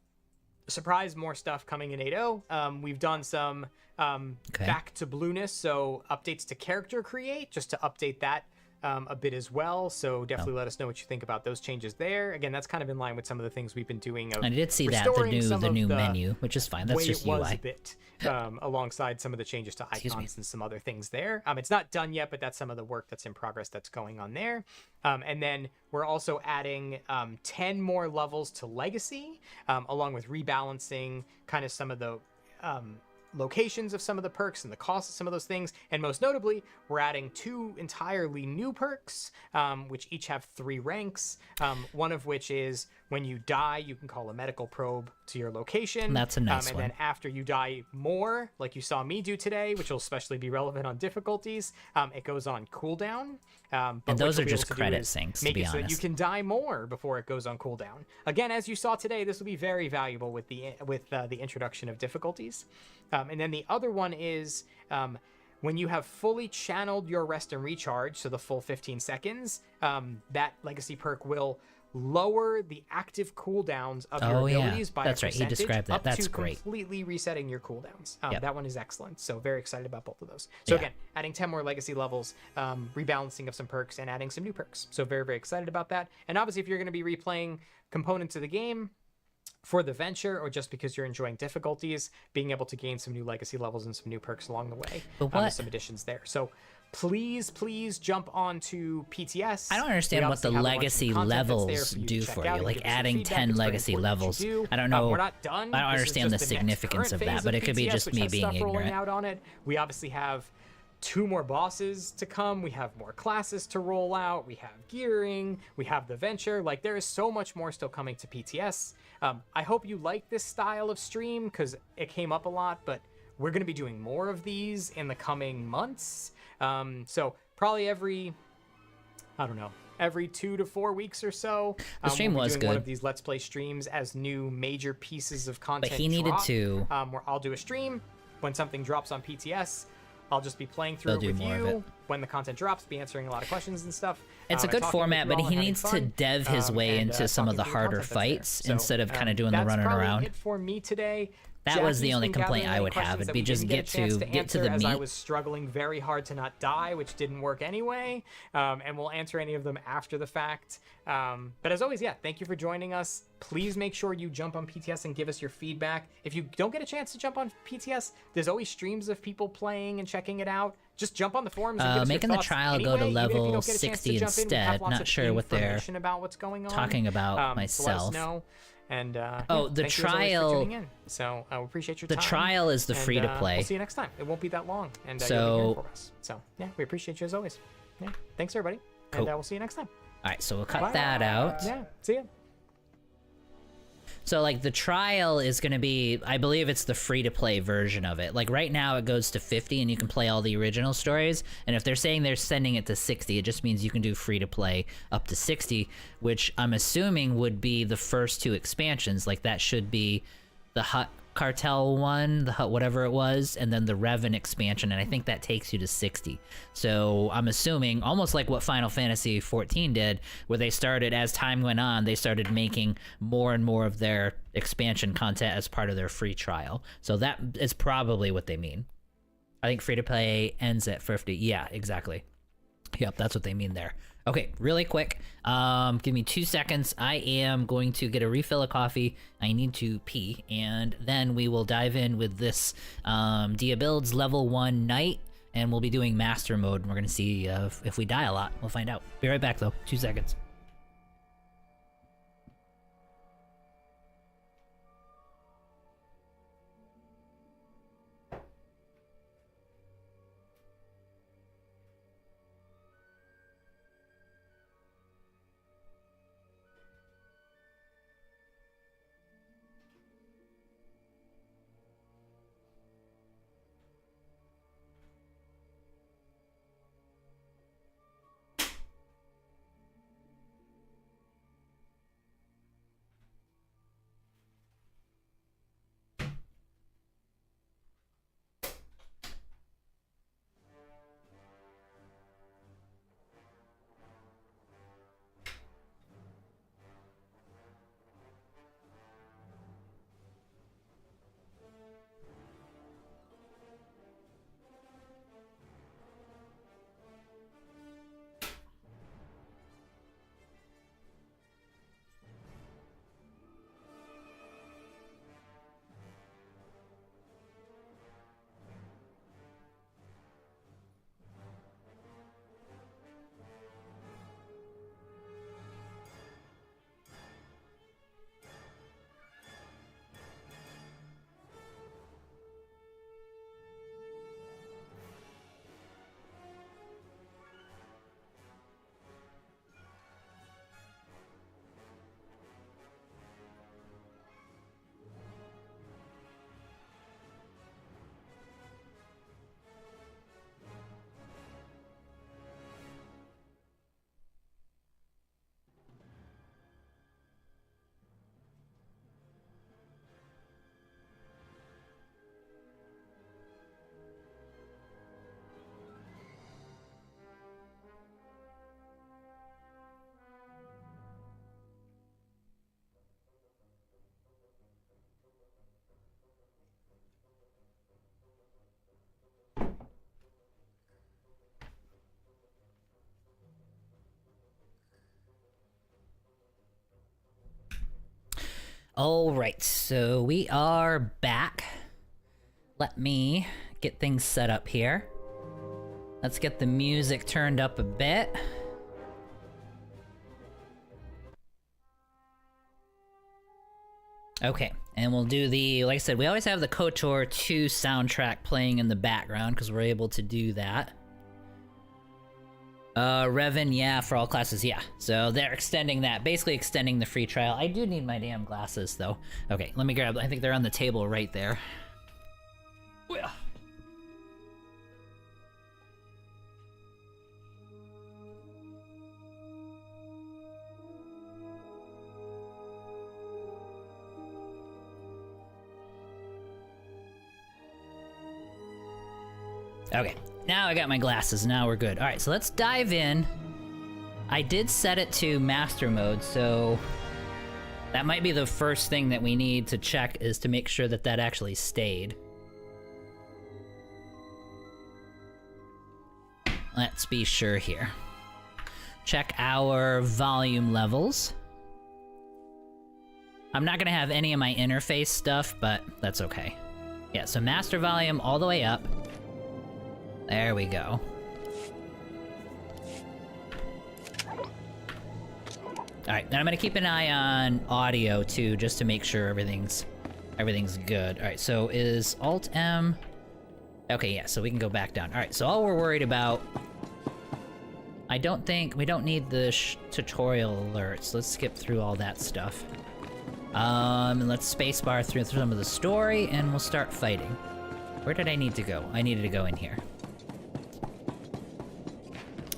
surprise, more stuff coming in 8.0. We've done some back to blueness, so updates to character create, just to update that a bit as well. So definitely let us know what you think about those changes there. Again, that's kind of in line with some of the things we've been doing. Of I did see that restoring some the of new menu, which is fine. That's way just it was UI. a bit, alongside some of the changes to Excuse me. icons and some other things there. It's not done yet, but that's some of the work that's in progress that's going on there. And then we're also adding 10 more levels to Legacy, along with rebalancing kind of some of the locations of some of the perks and the cost of some of those things. And most notably, we're adding 2 entirely new perks, which each have 3 ranks. One of which is when you die, you can call a medical probe to your location. That's a nice and one. then after you die more, like you saw me do today, which will especially be relevant on difficulties, it goes on cooldown. But And those what are you'll be just able to do credit is sinks, to make be it so that you honest. can die more before it goes on cooldown. Again, as you saw today, this will be very valuable with the introduction of difficulties. And then the other one is when you have fully channeled your rest and recharge, so the full 15 seconds, that legacy perk will lower the active cooldowns of your Oh, yeah. abilities by That's a right. He percentage described that. up That's to great. completely resetting your cooldowns. Yep. That one is excellent. So very excited about both of those. So Yeah. again, adding 10 more legacy levels, rebalancing of some perks, and adding some new perks. So very, very excited about that. And obviously, if you're going to be replaying components of the game for the venture, or just because you're enjoying difficulties, being able to gain some new legacy levels and some new perks along the way, But what- some additions there. So please jump on to PTS. I don't understand We what the obviously have a bunch of legacy content that's there levels for you to do check for out you, and like give us your adding feedback. 10 It's very legacy important that levels. you do. I don't know. We're not done. I don't This is understand the just next significance current of phase that, but it could be PTS, just which me has being stuff rolling ignorant. out on it. We obviously have 2 more bosses to come. We have more classes to roll out. We have gearing. We have the venture. Like, there is so much more still coming to PTS. I hope you like this style of stream because it came up a lot, but we're going to be doing more of these in the coming months. So probably every 2 to 4 weeks or so. The stream we'll be was doing one good. of these Let's Play streams as new major pieces of content. he needed drop, to- where I'll do a stream when something drops on PTS. I'll just be playing through They'll it do with more of you it. when the content drops, be answering a lot of questions and stuff. It's a and good talking with format, you but all he and having needs to fun, dev his way and, into some of talking the through harder content that's there. fights So, instead of kind of doing the that's running probably around. it for me today. That was the Jackie's only been complaint gathering I any would have. questions It'd that be we just didn't get a chance to answer, the as I meat. was struggling very hard to not die, which didn't work anyway. And we'll answer any of them after the fact. But as always, yeah, thank you for joining us. Please make sure you jump on PTS and give us your feedback. If you don't get a chance to jump on PTS, there's always streams of people playing and checking it out. Just jump on the forums and give us making your the thoughts trial anyway, go to even if you level don't get a chance to 60 jump in. We have instead. lots Not of sure what they're information about what's going on. talking about So let us myself. know. And Oh, the thank you as always for trial- tuning in. So we appreciate your The time. trial is the And, free-to-play. We'll see you next time. It won't be that long, and you'll be So- hearing from us. So yeah, we appreciate you as always. Yeah, thanks everybody, Cool. and we'll see you next time. All right, so we'll cut Bye. that out. Yeah, see ya. So, like, the trial is gonna be, I believe it's the free-to-play version of it. Like, right now it goes to 50 and you can play all the original stories, and if they're saying they're sending it to 60, it just means you can do free-to-play up to 60, which I'm assuming would be the first 2 expansions. Like, that should be the Hut Cartel one, the Hut whatever it was, and then the Revan expansion, and I think that takes you to 60. So I'm assuming, almost like what Final Fantasy XIV did, where they started, as time went on, they started making more and more of their expansion content as part of their free trial. So that is probably what they mean. I think free-to-play ends at 50. Yeah, exactly. Yep, that's what they mean there. Okay, really quick. Give me 2 seconds. I am going to get a refill of coffee. I need to pee, and then we will dive in with this Dia Builds level 1 night, and we'll be doing master mode, and we're gonna see if we die a lot. We'll find out. Be right back though. 2 seconds. All right, so we are back. Let me get things set up here. Let's get the music turned up a bit. Okay, and we'll do the, like I said, we always have the KOTOR 2 soundtrack playing in the background because we're able to do that. Revan, yeah, for all classes, yeah. So they're extending that, basically extending the free trial. I do need my damn glasses, though. Okay, let me grab, I think they're on the table right there. Well. Okay, now I got my glasses, now we're good. All right, so let's dive in. I did set it to master mode, so that might be the first thing that we need to check, is to make sure that that actually stayed. Let's be sure here. Check our volume levels. I'm not gonna have any of my interface stuff, but that's okay. Yeah, so master volume all the way up. There we go. Alright, and I'm gonna keep an eye on audio too, just to make sure everything's good. Alright, so is Alt-M... Okay, yeah, so we can go back down. Alright, so all we're worried about... I don't think... We don't need the tutorial alerts. Let's skip through all that stuff. And let's spacebar through some of the story, and we'll start fighting. Where did I need to go? I needed to go in here.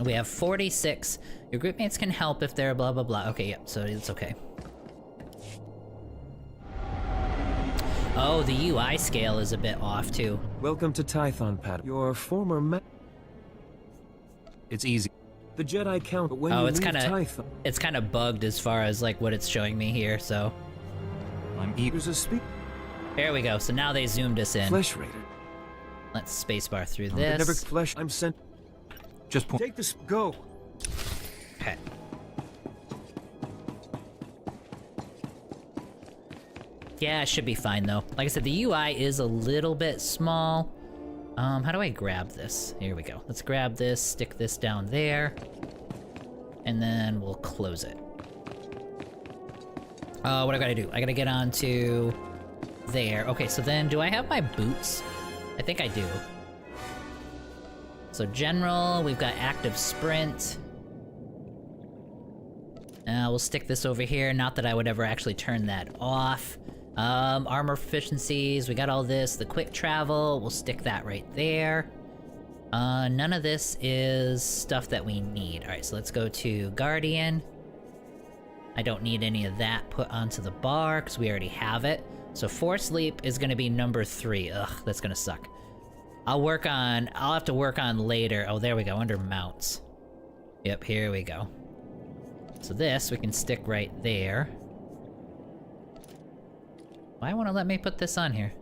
We have 46. Your groupmates can help if they're blah blah blah. Okay, yep, so it's okay. Oh, the UI scale is a bit off, too. Welcome to Tython, Pat. Your former It's easy. The Jedi count, but when Oh, you it's leave kinda- Tython... It's kind of bugged as far as, like, what it's showing me here, so... I'm eager. There's a speak... There we go, so now they zoomed us in. Flesh Raider. Let's spacebar through But never this. flesh. I'm sent... Just point. Take this... Go! Okay. Yeah, it should be fine, though. Like I said, the UI is a little bit small. How do I grab this? Here we go. Let's grab this, stick this down there, and then we'll close it. What do I gotta do? I gotta get onto there. Okay, so then do I have my boots? I think I do. So general, we've got active sprint. We'll stick this over here. Not that I would ever actually turn that off. Armor proficiencies, we got all this. The quick travel, we'll stick that right there. None of this is stuff that we need. Alright, so let's go to Guardian. I don't need any of that put onto the bar, because we already have it. So Force Leap is gonna be number 3. Ugh, that's gonna suck. I'll have to work on later. Oh, there we go, under mounts. Yep, here we go. So this, we can stick right there. Why won't it let me put this on here?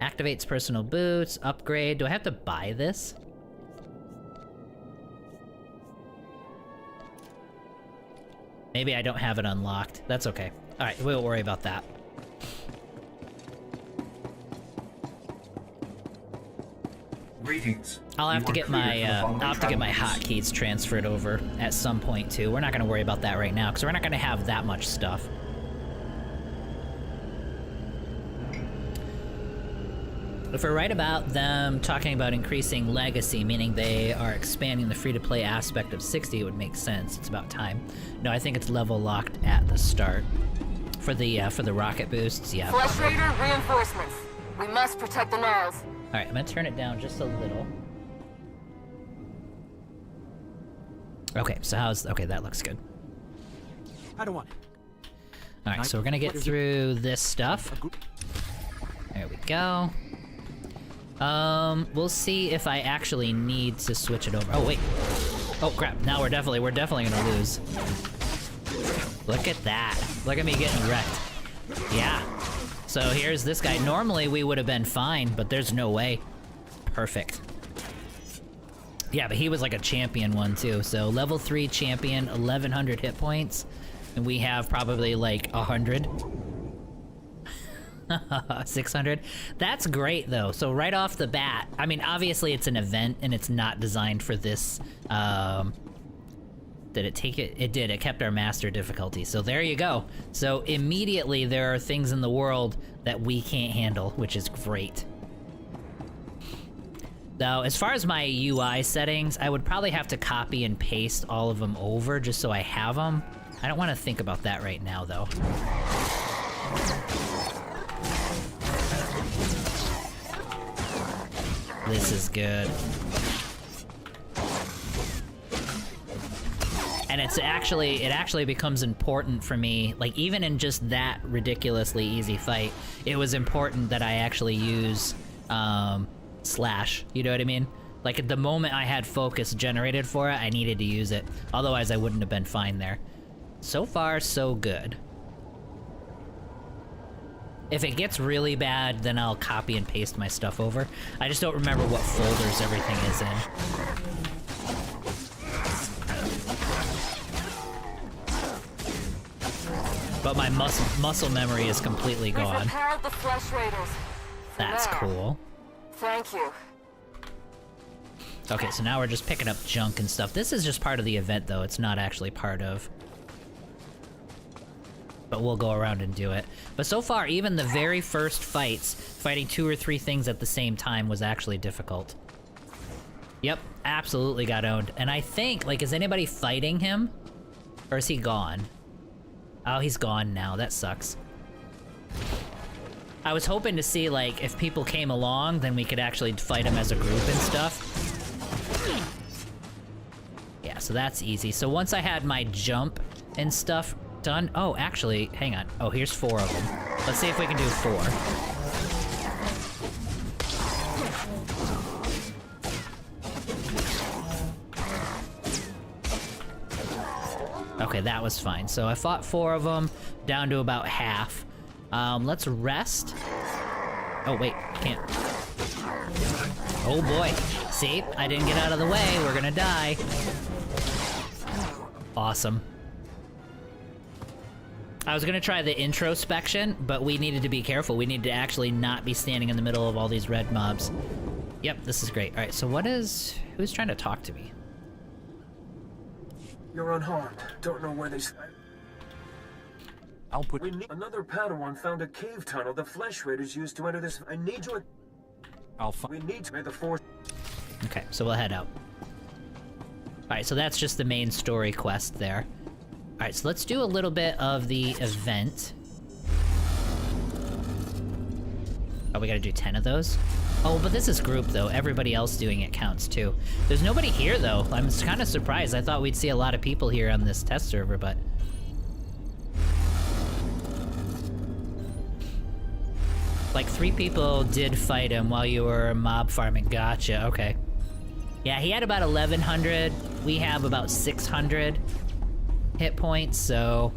Activates personal boots, upgrade. Do I have to buy this? Maybe I don't have it unlocked. That's okay. Alright, we won't worry about that. Greetings. I'll have You to are get cleared my for the following travel hotkeys transferred over at some point too. We're not gonna worry about that right now, because we're not gonna have that much stuff. If we're right about them talking about increasing legacy, meaning they are expanding the free-to-play aspect of 60, it would make sense. It's about time. No, I think it's level locked at the start. For the rocket boosts, yeah. Flesh Raider reinforcements. We must protect the Gnarls. Alright, I'm gonna turn it down just a little. Okay, so okay, that looks good. I don't want... Alright, so we're gonna get through this stuff. There we go. We'll see if I actually need to switch it over. Oh, wait. Oh, crap. Now we're definitely gonna lose. Look at that. Look at me getting wrecked. Yeah. So here's this guy. Normally we would have been fine, but there's no way. Perfect. Yeah, but he was like a champion one too. So level 3 champion, 1100 hit points. And we have probably like 100. 600. That's great though. So right off the bat, I mean, obviously it's an event and it's not designed for this. Did it take it? It did. It kept our master difficulty. So there you go. So immediately there are things in the world that we can't handle, which is great. Now, as far as my UI settings, I would probably have to copy and paste all of them over just so I have them. I don't want to think about that right now though. This is good. And it actually becomes important for me, like even in just that ridiculously easy fight, it was important that I actually use slash, you know what I mean? Like at the moment I had focus generated for it, I needed to use it. Otherwise I wouldn't have been fine there. So far, so good. If it gets really bad, then I'll copy and paste my stuff over. I just don't remember what folders everything is in. But my muscle memory is completely We've gone. repaired the Flesh Raiders. That's There. cool. Thank you. Okay, so now we're just picking up junk and stuff. This is just part of the event, though. It's not actually part of... But we'll go around and do it. But so far, even the very first fights, fighting 2 or 3 things at the same time was actually difficult. Yep, absolutely got owned. And I think, like, is anybody fighting him? Or is he gone? Oh, he's gone now. That sucks. I was hoping to see, like, if people came along, then we could actually fight them as a group and stuff. Yeah, so that's easy. So once I had my jump and stuff done... Oh, actually, hang on. Oh, here's 4 of them. Let's see if we can do 4. Okay, that was fine. So I fought 4 of them, down to about half. Let's rest. Oh, wait, can't. Oh boy. See, I didn't get out of the way. We're gonna die. Awesome. I was gonna try the introspection, but we needed to be careful. We need to actually not be standing in the middle of all these red mobs. Yep, this is great. All right, so who's trying to talk to me? You're unharmed. Don't know where they... I'll put... Another Padawan found a cave tunnel the Flesh Raiders used to enter this... I need you... We need to... May the Force... Okay, so we'll head out. Alright, so that's just the main story quest there. Alright, so let's do a little bit of the event. Oh, we gotta do 10 of those? Oh, but this is group, though. Everybody else doing it counts, too. There's nobody here, though. I'm kind of surprised. I thought we'd see a lot of people here on this test server, but... Like, 3 people did fight him while you were mob farming. Gotcha, okay. Yeah, he had about 1,100. We have about 600 hit points, so...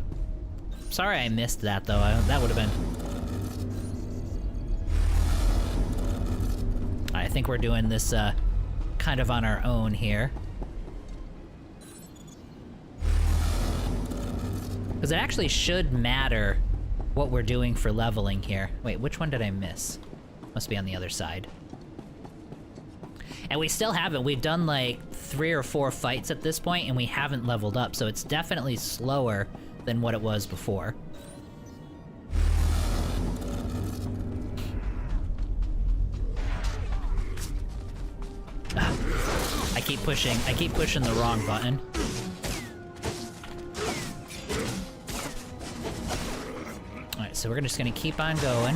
Sorry I missed that, though. That would have been... I think we're doing this, kind of on our own here. Because it actually should matter what we're doing for leveling here. Wait, which one did I miss? Must be on the other side. And we still haven't. We've done, like, 3 or 4 fights at this point, and we haven't leveled up, so it's definitely slower than what it was before. I keep pushing the wrong button. Alright, so we're just gonna keep on going.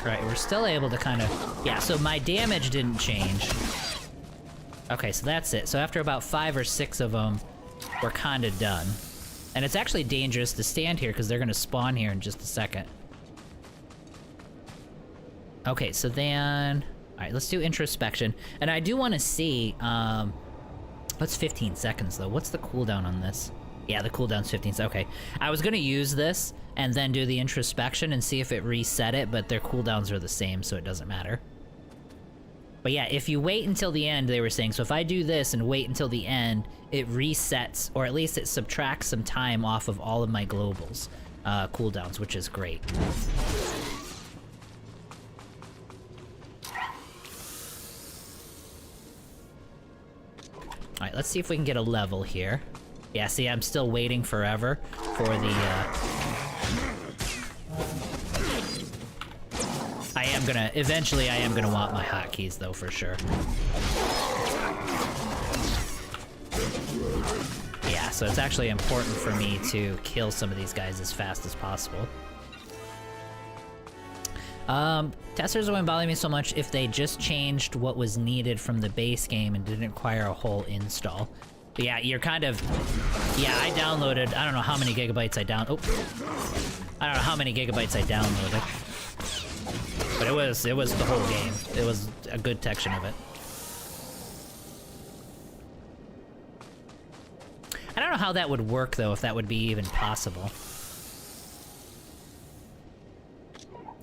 Right, we're still able to kind of... Yeah, so my damage didn't change. Okay, so that's it. So after about 5 or 6 of them, we're kind of done. And it's actually dangerous to stand here because they're going to spawn here in just a second. Okay, so then... Alright, let's do introspection. And I do want to see... What's 15 seconds, though? What's the cooldown on this? Yeah, the cooldown's 15 seconds. Okay. I was going to use this and then do the introspection and see if it reset it, but their cooldowns are the same, so it doesn't matter. But yeah, if you wait until the end, they were saying, so if I do this and wait until the end, it resets, or at least it subtracts some time off of all of my globals cooldowns, which is great. Alright, let's see if we can get a level here. Yeah, see, I'm still waiting forever for the, eventually I am gonna want my hotkeys, though, for sure. Yeah, so it's actually important for me to kill some of these guys as fast as possible. Testers wouldn't bother me so much if they just changed what was needed from the base game and didn't require a whole install. But yeah, you're kind of... Yeah, I downloaded... I don't know how many gigabytes I I don't know how many gigabytes I downloaded. But it was the whole game. It was a good section of it. I don't know how that would work, though, if that would be even possible.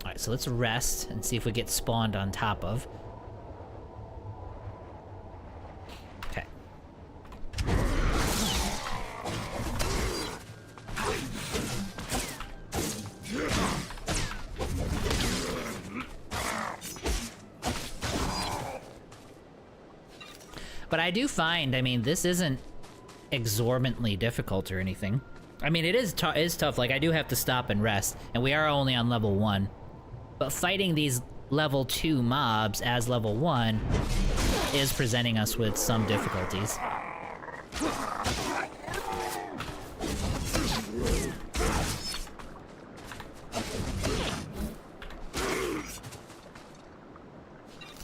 Alright, so let's rest and see if we get spawned on top of. Okay. But I do find, I mean, this isn't exorbitantly difficult or anything. I mean, it is tough. Like, I do have to stop and rest, and we are only on level 1. But fighting these level 2 mobs as level 1 is presenting us with some difficulties.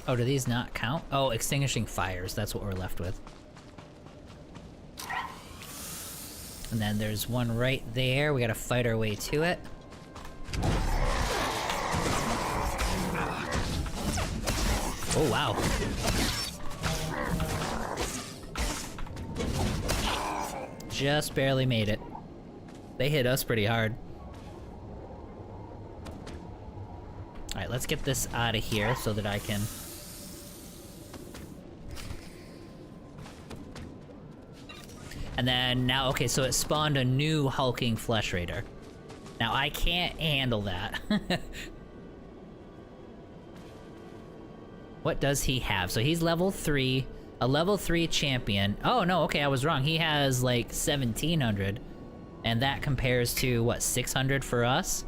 Oh, do these not count? Oh, extinguishing fires, that's what we're left with. And then there's one right there, we gotta fight our way to it. Oh, wow. Just barely made it. They hit us pretty hard. Alright, let's get this out of here so that I can... And then now, okay, so it spawned a new hulking Flesh Raider. Now, I can't handle that. What does he have? So he's level 3, a level 3 champion. Oh, no, okay, I was wrong. He has, like, 1,700. And that compares to, what, 600 for us?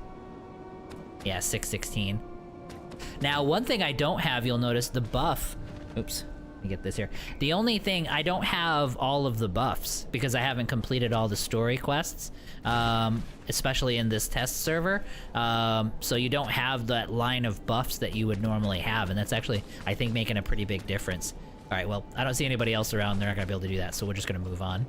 Yeah, 616. Now, one thing I don't have, you'll notice, the buff. Oops. Let me get this here. The only thing, I don't have all of the buffs because I haven't completed all the story quests, especially in this test server. So you don't have that line of buffs that you would normally have, and that's actually, I think, making a pretty big difference. All right, well, I don't see anybody else around. They're not gonna be able to do that, so we're just gonna move on.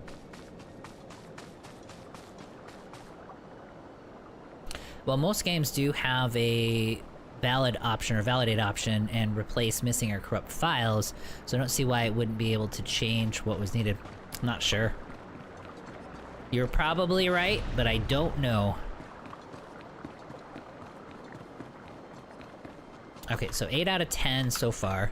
Well, most games do have a valid option or validate option and replace missing or corrupt files, so I don't see why it wouldn't be able to change what was needed. I'm not sure. You're probably right, but I don't know. Okay, so 8 out of 10 so far.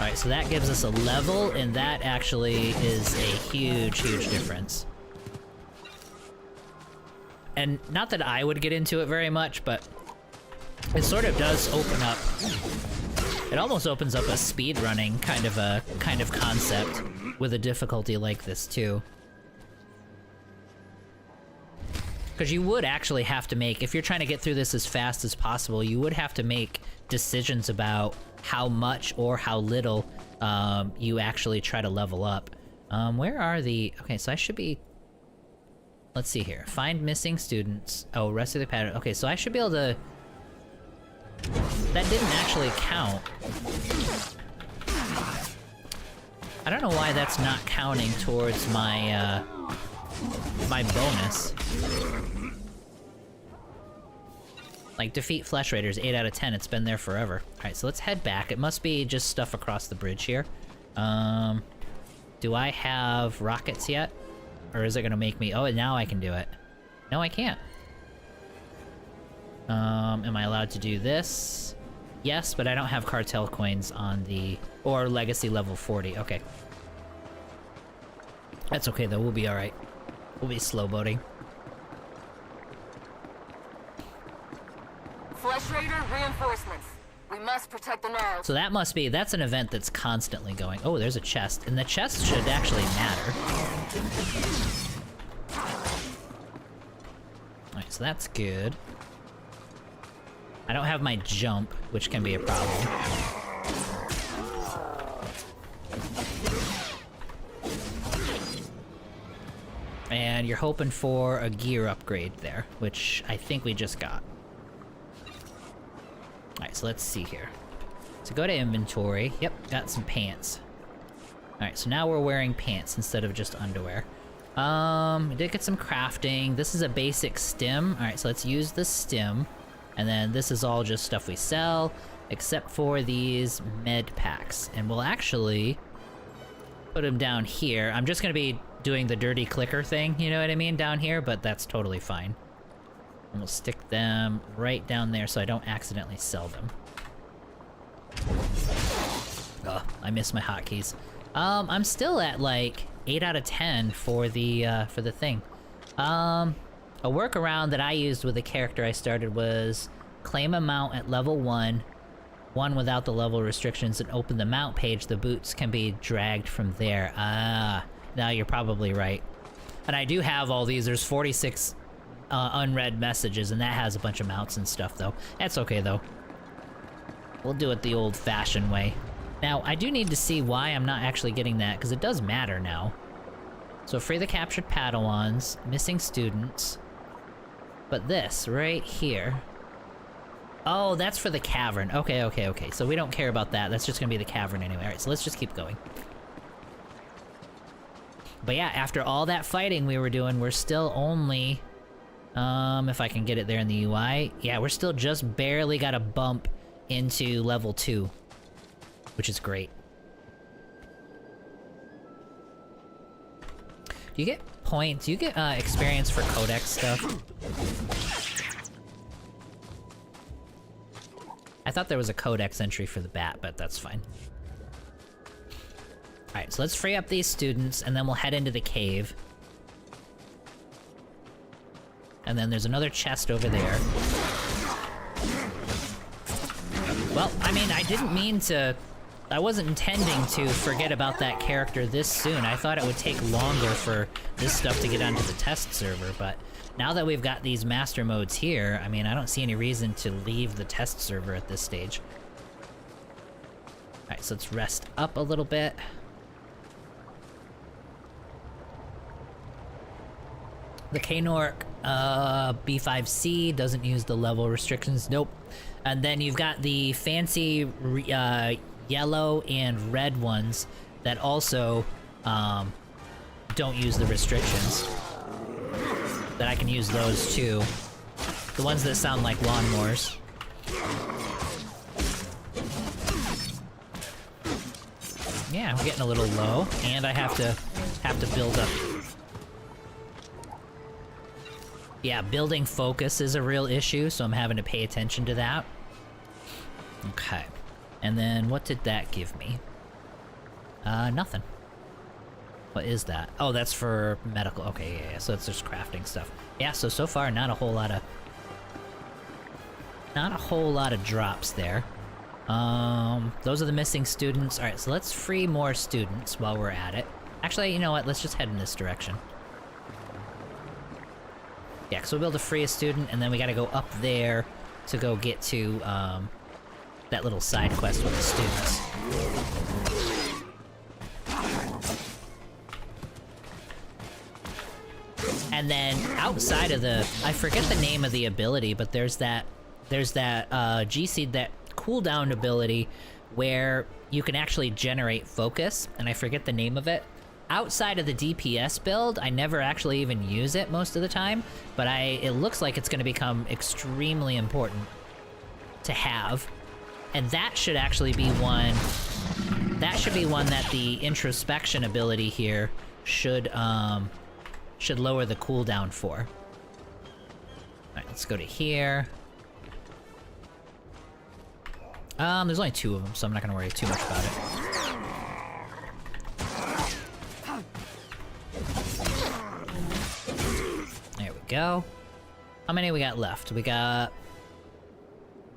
Alright, so that gives us a level, and that actually is a huge, huge difference. And not that I would get into it very much, but it sort of does open up. It almost opens up a speedrunning kind of concept with a difficulty like this too. Because you would actually have to make, if you're trying to get through this as fast as possible, you would have to make decisions about how much or how little you actually try to level up. Where are the... Okay, so I should be... Let's see here. Find missing students. Oh, rest of the pattern. Okay, so I should be able to... That didn't actually count. I don't know why that's not counting towards my, my bonus. Like, defeat Flesh Raiders, 8 out of 10. It's been there forever. Alright, so let's head back. It must be just stuff across the bridge here. Do I have rockets yet? Or is it gonna make me... Oh, now I can do it. No, I can't. Am I allowed to do this? Yes, but I don't have cartel coins on the... Or legacy level 40. Okay. That's okay, though. We'll be alright. We'll be slow boating. Flesh Raider reinforcements. We must protect the Gnarls. So that must be... That's an event that's constantly going. Oh, there's a chest. And the chest should actually matter. Alright, so that's good. I don't have my jump, which can be a problem. And you're hoping for a gear upgrade there, which I think we just got. Alright, so let's see here. So go to inventory. Yep, got some pants. Alright, so now we're wearing pants instead of just underwear. We did get some crafting. This is a basic stim. Alright, so let's use the stim. And then this is all just stuff we sell, except for these med packs. And we'll actually put them down here. I'm just gonna be doing the dirty clicker thing, you know what I mean, down here, but that's totally fine. And we'll stick them right down there so I don't accidentally sell them. Ugh, I missed my hotkeys. I'm still at like 8 out of 10 for the thing. A workaround that I used with the character I started was claim a mount at level 1, one without the level restrictions, and open the mount page. The boots can be dragged from there. Ah, now you're probably right. And I do have all these. There's 46 unread messages, and that has a bunch of mounts and stuff, though. That's okay, though. We'll do it the old-fashioned way. Now, I do need to see why I'm not actually getting that, because it does matter now. So free the captured Padawans, missing students. But this, right here... Oh, that's for the cavern. Okay, okay, okay. So we don't care about that. That's just gonna be the cavern anyway. Alright, so let's just keep going. But yeah, after all that fighting we were doing, we're still only... if I can get it there in the UI. Yeah, we're still just barely got a bump into level 2. Which is great. Do you get points? Do you get experience for codex stuff? I thought there was a codex entry for the bat, but that's fine. Alright, so let's free up these students, and then we'll head into the cave. And then there's another chest over there. Well, I mean, I didn't mean to... I wasn't intending to forget about that character this soon. I thought it would take longer for this stuff to get onto the test server, but now that we've got these master modes here, I mean, I don't see any reason to leave the test server at this stage. Alright, so let's rest up a little bit. The Knork B5C doesn't use the level restrictions. Nope. And then you've got the fancy yellow and red ones that also don't use the restrictions. That I can use those too. The ones that sound like lawnmowers. Yeah, I'm getting a little low, and I have to build up. Yeah, building focus is a real issue, so I'm having to pay attention to that. Okay. And then, what did that give me? Nothing. What is that? Oh, that's for medical. Okay, yeah, so it's just crafting stuff. Yeah, so far, not a whole lot of... Not a whole lot of drops there. Those are the missing students. Alright, so let's free more students while we're at it. Actually, you know what? Let's just head in this direction. Yeah, so we'll be able to free a student, and then we gotta go up there to go get to, that little side quest with the students. And then, outside of the... I forget the name of the ability, but there's that G-Seed, that cooldown ability, where you can actually generate focus, and I forget the name of it. Outside of the DPS build, I never actually even use it most of the time, but it looks like it's going to become extremely important to have. And that should actually be one... That should be one that the introspection ability here should lower the cooldown for. Alright, let's go to here. There's only 2 of them, so I'm not gonna worry too much about it. There we go. How many we got left? We got...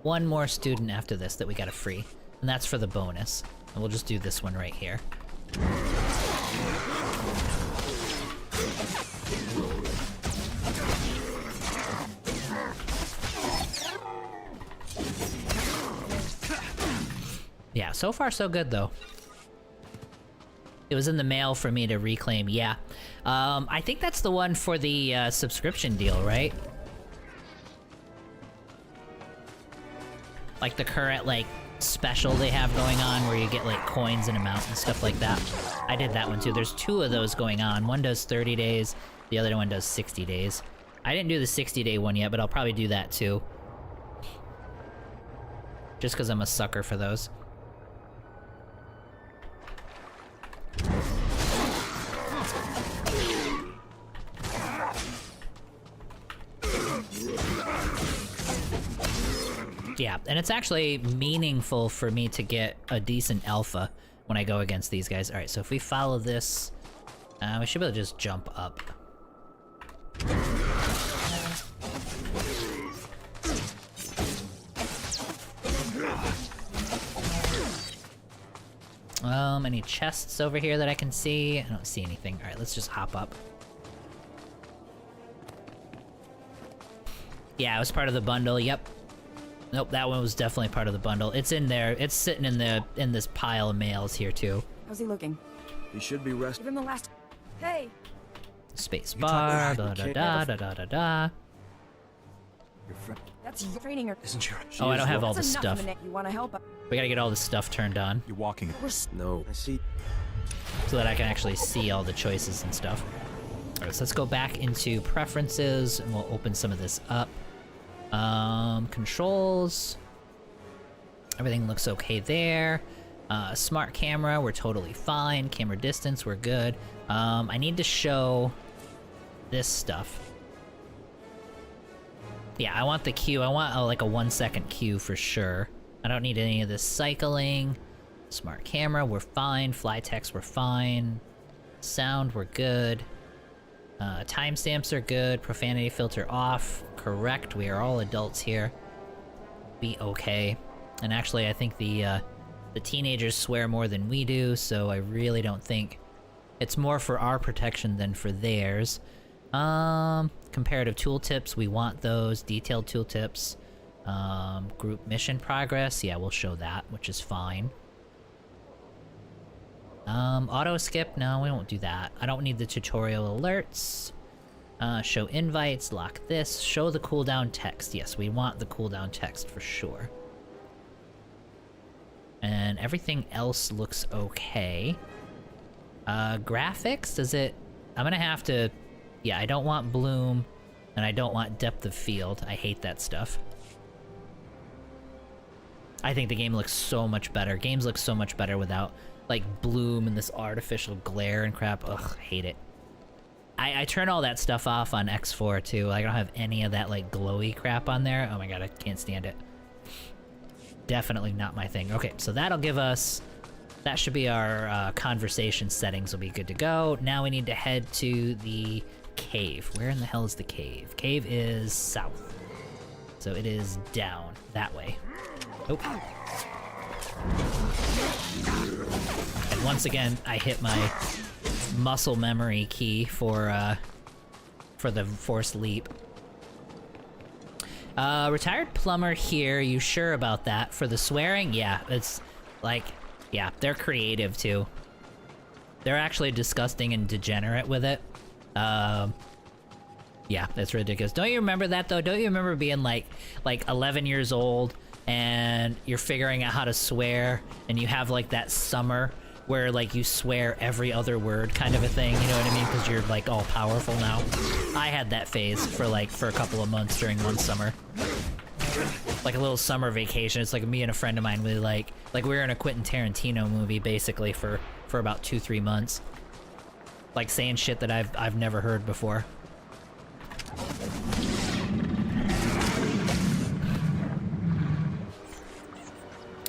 1 more student after this that we gotta free. And that's for the bonus. And we'll just do this one right here. Yeah, so far so good though. It was in the mail for me to reclaim, yeah. I think that's the one for the subscription deal, right? Like the current, like, special they have going on where you get, like, coins and amounts and stuff like that. I did that one too. There's 2 of those going on. One does 30 days, the other one does 60 days. I didn't do the 60-day one yet, but I'll probably do that too. Just because I'm a sucker for those. Yeah, and it's actually meaningful for me to get a decent alpha when I go against these guys. Alright, so if we follow this, we should be able to just jump up. Any chests over here that I can see? I don't see anything. Alright, let's just hop up. Yeah, it was part of the bundle. Yep. Nope, that one was definitely part of the bundle. It's in there. It's sitting in this pile of mails here too. How's he looking? He should be resting. Give him the last. Hey. Space bar. Da da da da da da da. Your friend That's your training. isn't your. Oh, I don't have all the That's enough stuff. of a neck. You want to help? We gotta get all this stuff turned on You're walking. No, I see. so that I can actually see all the choices and stuff. Alright, so let's go back into preferences and we'll open some of this up. Controls. Everything looks okay there. Smart camera, we're totally fine. Camera distance, we're good. I need to show this stuff. Yeah, I want the queue. I want like a 1 second queue for sure. I don't need any of this cycling. Smart camera, we're fine. Fly text, we're fine. Sound, we're good. Timestamps are good. Profanity filter off. Correct. We are all adults here. Be okay. And actually, I think the teenagers swear more than we do, so I really don't think it's more for our protection than for theirs. Comparative tooltips, we want those. Detailed tooltips. Group mission progress, yeah, we'll show that, which is fine. Auto skip, no, we won't do that. I don't need the tutorial alerts. Show invites, lock this. Show the cooldown text, yes, we want the cooldown text for sure. And everything else looks okay. Graphics, does it... I'm gonna have to... Yeah, I don't want bloom, and I don't want depth of field. I hate that stuff. I think the game looks so much better. Games look so much better without, like, bloom and this artificial glare and crap. Ugh, hate it. I turn all that stuff off on X4, too. I don't have any of that, like, glowy crap on there. Oh my god, I can't stand it. Definitely not my thing. Okay, so that'll give us... That should be our conversation settings will be good to go. Now we need to head to the cave. Where in the hell is the cave? Cave is south. So it is down that way. Oh. And once again, I hit my muscle memory key for the forced leap. Retired plumber here, you sure about that? For the swearing? Yeah, it's like, yeah, they're creative too. They're actually disgusting and degenerate with it. Yeah, that's ridiculous. Don't you remember that though? Don't you remember being like 11 years old and you're figuring out how to swear and you have like that summer where like you swear every other word kind of a thing, you know what I mean? Because you're like all powerful now. I had that phase for a couple of months during one summer. Like a little summer vacation. It's like me and a friend of mine, we like we were in a Quentin Tarantino movie basically for about 2-3 months. Like saying shit that I've never heard before.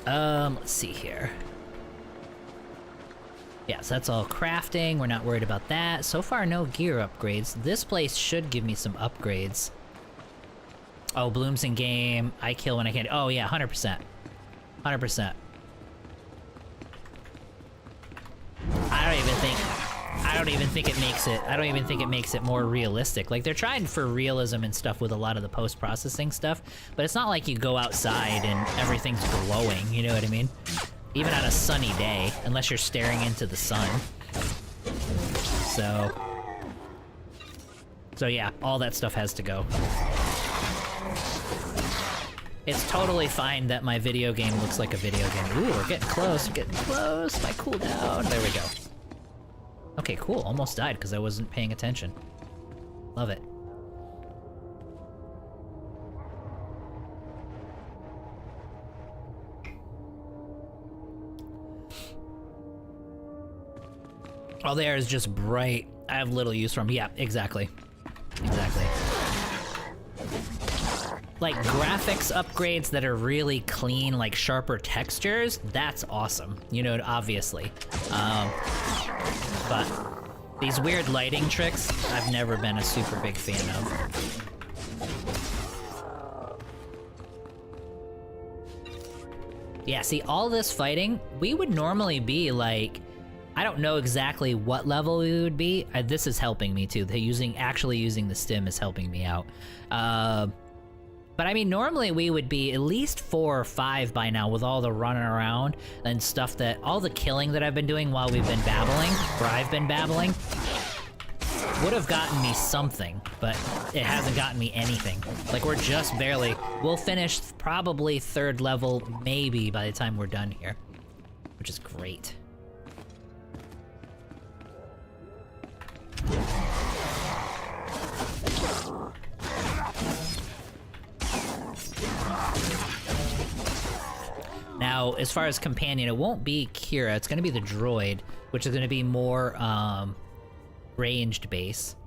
Let's see here. Yeah, so that's all crafting. We're not worried about that. So far, no gear upgrades. This place should give me some upgrades. Oh, blooms in game. I kill when I can. Oh yeah, 100%. 100%. I don't even think it makes it. I don't even think it makes it more realistic. Like they're trying for realism and stuff with a lot of the post-processing stuff, but it's not like you go outside and everything's glowing. You know what I mean? Even on a sunny day, unless you're staring into the sun. So yeah, all that stuff has to go. It's totally fine that my video game looks like a video game. Ooh, we're getting close, we're getting close. My cooldown. There we go. Okay, cool. Almost died because I wasn't paying attention. Love it. Oh, there is just bright. I have little use for them. Yeah, exactly. Exactly. Like graphics upgrades that are really clean, like sharper textures, that's awesome. You know, obviously. But these weird lighting tricks, I've never been a super big fan of. Yeah, see, all this fighting, we would normally be like, I don't know exactly what level we would be. This is helping me too. Actually using the stim is helping me out. But I mean, normally we would be at least 4 or 5 by now with all the running around and stuff all the killing that I've been doing while we've been babbling, or I've been babbling, would have gotten me something, but it hasn't gotten me anything. Like, we're just barely, we'll finish probably 3rd level, maybe, by the time we're done here, which is great. Now, as far as companion, it won't be Kira, it's gonna be the droid, which is gonna be more, ranged base.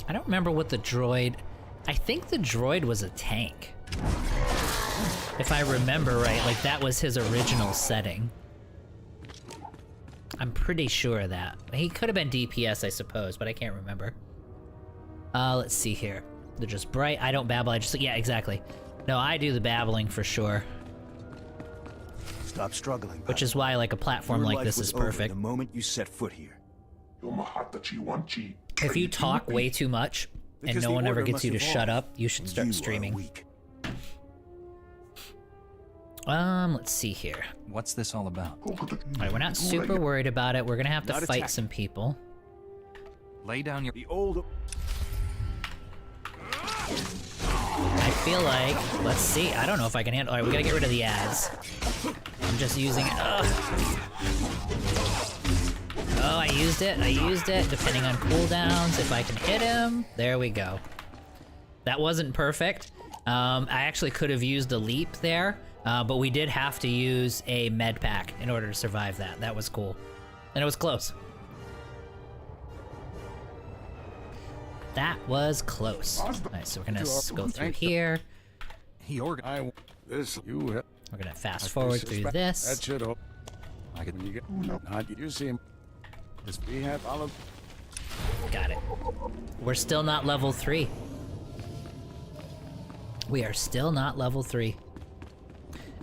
I don't remember what the droid... I think the droid was a tank. If I remember right, like that was his original setting. I'm pretty sure of that. He could have been DPS, I suppose, but I can't remember. Let's see here. They're just bright. I don't babble, I just... Yeah, exactly. No, I do the babbling for sure. Stop struggling. Which is why, like, a platform like this is perfect. The moment you set foot here. If you talk way too much and no one ever gets you to shut up, you should start streaming. Let's see here. What's this all about? Alright, we're not super worried about it. We're gonna have to fight some people. Lay down your... I feel like, let's see, I don't know if I can handle. Alright, we gotta get rid of the ads. I'm just using it. Oh, I used it, depending on cooldowns, if I can hit him. There we go. That wasn't perfect. I actually could have used a leap there, but we did have to use a med pack in order to survive that. That was cool. And it was close. That was close. Alright, so we're gonna go through here. We're gonna fast forward through this. Got it. We're still not level 3. We are still not level 3.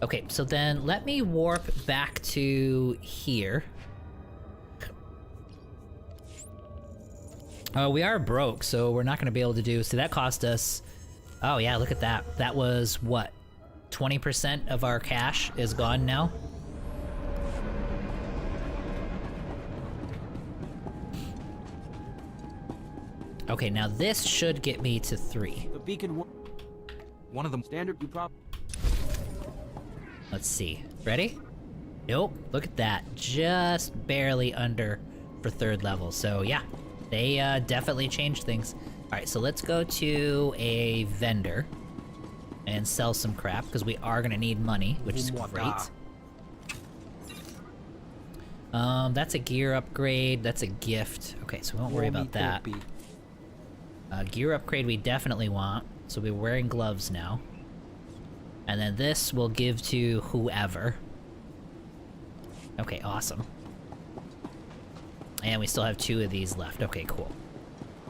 Okay, so then let me warp back to here. We are broke, so we're not gonna be able to do... So that cost us... Oh yeah, look at that. That was, what? 20% of our cash is gone now? Okay, now this should get me to 3. The beacon... One of them standard you prop... Let's see. Ready? Nope. Look at that. Just barely under for 3rd level. So yeah, they definitely changed things. Alright, so let's go to a vendor and sell some crap, because we are gonna need money, which is great. That's a gear upgrade. That's a gift. Okay, so we won't worry about that. Gear upgrade we definitely want. So we're wearing gloves now. And then this we'll give to whoever. Okay, awesome. And we still have 2 of these left. Okay, cool.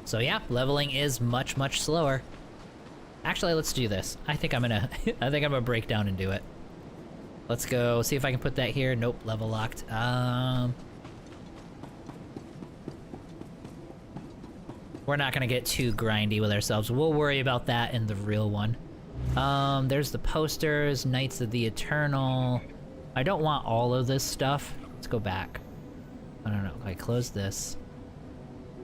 So yeah, leveling is much, much slower. Actually, let's do this. I think I'm gonna I think I'm gonna break down and do it. Let's go see if I can put that here. Nope, level locked. We're not gonna get too grindy with ourselves. We'll worry about that in the real one. There's the posters, Knights of the Eternal. I don't want all of this stuff. Let's go back. I don't know. I close this.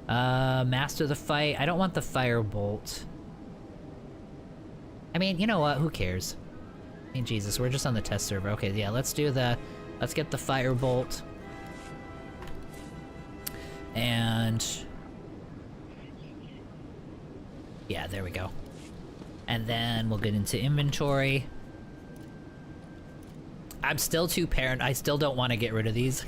Master the Fight. I don't want the Firebolt. I mean, you know what? Who cares? I mean, Jesus, we're just on the test server. Okay, yeah, let's get the Firebolt. And... yeah, there we go. And then we'll get into inventory. I'm still too paranoid. I still don't want to get rid of these.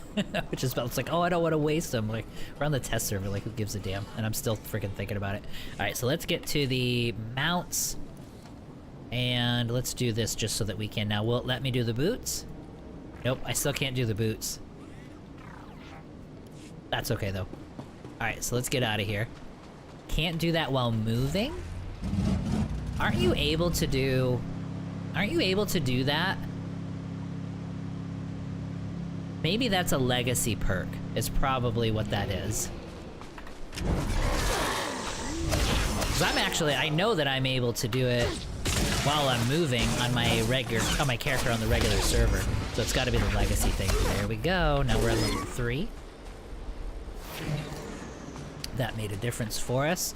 Which is, it's like, oh, I don't want to waste them. Like, we're on the test server, like, who gives a damn? And I'm still freaking thinking about it. Alright, so let's get to the mounts. And let's do this just so that we can. Now, will it let me do the boots? Nope, I still can't do the boots. That's okay, though. Alright, so let's get out of here. Can't do that while moving? Aren't you able to do that? Maybe that's a legacy perk, is probably what that is. I know that I'm able to do it while I'm moving on my character on the regular server. So it's gotta be the legacy thing. There we go, now we're at level 3. That made a difference for us.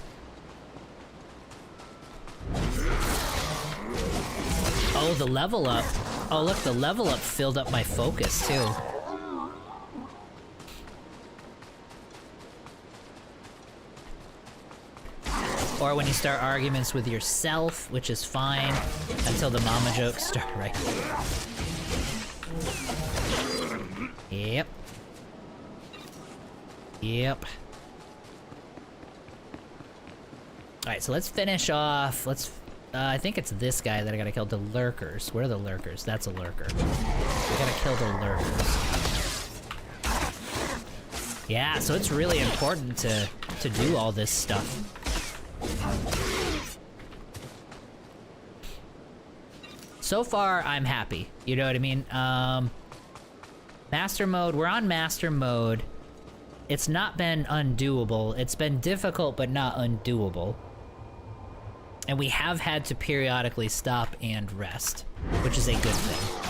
Oh, the level up. Oh look, the level up filled up my focus too. Or when you start arguments with yourself, which is fine, until the mama jokes start, right? Yep. Yep. Alright, so let's finish off, I think it's this guy that I gotta kill, the lurkers. Where are the lurkers? That's a lurker. I gotta kill the lurkers. Yeah, so it's really important to do all this stuff. So far, I'm happy. You know what I mean? Master mode, we're on master mode. It's not been undoable. It's been difficult, but not undoable. And we have had to periodically stop and rest, which is a good thing.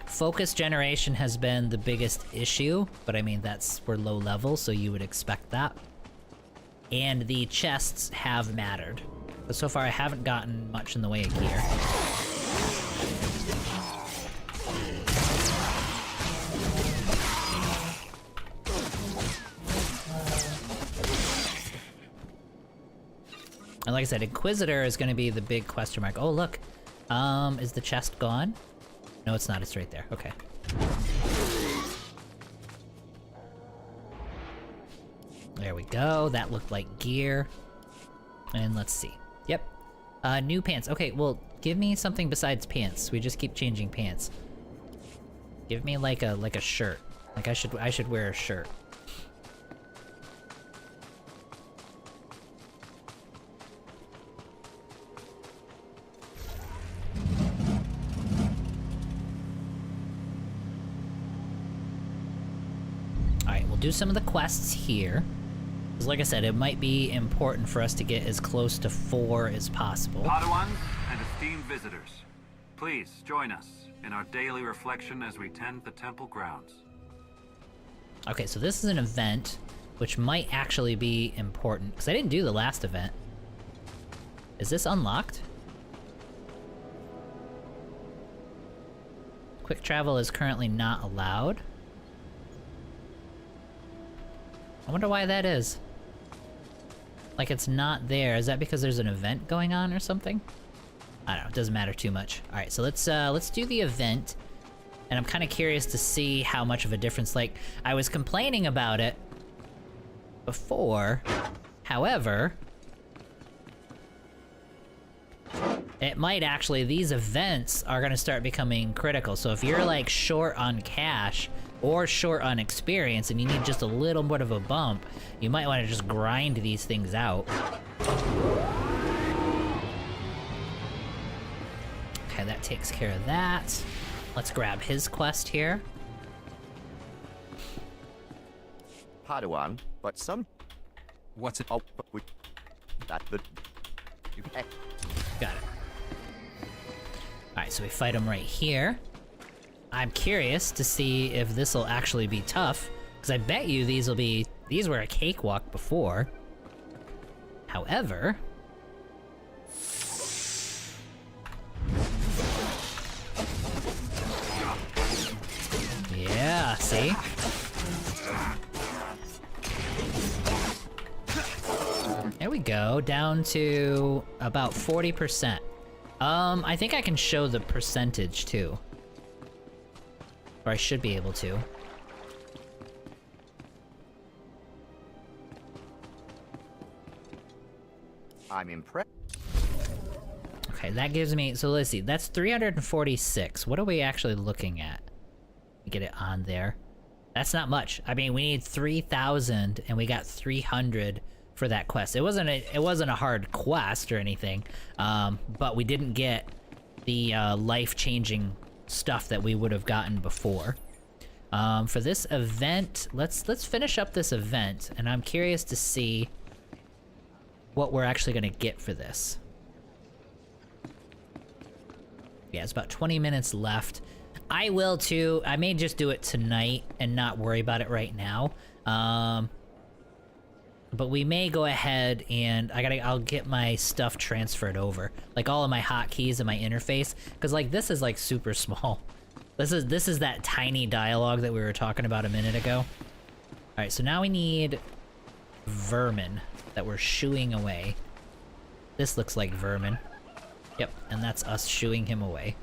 Focus generation has been the biggest issue, but I mean, we're low level, so you would expect that. And the chests have mattered. But so far I haven't gotten much in the way of gear. And like I said, Inquisitor is gonna be the big question mark. Oh look, is the chest gone? No, it's not, it's right there, okay. There we go, that looked like gear. And let's see, yep. New pants, okay, well, give me something besides pants. We just keep changing pants. Give me like a shirt. Like I should wear a shirt. Do some of the quests here. Because like I said, it might be important for us to get as close to 4 as possible. Padawans and esteemed visitors, please join us in our daily reflection as we tend the temple grounds. Okay, so this is an event, which might actually be important, because I didn't do the last event. Is this unlocked? Quick travel is currently not allowed. I wonder why that is. Like, it's not there. Is that because there's an event going on or something? I don't know, it doesn't matter too much. Alright, so let's do the event. And I'm kind of curious to see how much of a difference, like, I was complaining about it before. However, it might actually, these events are gonna start becoming critical. So if you're like short on cash, or short on experience, and you need just a little bit of a bump, you might want to just grind these things out. Okay, that takes care of that. Let's grab his quest here. Padawan, but some... What's it? Oh, but we... That's the... Got it. Alright, so we fight him right here. I'm curious to see if this will actually be tough, because I bet you these were a cakewalk before. However... Yeah, see? There we go, down to about 40%. I think I can show the percentage too. Or I should be able to. I'm impressed. Okay, that gives me, so let's see, that's 346. What are we actually looking at? Get it on there. That's not much. I mean, we need 3,000 and we got 300 for that quest. It wasn't a hard quest or anything, but we didn't get the life-changing stuff that we would have gotten before. For this event, let's finish up this event, and I'm curious to see what we're actually gonna get for this. Yeah, it's about 20 minutes left. I will too. I may just do it tonight and not worry about it right now. But we may go ahead and I'll get my stuff transferred over, like all of my hotkeys and my interface, because like this is like super small. This is that tiny dialogue that we were talking about a minute ago. All right, so now we need vermin that we're shooing away. This looks like vermin. Yep, and that's us shooing him away.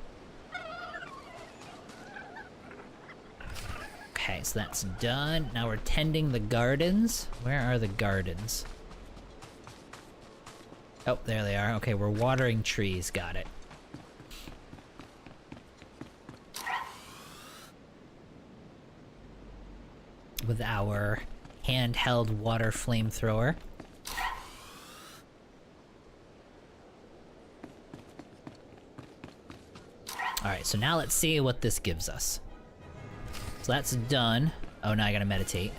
Okay, so that's done. Now we're tending the gardens. Where are the gardens? Oh, there they are. Okay, we're watering trees. Got it. With our handheld water flamethrower. Alright, so now let's see what this gives us. So that's done. Oh, now I gotta meditate.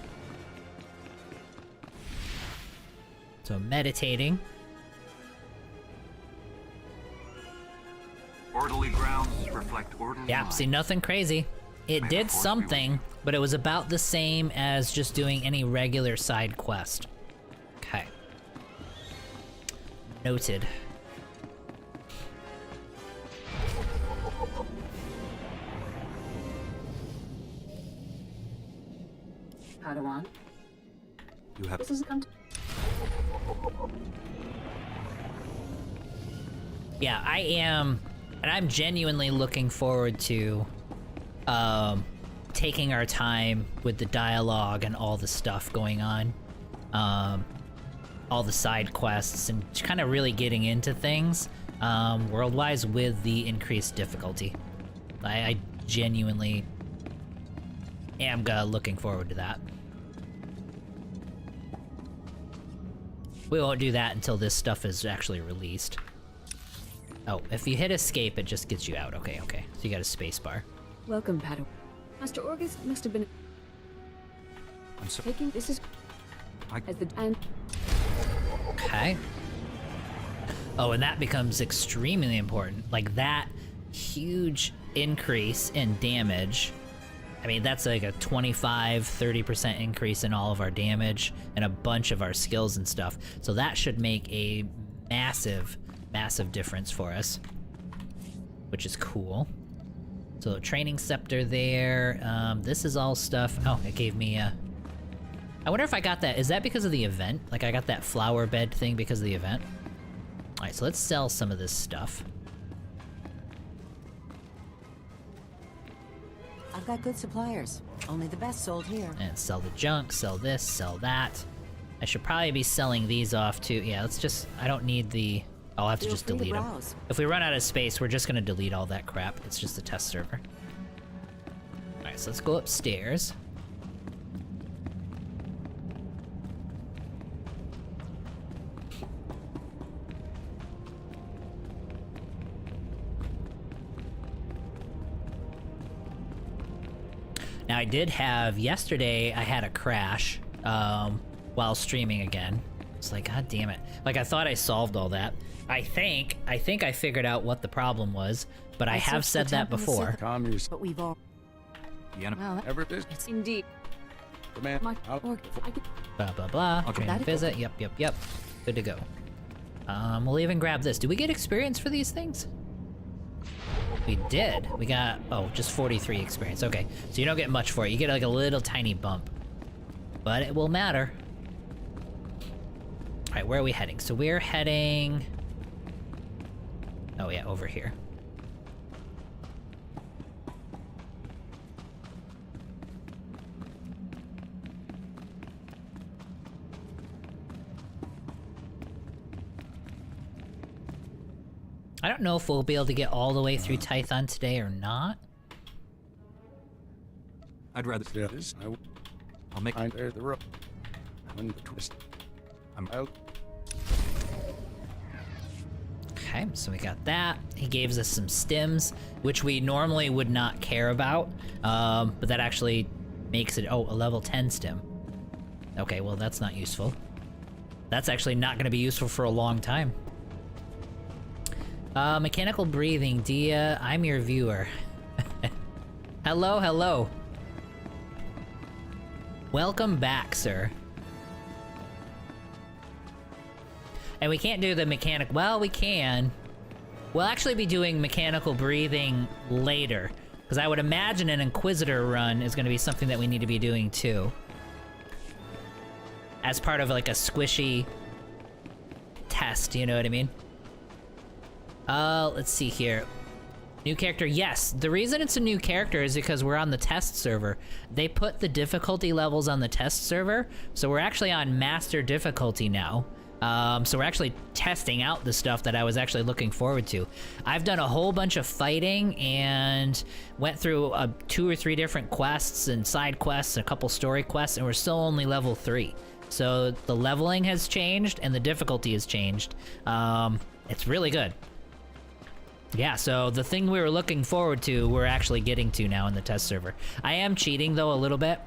So meditating. Orderly grounds reflect orderly Yep, minds. see, nothing crazy. It May did the force be something, with but it was about the same as just doing any regular side quest. Okay. Noted. Padawan. You have. This is come. Yeah, I am, and I'm genuinely looking forward to taking our time with the dialogue and all the stuff going on. All the side quests and kind of really getting into things world-wise with the increased difficulty. I genuinely am looking forward to that. We won't do that until this stuff is actually released. Oh, if you hit escape, it just gets you out. Okay, okay. So you got a space bar. Welcome, Padawan. Master Orgus must have been I'm sorry. taking this is as the and Okay. Oh, and that becomes extremely important. Like that huge increase in damage. I mean, that's like a 25-30% increase in all of our damage and a bunch of our skills and stuff. So that should make a massive, massive difference for us, which is cool. So training scepter there. This is all stuff. Oh, it gave me a... I wonder if I got that. Is that because of the event? Like I got that flower bed thing because of the event? All right, so let's sell some of this stuff. I've got good suppliers. Only the best sold here. And sell the junk, sell this, sell that. I should probably be selling these off too. Yeah, let's just... I don't need the... I'll have to just delete them. If we run out of space, we're just gonna delete all that crap. It's just a test server. Alright, so let's go upstairs. Now I did have, yesterday I had a crash while streaming again. It's like, god damn it. Like I thought I solved all that. I think I figured out what the problem was, but I have said that before. But we've all Ever this? it's indeed The man. my Orgus. I could Blah blah blah. Okay. Training visit. Yep. Good to go. We'll even grab this. Do we get experience for these things? We did. We got, oh, just 43 experience. Okay, so you don't get much for it. You get like a little tiny bump. But it will matter. Alright, where are we heading? So we're heading... Oh yeah, over here. I don't know if we'll be able to get all the way through Tython today or not. I'd rather do this. I'll make the rope. I'm the twist. I'm out. Okay, so we got that. He gave us some stims, which we normally would not care about, but that actually makes it... Oh, a level 10 stim. Okay, well that's not useful. That's actually not going to be useful for a long time. Mechanical breathing, Dia. I'm your viewer. Hello, hello. Welcome back, sir. And we can't do the mechanic... Well, we can. We'll actually be doing mechanical breathing later. Because I would imagine an Inquisitor run is going to be something that we need to be doing too. As part of like a squishy test, you know what I mean? Let's see here. New character, yes. The reason it's a new character is because we're on the test server. They put the difficulty levels on the test server, so we're actually on master difficulty now. So we're actually testing out the stuff that I was actually looking forward to. I've done a whole bunch of fighting and went through 2 or 3 different quests and side quests, and a couple story quests, and we're still only level 3. So the leveling has changed and the difficulty has changed. It's really good. Yeah, so the thing we were looking forward to, we're actually getting to now in the test server. I am cheating though a little bit,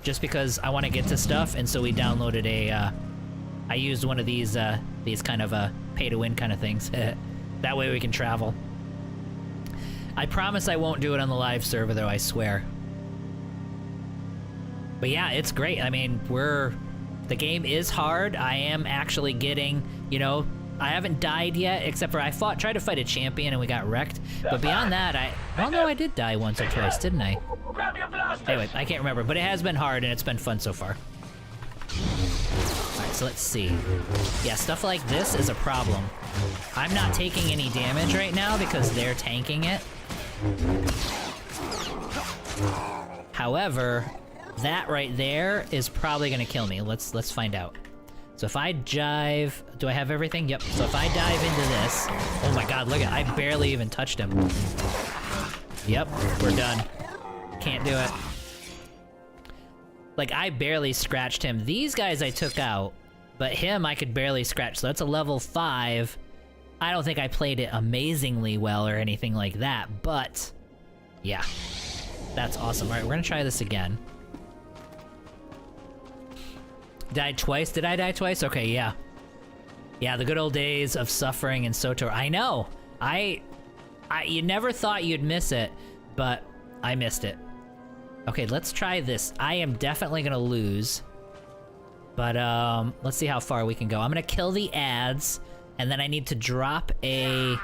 just because I want to get to stuff, and so we downloaded a, I used one of these kind of pay-to-win kind of things. That way we can travel. I promise I won't do it on the live server though, I swear. But yeah, it's great. I mean, the game is hard. I am actually getting, you know, I haven't died yet, except for tried to fight a champion and we got wrecked. But beyond that, well, no, I did die once or twice, didn't I? Anyway, I can't remember, but it has been hard and it's been fun so far. Alright, so let's see. Yeah, stuff like this is a problem. I'm not taking any damage right now because they're tanking it. However, that right there is probably gonna kill me. Let's find out. So if I dive... Do I have everything? Yep. So if I dive into this... Oh my god, look at... I barely even touched him. Yep, we're done. Can't do it. Like, I barely scratched him. These guys I took out, but him I could barely scratch. So that's a level 5. I don't think I played it amazingly well or anything like that, but... Yeah. That's awesome. Alright, we're gonna try this again. Died twice? Did I die twice? Okay, yeah. Yeah, the good old days of suffering in SWTOR. I know! You never thought you'd miss it, but I missed it. Okay, let's try this. I am definitely gonna lose. But, let's see how far we can go. I'm gonna kill the ads, and then I need to drop Then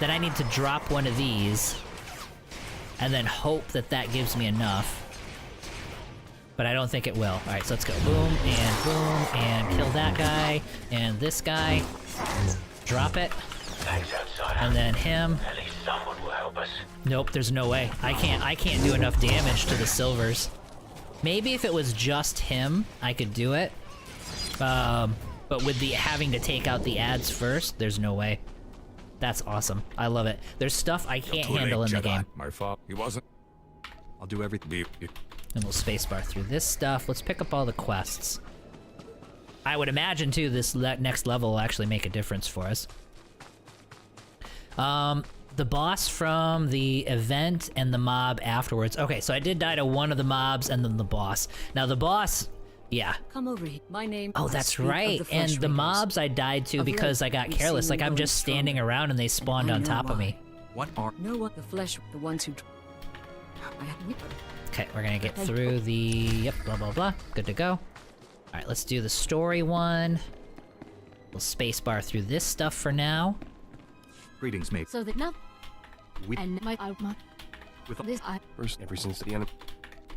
I need to drop one of these, and then hope that that gives me enough. But I don't think it will. Alright, so let's go. Boom, and kill that guy, and this guy. Drop it. And then him. At least someone will help us. Nope, there's no way. I can't do enough damage to the silvers. Maybe if it was just him, I could do it. But with the having to take out the ads first, there's no way. That's awesome. I love it. There's stuff I can't handle in the game. My fault. He wasn't. I'll do everything. And we'll spacebar through this stuff. Let's pick up all the quests. I would imagine, too, this next level will actually make a difference for us. The boss from the event and the mob afterwards. Okay, so I did die to one of the mobs and then the boss. Now, the boss... Yeah. Come over here. My name. Oh, that's right. And the mobs I died to because I got careless. Like, I'm just standing around and they spawned on top of me. What are... No one. The flesh. The ones who... Okay, we're gonna get through the... Yep, blah, blah, blah. Good to go. Alright, let's do the story one. We'll spacebar through this stuff for now. Greetings, mate. So that now... And my... With this first, ever since the end,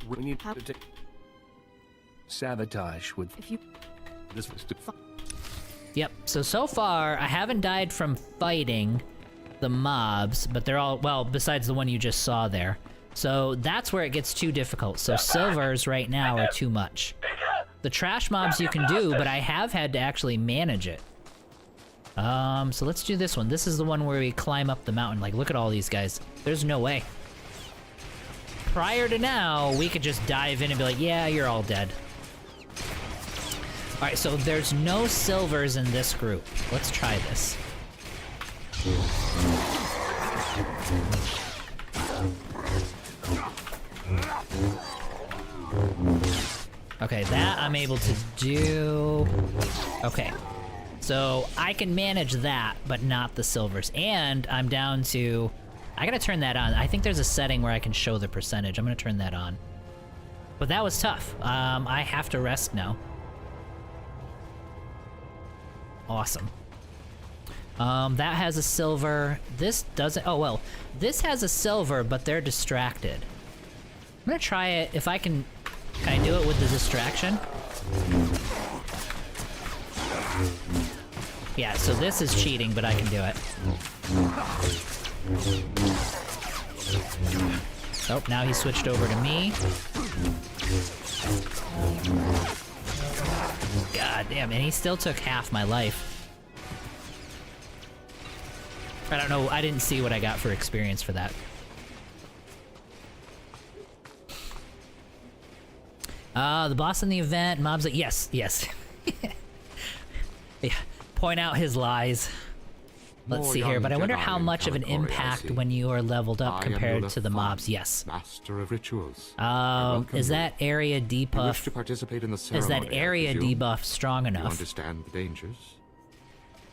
we need to take... Sabotage with... If you... This was to... Yep, so far, I haven't died from fighting the mobs, but they're all... Well, besides the one you just saw there. So that's where it gets too difficult. So silvers right now are too much. The trash mobs you can do, but I have had to actually manage it. So let's do this one. This is the one where we climb up the mountain. Like, look at all these guys. There's no way. Prior to now, we could just dive in and be like, yeah, you're all dead. Alright, so there's no silvers in this group. Let's try this. Okay, that I'm able to do... Okay. So, I can manage that, but not the silvers. And I'm down to... I gotta turn that on. I think there's a setting where I can show the percentage. I'm gonna turn that on. But that was tough. I have to rest now. Awesome. That has a silver. This doesn't... Oh, well. This has a silver, but they're distracted. I'm gonna try it if I can... Can I do it with the distraction? Yeah, so this is cheating, but I can do it. Oh, now he switched over to me. God damn, and he still took half my life. I don't know, I didn't see what I got for experience for that. The boss in the event, mobs like, yes. Yeah. Point out his lies. Let's see here, but I wonder how much of an impact when you are leveled up compared to the mobs. Yes. Master of rituals. Is that area debuff? Wish to participate in the ceremony, is that area debuff strong enough? You understand the dangers?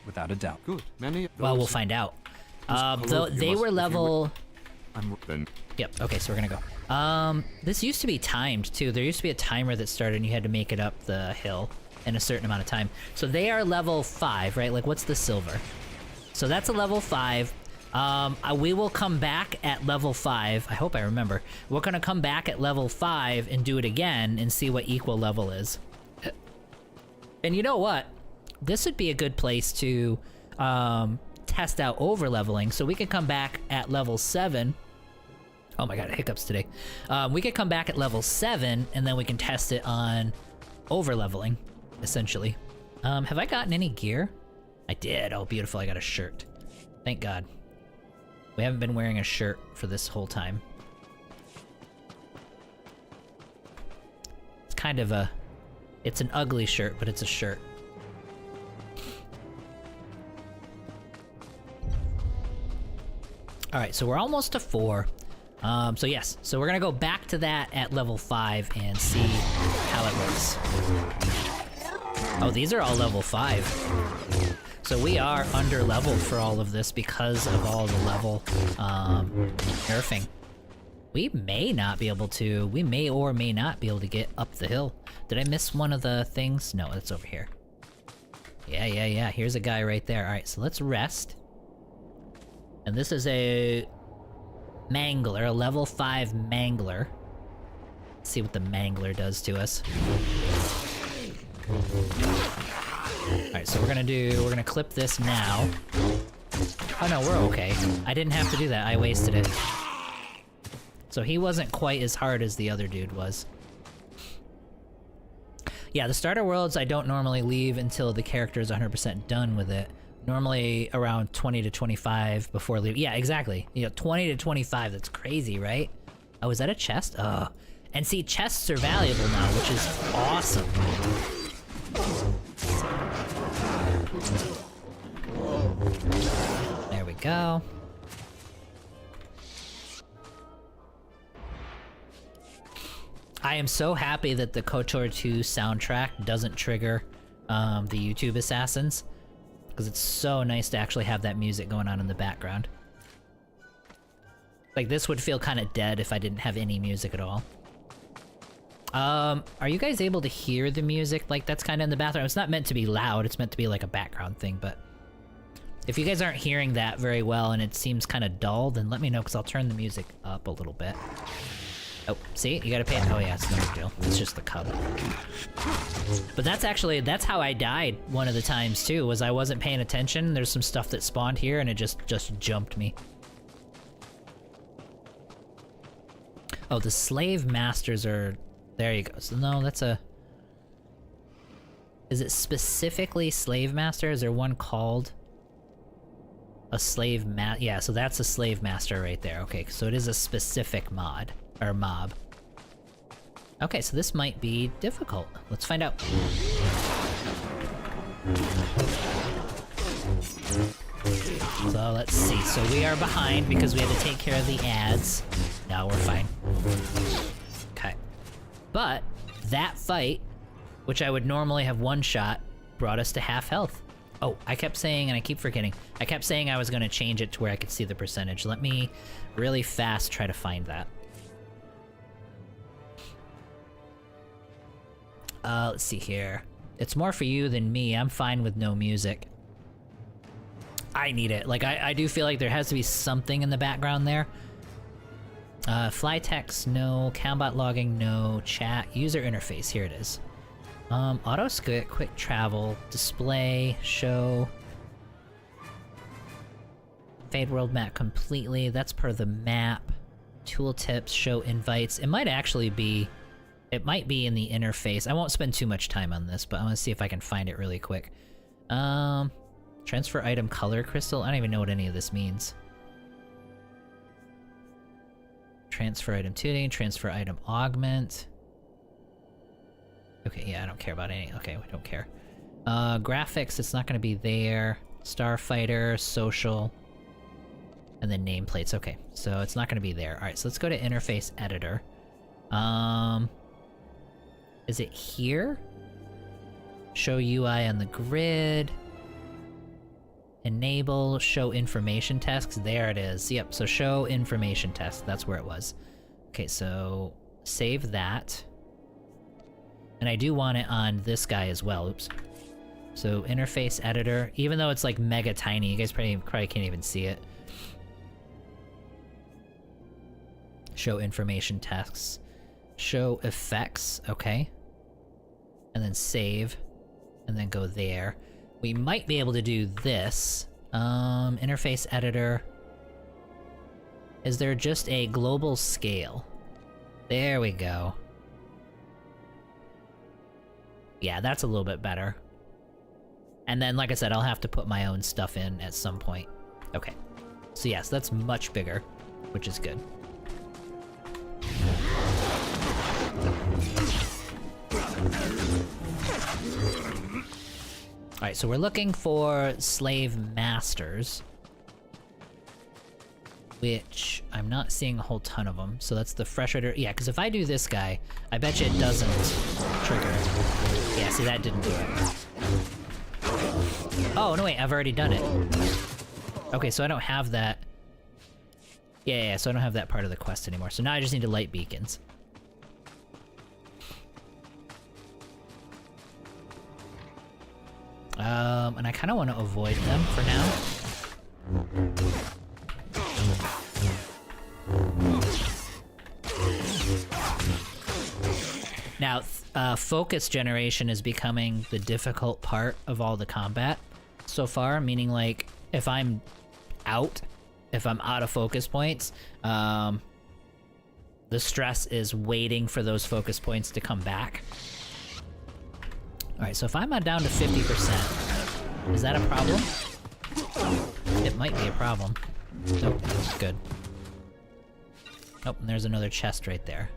Without a doubt. Good. Many. Well, we'll find out. Though they were level. Yep. Okay, so we're gonna go. This used to be timed too. There used to be a timer that started, and you had to make it up the hill in a certain amount of time. So they are level 5, right? Like, what's the silver? So that's a level 5. We will come back at level 5. I hope I remember. We're gonna come back at level 5 and do it again and see what equal level is. And you know what? This would be a good place to test out over leveling. So we could come back at level 7. Oh my god, hiccups today. We could come back at level 7 and then we can test it on over leveling, essentially. Have I gotten any gear? I did. Oh, beautiful. I got a shirt. Thank God. We haven't been wearing a shirt for this whole time. It's kind of a... It's an ugly shirt, but it's a shirt. Alright, so we're almost to 4. So yes. So we're gonna go back to that at level 5 and see how it works. Oh, these are all level 5. So we are under leveled for all of this because of all the level nerfing. We may not be able to, we may or may not be able to get up the hill. Did I miss one of the things? No, it's over here. Yeah. Here's a guy right there. Alright, so let's rest. And this is a Mangler, a level 5 Mangler. Let's see what the Mangler does to us. Alright, so we're gonna clip this now. Oh no, we're okay. I didn't have to do that, I wasted it. So he wasn't quite as hard as the other dude was. Yeah, the starter worlds I don't normally leave until the character is 100% done with it. Normally around 20 to 25 before leaving. Yeah, exactly. You know, 20 to 25, that's crazy, right? Oh, is that a chest? Oh. And see, chests are valuable now, which is awesome. There we go. I am so happy that the KOTOR 2 soundtrack doesn't trigger the YouTube assassins, because it's so nice to actually have that music going on in the background. Like, this would feel kind of dead if I didn't have any music at all. Are you guys able to hear the music? Like, that's kind of in the background. It's not meant to be loud, it's meant to be like a background thing, but... If you guys aren't hearing that very well and it seems kind of dull, then let me know, because I'll turn the music up a little bit. Oh, see? You gotta pay... Oh yeah, it's no big deal. It's just the cub. But that's actually... That's how I died one of the times, too, was I wasn't paying attention. There's some stuff that spawned here, and it just jumped me. Oh, the slave masters are... There you go. So no, that's a... Is it specifically slave master? Is there one called... A slave yeah, so that's a slave master right there. Okay, so it is a specific mod. Or mob. Okay, so this might be difficult. Let's find out. So let's see. So we are behind because we had to take care of the ads. No, we're fine. Okay. But that fight, which I would normally have one shot, brought us to half health. Oh, I kept saying, and I keep forgetting, I kept saying I was gonna change it to where I could see the percentage. Let me really fast try to find that. Let's see here. It's more for you than me. I'm fine with no music. I need it. Like, I do feel like there has to be something in the background there. Fly text, no. Combat logging, no. Chat, user interface, here it is. Auto skip, quick travel, display, show. Fade world map completely, that's per the map. Tooltips, show invites. It might actually be, it might be in the interface. I won't spend too much time on this, but I want to see if I can find it really quick. Transfer item color crystal? I don't even know what any of this means. Transfer item tuning, transfer item augment. Okay, yeah, I don't care about any. Okay, we don't care. Graphics, it's not gonna be there. Starfighter, social, and then nameplates. Okay, so it's not gonna be there. Alright, so let's go to interface editor. Is it here? Show UI on the grid. Enable, show information text. There it is. Yep, so show information text. That's where it was. Okay, so save that. And I do want it on this guy as well. Oops. So interface editor, even though it's like mega tiny, you guys probably can't even see it. Show information texts. Show effects, okay. And then save. And then go there. We might be able to do this. Interface editor. Is there just a global scale? There we go. Yeah, that's a little bit better. And then, like I said, I'll have to put my own stuff in at some point. Okay. So yes, that's much bigger, which is good. Alright, so we're looking for slave masters. Which, I'm not seeing a whole ton of them, so that's the fresh rider. Yeah, because if I do this guy, I bet you it doesn't trigger. Yeah, see, that didn't do it. Oh, no wait, I've already done it. Okay, so I don't have that. Yeah, so I don't have that part of the quest anymore. So now I just need to light beacons. And I kind of want to avoid them for now. Now, focus generation is becoming the difficult part of all the combat so far, meaning like, if I'm out of focus points, the stress is waiting for those focus points to come back. Alright, so if I'm down to 50%, is that a problem? It might be a problem. Nope, that's good. Oh, and there's another chest right there.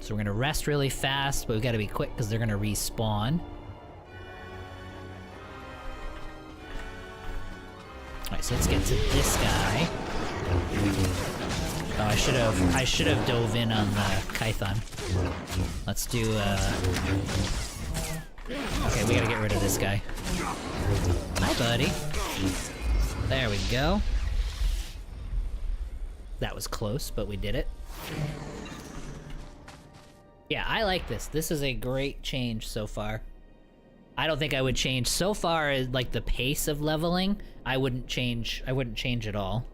So we're gonna rest really fast, but we gotta be quick because they're gonna respawn. Alright, so let's get to this guy. Oh, I should have dove in on the Kython. Let's do, okay, we gotta get rid of this guy. Hi, buddy. There we go. That was close, but we did it. Yeah, I like this. This is a great change so far. I don't think I would change so far as like the pace of leveling. I wouldn't change at all.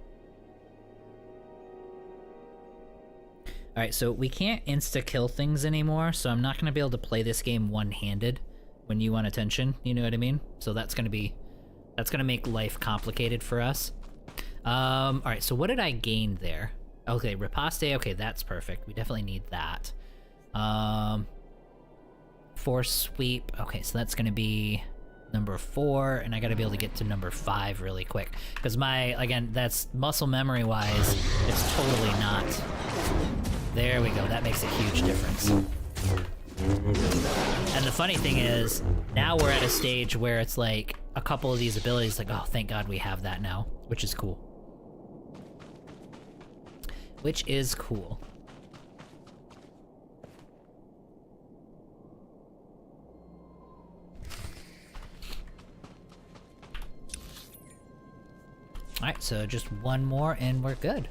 Alright, so we can't insta-kill things anymore, so I'm not gonna be able to play this game one-handed when you want attention, you know what I mean? So that's gonna make life complicated for us. Alright, so what did I gain there? Okay, riposte, okay, that's perfect. We definitely need that. Force sweep, okay, so that's gonna be number 4, and I gotta be able to get to number 5 really quick. Because again, that's muscle memory wise, it's totally not. There we go, that makes a huge difference. And the funny thing is, now we're at a stage where it's like, a couple of these abilities, like, oh, thank God we have that now, which is cool. Alright, so just one more and we're good.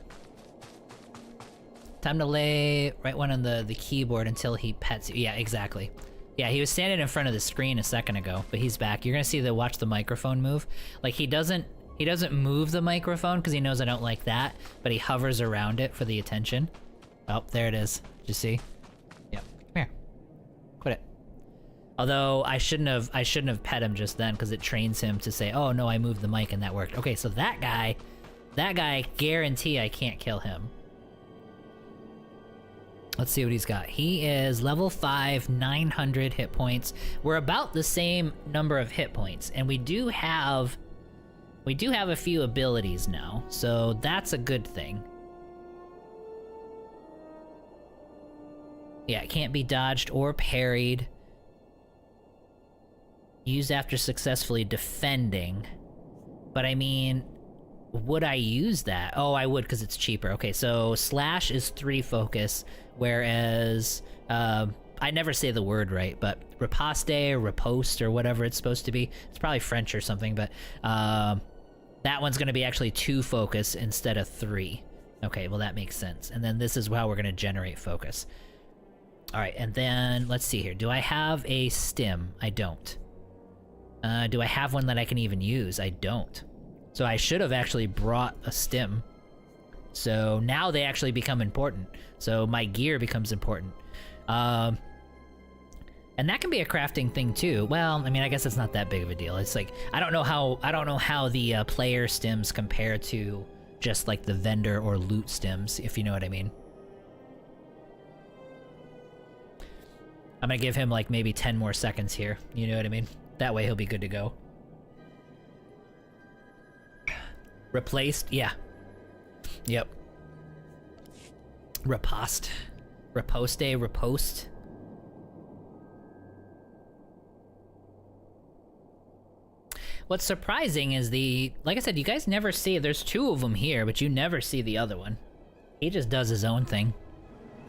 Time to lay right one on the keyboard until he pets you. Yeah, exactly. Yeah, he was standing in front of the screen a second ago, but he's back. You're gonna see watch the microphone move. Like he doesn't move the microphone because he knows I don't like that, but he hovers around it for the attention. Oh, there it is. Did you see? Yep. Come here. Quit it. Although I shouldn't have pet him just then because it trains him to say, "Oh no, I moved the mic and that worked." Okay, so that guy, guarantee I can't kill him. Let's see what he's got. He is level 5, 900 hit points. We're about the same number of hit points, and we do have a few abilities now, so that's a good thing. Yeah, it can't be dodged or parried. Used after successfully defending. But I mean, would I use that? Oh, I would because it's cheaper. Okay, so slash is 3 focus, whereas I never say the word right, but riposte or riposte or whatever it's supposed to be. It's probably French or something, but that one's going to be actually 2 focus instead of 3. Okay, well that makes sense. And then this is how we're going to generate focus. All right, and then let's see here. Do I have a stim? I don't. Do I have one that I can even use? I don't. So I should have actually brought a stim. So now they actually become important. So my gear becomes important. And that can be a crafting thing too. Well, I mean, I guess it's not that big of a deal. It's like I don't know how the player stims compare to just like the vendor or loot stims, if you know what I mean. I'm gonna give him like maybe 10 more seconds here. You know what I mean? That way he'll be good to go. Replaced? Yeah. Yep. Riposte. Riposte, riposte. What's surprising is like I said, you guys never see, there's 2 of them here, but you never see the other one. He just does his own thing.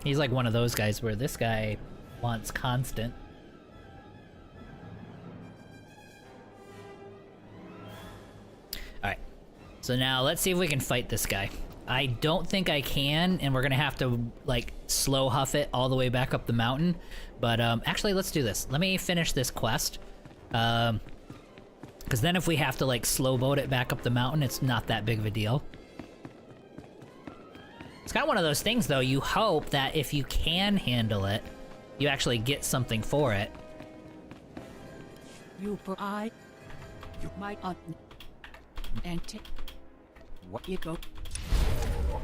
He's like one of those guys where this guy wants constant. Alright, so now let's see if we can fight this guy. I don't think I can, and we're gonna have to like slow huff it all the way back up the mountain. But actually, let's do this. Let me finish this quest. Because then if we have to like slow boat it back up the mountain, it's not that big of a deal. It's kind of one of those things though, you hope that if you can handle it, you actually get something for it. You might and take what you go.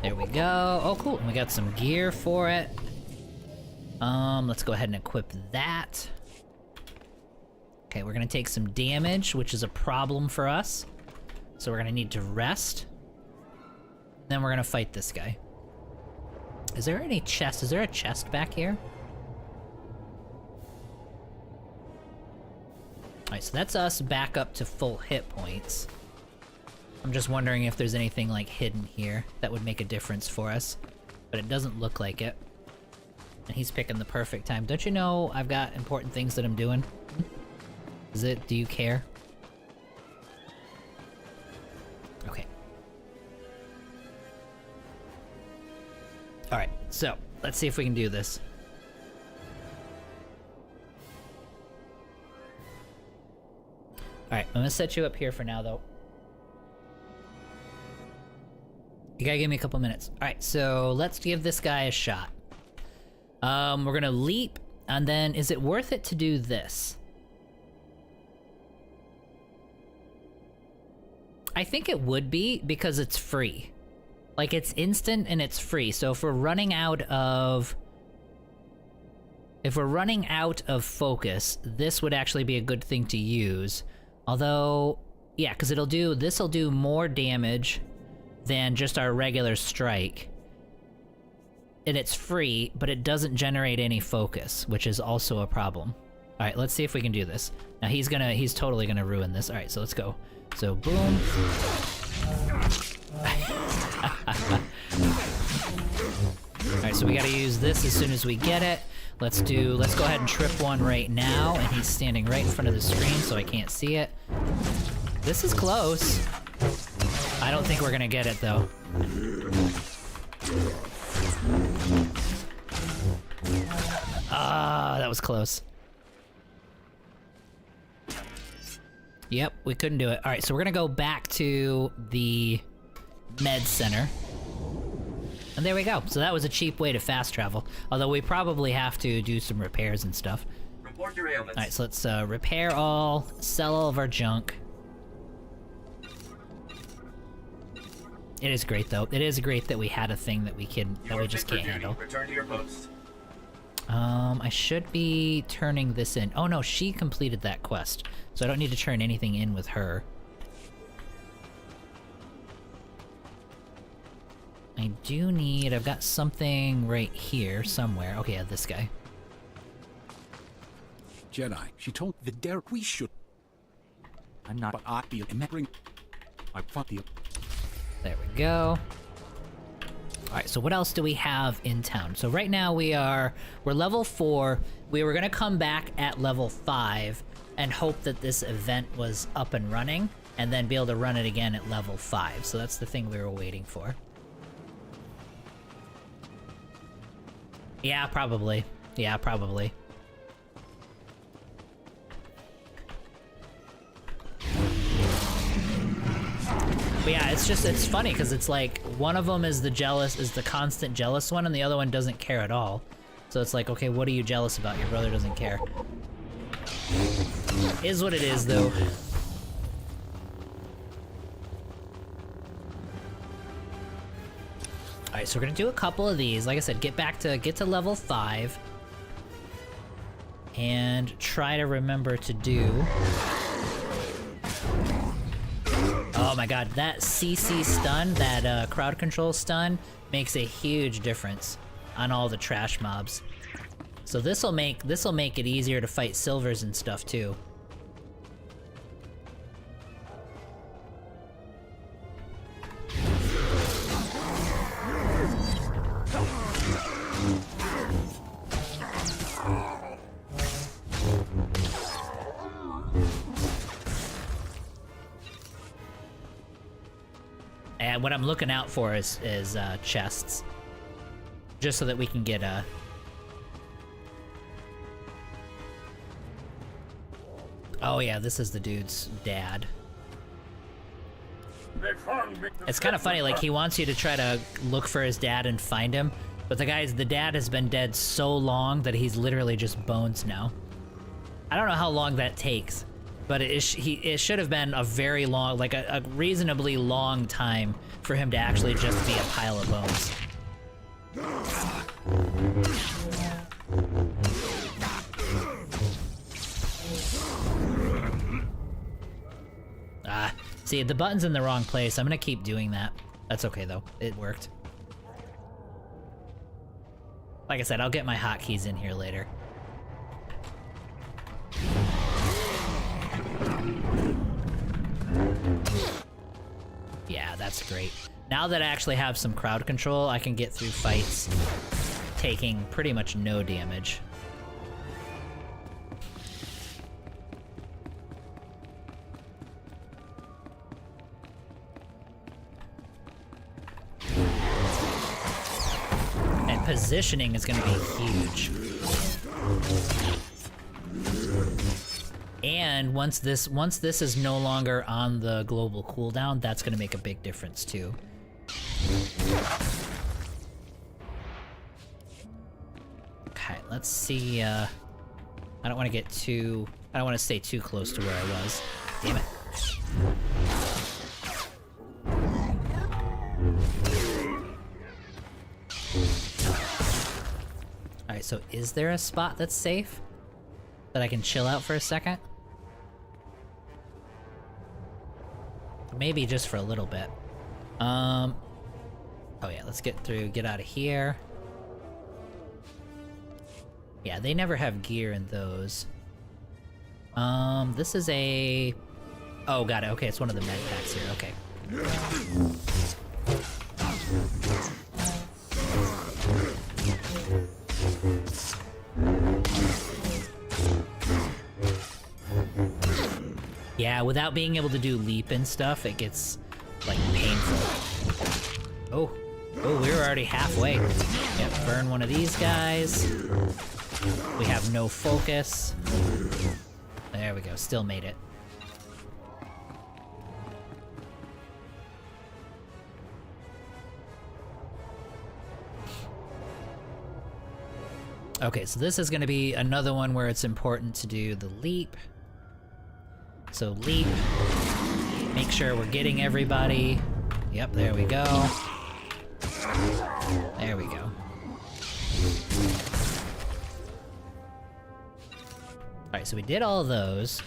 There we go. Oh, cool. And we got some gear for it. Let's go ahead and equip that. Okay, we're gonna take some damage, which is a problem for us. So we're gonna need to rest. Then we're gonna fight this guy. Is there any chest? Is there a chest back here? Alright, so that's us back up to full hit points. I'm just wondering if there's anything like hidden here that would make a difference for us. But it doesn't look like it. And he's picking the perfect time. Don't you know I've got important things that I'm doing? Is it? Do you care? Okay. Alright, so let's see if we can do this. Alright, I'm gonna set you up here for now, though. You gotta give me a couple minutes. Alright, so let's give this guy a shot. We're gonna leap, and then is it worth it to do this? I think it would be, because it's free. Like, it's instant and it's free, so if we're running out of... If we're running out of focus, this would actually be a good thing to use. Although, yeah, because this'll do more damage than just our regular strike. And it's free, but it doesn't generate any focus, which is also a problem. Alright, let's see if we can do this. Now he's totally gonna ruin this. Alright, so let's go. So, boom. Alright, so we gotta use this as soon as we get it. Let's go ahead and trip one right now, and he's standing right in front of the screen, so I can't see it. This is close. I don't think we're gonna get it, though. Ah, that was close. Yep, we couldn't do it. Alright, so we're gonna go back to the med center. And there we go. So that was a cheap way to fast travel. Although we probably have to do some repairs and stuff. Report your ailments. Alright, so let's repair all, sell all of our junk. It is great, though. It is great that we had a thing that we just can't handle. Return to your post. I should be turning this in. Oh no, she completed that quest. So I don't need to turn anything in with her. I do need... I've got something right here somewhere. Okay, yeah, this guy. Jedi, she told the Derek we should. I'm not, but I feel remembering. I fought the. There we go. Alright, so what else do we have in town? So right now we're level 4. We were gonna come back at level 5 and hope that this event was up and running, and then be able to run it again at level 5. So that's the thing we were waiting for. Yeah, probably. Yeah, probably. But yeah, it's funny because it's like one of them is the constant jealous one, and the other one doesn't care at all. So it's like, okay, what are you jealous about? Your brother doesn't care. Is what it is, though. Alright, so we're gonna do a couple of these. Like I said, get to level 5. And try to remember to do... Oh my god, that CC stun, that crowd control stun, makes a huge difference on all the trash mobs. So this'll make it easier to fight silvers and stuff too. And what I'm looking out for is chests. Just so that we can get a... Oh yeah, this is the dude's dad. It's kind of funny, like he wants you to try to look for his dad and find him, but the dad has been dead so long that he's literally just bones now. I don't know how long that takes, but it should have been a very long, like a reasonably long time for him to actually just be a pile of bones. See, the button's in the wrong place. I'm gonna keep doing that. That's okay, though. It worked. Like I said, I'll get my hotkeys in here later. Yeah, that's great. Now that I actually have some crowd control, I can get through fights taking pretty much no damage. And positioning is going to be huge. And once this is no longer on the global cooldown, that's going to make a big difference too. Okay, let's see. I don't want to stay too close to where I was. Damn it. Alright, so is there a spot that's safe? That I can chill out for a second? Maybe just for a little bit. Oh yeah, let's get out of here. Yeah, they never have gear in those. This is a... Oh, got it. Okay, it's one of the med packs here. Okay. Yeah, without being able to do leap and stuff, it gets like, painful. Oh, we were already halfway. Yep, burn one of these guys. We have no focus. There we go, still made it. Okay, so this is gonna be another one where it's important to do the leap. So leap, make sure we're getting everybody. Yep, there we go. There we go. Alright, so we did all of those.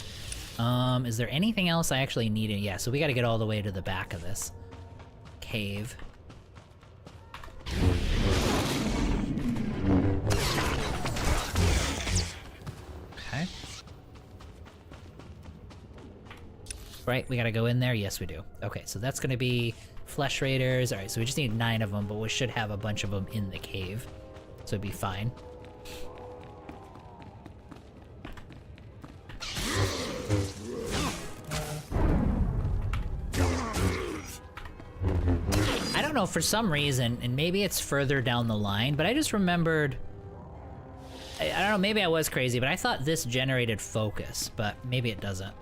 Is there anything else I actually needed? Yeah, so we gotta get all the way to the back of this cave. Okay. Right, we gotta go in there? Yes, we do. Okay, so that's gonna be Flesh Raiders. Alright, so we just need 9 of them, but we should have a bunch of them in the cave. So it'd be fine. I don't know, for some reason, and maybe it's further down the line, but I just remembered... I don't know, maybe I was crazy, but I thought this generated focus, but maybe it doesn't.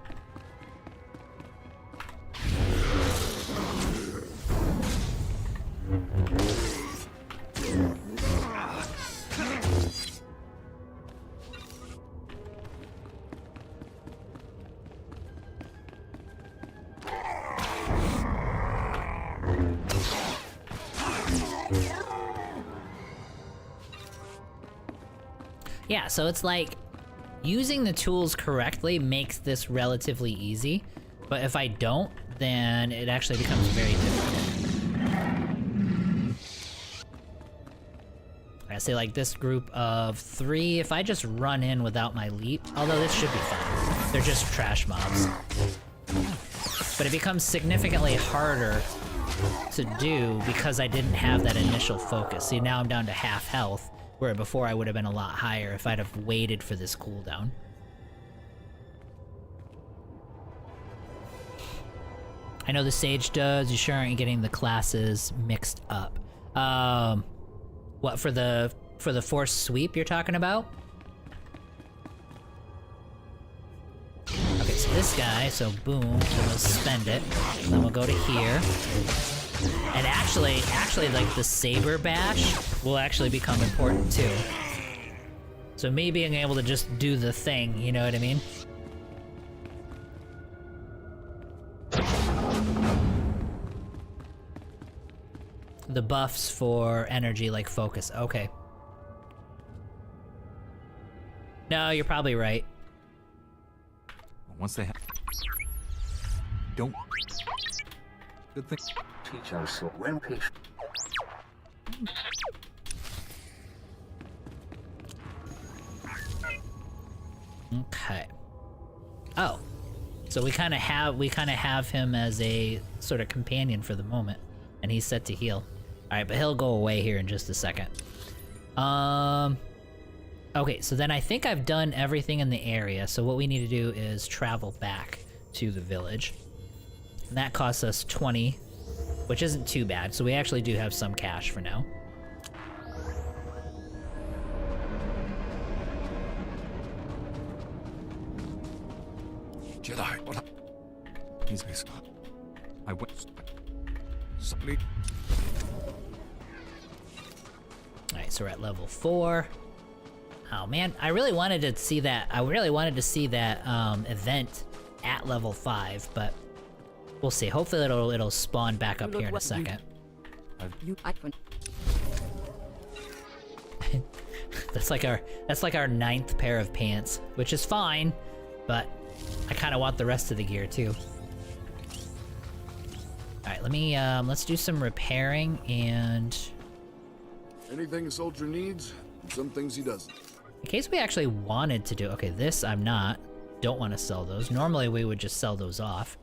Yeah, so it's like, using the tools correctly makes this relatively easy, but if I don't, then it actually becomes very difficult. I say like this group of 3, if I just run in without my leap, although this should be fine, they're just trash mobs. But it becomes significantly harder to do because I didn't have that initial focus. See, now I'm down to half health, where before I would have been a lot higher if I'd have waited for this cooldown. I know the Sage does, you sure aren't getting the classes mixed up. What, for the Force Sweep you're talking about? Okay, so this guy, so boom, we'll spend it. Then we'll go to here. And actually, like, the Saber Bash will actually become important, too. So me being able to just do the thing, you know what I mean? The buffs for energy, like focus, okay. No, you're probably right. Once they have... Don't... Good thing... Teach us when patient. Okay. Oh. So we kind of have him as a sort of companion for the moment, and he's set to heal. All right, but he'll go away here in just a second. Okay, so then I think I've done everything in the area, so what we need to do is travel back to the village. And that costs us 20, which isn't too bad, so we actually do have some cash for now. Jedi, what? He's I went. Simply. Alright, so we're at level 4. Oh man, I really wanted to see that. I really wanted to see that event at level 5, but we'll see. Hopefully it'll spawn back up here in a second. That's like our 9th pair of pants, which is fine, but I kind of want the rest of the gear too. All right, let me let's do some repairing and anything a soldier needs, and some things he doesn't. In case we actually wanted to do, okay, this I'm not. Don't want to sell those. Normally we would just sell those off.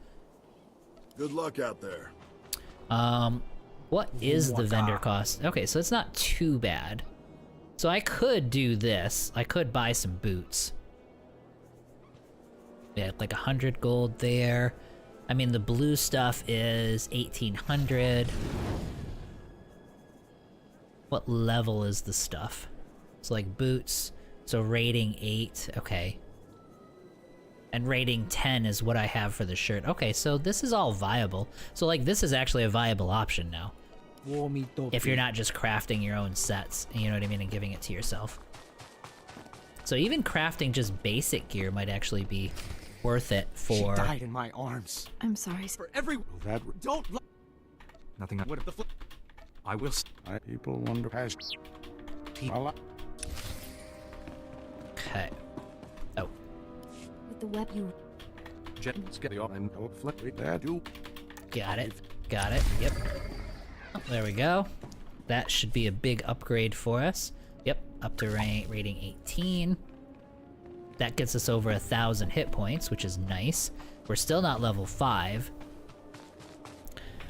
Good luck out there. What is the vendor cost? Okay, so it's not too bad. So I could do this. I could buy some boots. Yeah, like 100 gold there. I mean, the blue stuff is 1800. What level is the stuff? It's like boots. So rating 8, okay. And rating 10 is what I have for the shirt. Okay, so this is all viable. So like this is actually a viable option now. If you're not just crafting your own sets, you know what I mean, and giving it to yourself. So even crafting just basic gear might actually be worth it for... She died in my arms. I'm sorry. For every... That... Don't... Nothing I would have... I will... People wonder... Okay. Oh. With the web you... Let's get the and flip that do. Got it. Got it. Yep. Oh, there we go. That should be a big upgrade for us. Yep. Up to rating 18. That gets us over 1,000 hit points, which is nice. We're still not level 5.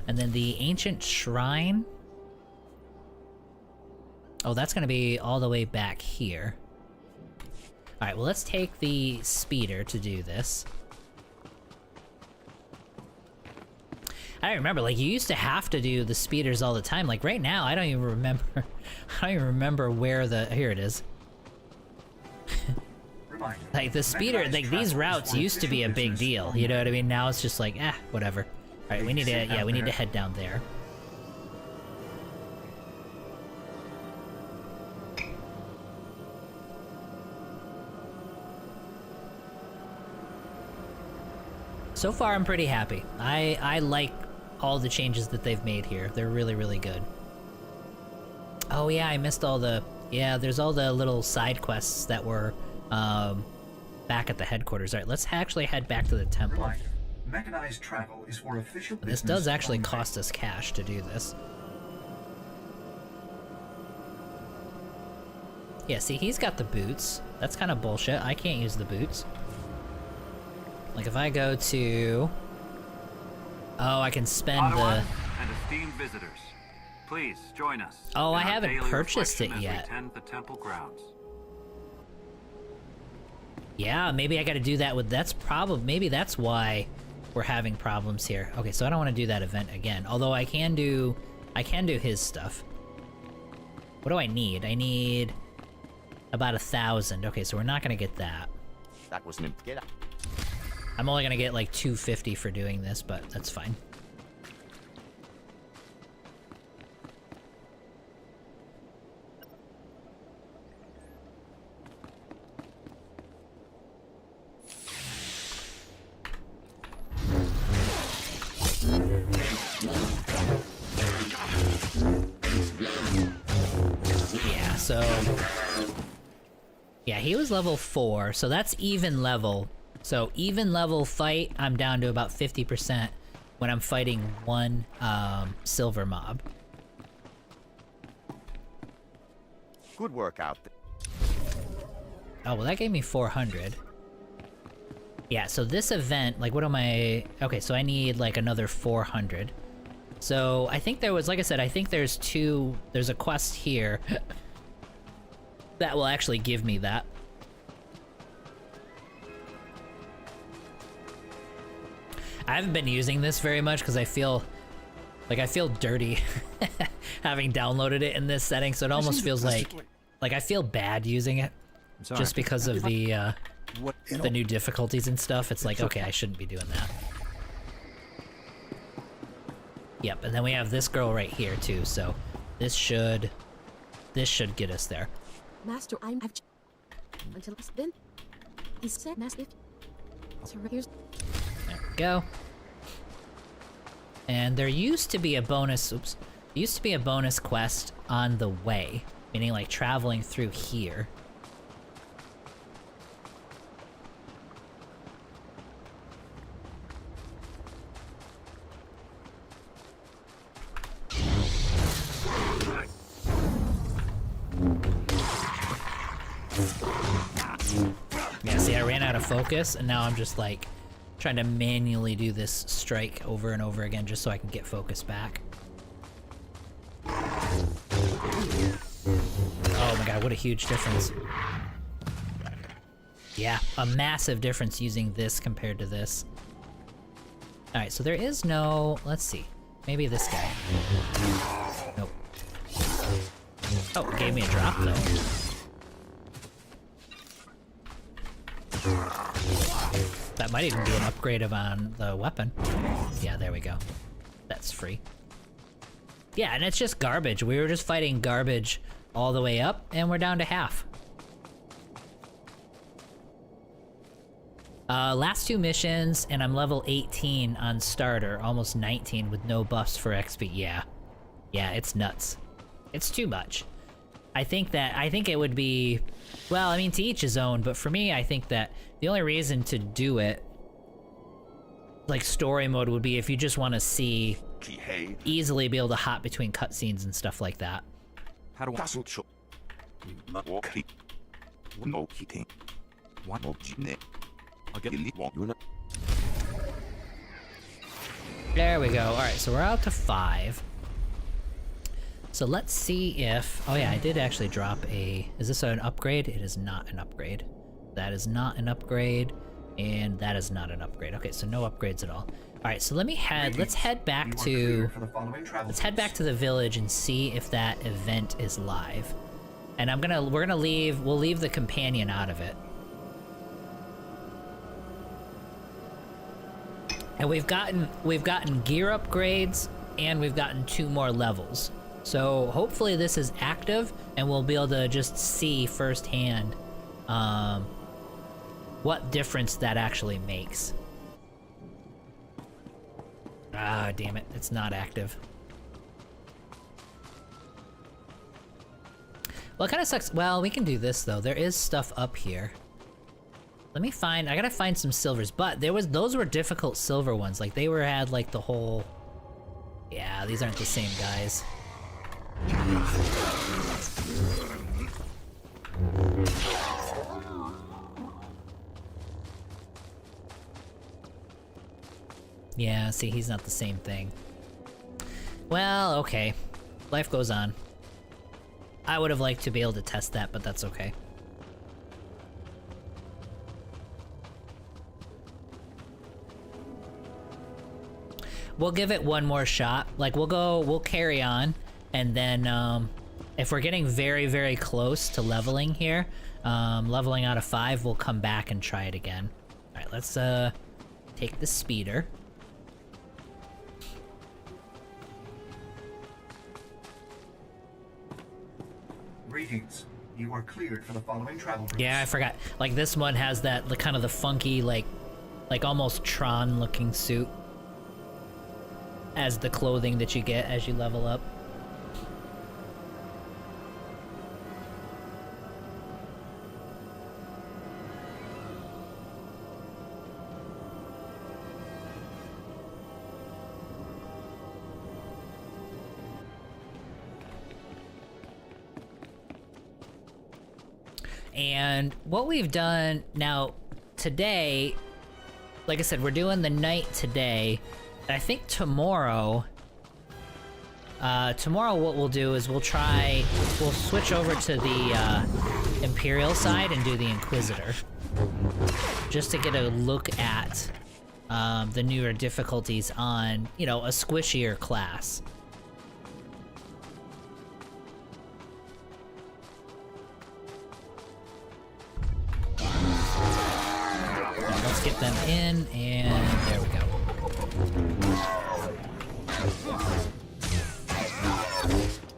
And then the Ancient Shrine. Oh, that's gonna be all the way back here. Alright, well let's take the speeder to do this. I don't remember, like you used to have to do the speeders all the time. Like right now, I don't even remember. I don't even remember where the... Here it is. Like the speeder, like these routes used to be a big deal. You know what I mean? Now it's just like, whatever. Alright, we need to, yeah, we need to head down there. So far, I'm pretty happy. I like all the changes that they've made here. They're really, really good. Oh yeah, I missed all the... Yeah, there's all the little side quests that were back at the headquarters. Alright, let's actually head back to the temple. Reminder, mechanized travel is for official This does actually cost us cash to do this. Yeah, see, he's got the boots. That's kind of bullshit. I can't use the boots. Like if I go to... Oh, I can spend the... And esteemed visitors, please join us. Oh, I haven't purchased it yet. The temple grounds. Yeah, maybe I gotta do that with... Maybe that's why we're having problems here. Okay, so I don't want to do that event again. Although I can do his stuff. What do I need? I need about 1,000. Okay, so we're not gonna get that. That wasn't him. Get out. I'm only gonna get like 250 for doing this, but that's fine. Yeah, so... Yeah, he was level 4, so that's even level. So even level fight, I'm down to about 50% when I'm fighting one silver mob. Good work out there. Oh, well that gave me 400. Yeah, so this event, like what am I... Okay, so I need like another 400. So I think there was, like I said, I think there's a quest here that will actually give me that. I haven't been using this very much because I feel dirty having downloaded it in this setting, so it almost feels like I feel bad using it just because of the new difficulties and stuff. It's like, okay, I shouldn't be doing that. Yep, and then we have this girl right here too, so this should get us there. Master, I've until it's been. He said, "Master, here's." There we go. And there used to be a bonus. Oops. There used to be a bonus quest on the way, meaning like traveling through here. Yeah, see, I ran out of focus, and now I'm just like trying to manually do this strike over and over again just so I can get focus back. Oh my god, what a huge difference. Yeah, a massive difference using this compared to this. Alright, so there is no... Let's see. Maybe this guy. Nope. Oh, it gave me a drop, though. That might even be an upgrade on the weapon. Yeah, there we go. That's free. Yeah, and it's just garbage. We were just fighting garbage all the way up, and we're down to half. Last 2 missions, and I'm level 18 on starter, almost 19 with no buffs for XP. Yeah. Yeah, it's nuts. It's too much. I think it would be, well, I mean, to each his own, but for me, I think that the only reason to do it, like story mode, would be if you just want to see, easily be able to hop between cutscenes and stuff like that. How do There we go. Alright, so we're out to 5. So let's see if... Oh yeah, I did actually drop a... Is this an upgrade? It is not an upgrade. That is not an upgrade. And that is not an upgrade. Okay, so no upgrades at all. Alright, so let's head back to... Let's head back to the village and see if that event is live. And we'll leave the companion out of it. And we've gotten gear upgrades, and we've gotten 2 more levels. So hopefully this is active, and we'll be able to just see firsthand what difference that actually makes. Ah, damn it, it's not active. Well, it kind of sucks. Well, we can do this though. There is stuff up here. I gotta find some silvers, but those were difficult silver ones. Like they had like the whole, yeah, these aren't the same guys. Yeah, see, he's not the same thing. Well, okay. Life goes on. I would have liked to be able to test that, but that's okay. We'll give it one more shot. Like, we'll carry on, and then, if we're getting very, very close to leveling here, leveling out of 5, we'll come back and try it again. Alright, let's, take the speeder. Greetings. You are cleared for the following travel routes. Yeah, I forgot. Like, this one has that, kind of the funky, like almost Tron-looking suit as the clothing that you get as you level up. And what we've done now today, like I said, we're doing the night today. I think tomorrow what we'll do is we'll switch over to the Imperial side and do the Inquisitor, just to get a look at the newer difficulties on, you know, a squishier class. Now let's get them in, and there we go.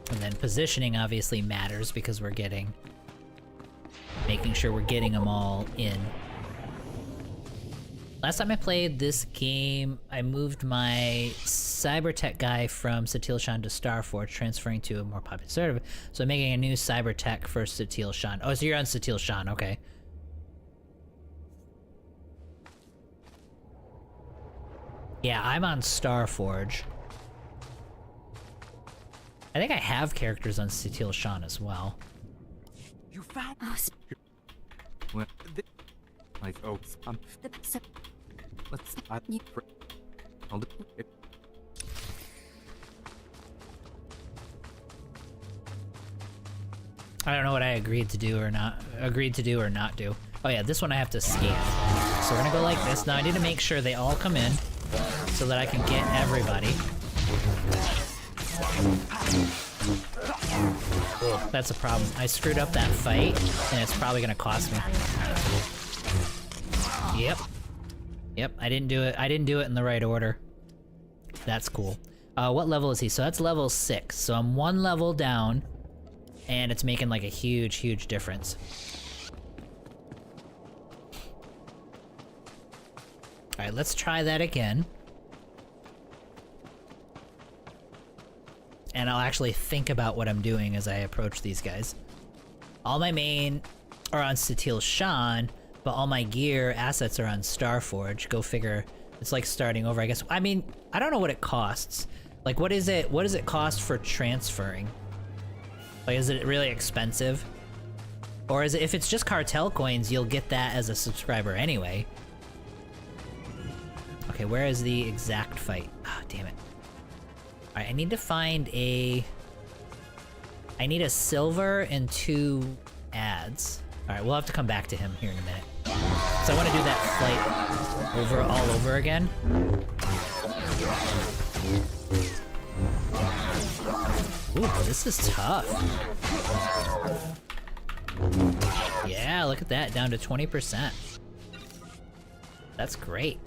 And then positioning obviously matters because we're making sure we're getting them all in. Last time I played this game, I moved my Cybertech guy from Satil Shan to Starforge, transferring to a more popular server. So I'm making a new Cybertech for Satil Shan. Oh, so you're on Satil Shan, okay. Yeah, I'm on Starforge. I think I have characters on Satil Shan as well. You found us. What? Like, oh, let's. I'll do it. I don't know what I agreed to do or not do. Oh yeah, this one I have to scan. So we're gonna go like this. Now I need to make sure they all come in. so that I can get everybody. Oh, that's a problem. I screwed up that fight, and it's probably gonna cost me. Yep. Yep, I didn't do it. I didn't do it in the right order. That's cool. What level is he? So that's level 6. So I'm 1 level down, and it's making like a huge, huge difference. Alright, let's try that again. And I'll actually think about what I'm doing as I approach these guys. All my main are on Satil Shan, but all my gear assets are on Starforge. Go figure. It's like starting over, I guess. I mean, I don't know what it costs. Like, what does it cost for transferring? Like, is it really expensive? Or is it, if it's just cartel coins, you'll get that as a subscriber anyway. Okay, where is the exact fight? Oh, damn it. Alright, I need to find a... I need a silver and 2 ads. Alright, we'll have to come back to him here in a minute. So I want to do that fight all over again. Ooh, this is tough. Yeah, look at that, down to 20%. That's great.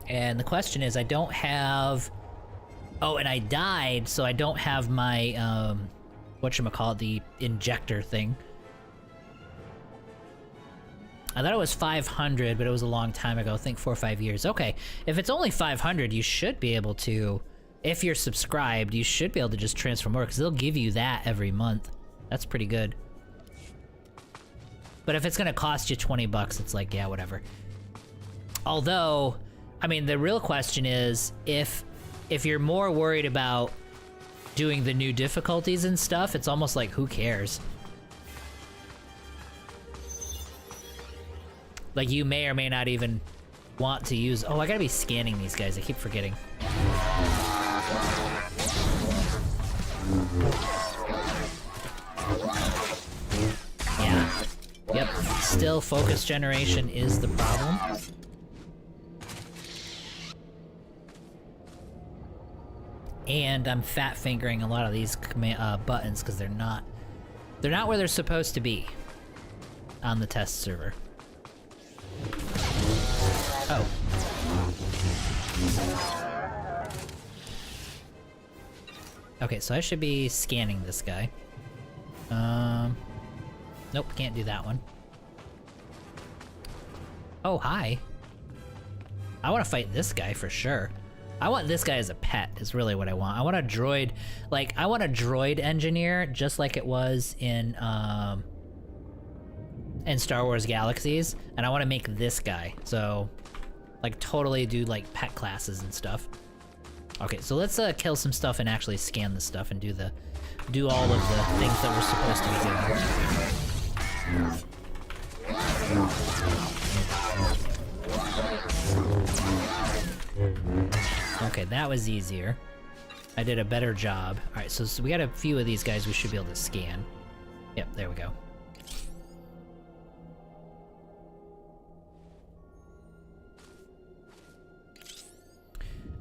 And the question is, I don't have... Oh, and I died, so I don't have my, whatchamacallit, the injector thing. I thought it was 500, but it was a long time ago, I think 4 or 5 years. Okay, if it's only 500, you should be able to, if you're subscribed, you should be able to just transfer more, because they'll give you that every month. That's pretty good. But if it's gonna cost you 20 bucks, it's like, yeah, whatever. Although, I mean, the real question is, if you're more worried about doing the new difficulties and stuff, it's almost like, who cares? Like, you may or may not even want to use... Oh, I gotta be scanning these guys, I keep forgetting. Yeah. Yep, still focus generation is the problem. And I'm fat fingering a lot of these buttons because they're not where they're supposed to be on the test server. Oh. Okay, so I should be scanning this guy. Nope, can't do that one. Oh, hi. I want to fight this guy for sure. I want this guy as a pet, is really what I want. I want a droid, like, I want a droid engineer, just like it was in Star Wars Galaxies, and I want to make this guy, so, like, totally do, like, pet classes and stuff. Okay, so let's kill some stuff and actually scan the stuff and do all of the things that we're supposed to be doing. Okay, that was easier. I did a better job. Alright, so we got a few of these guys we should be able to scan. Yep, there we go.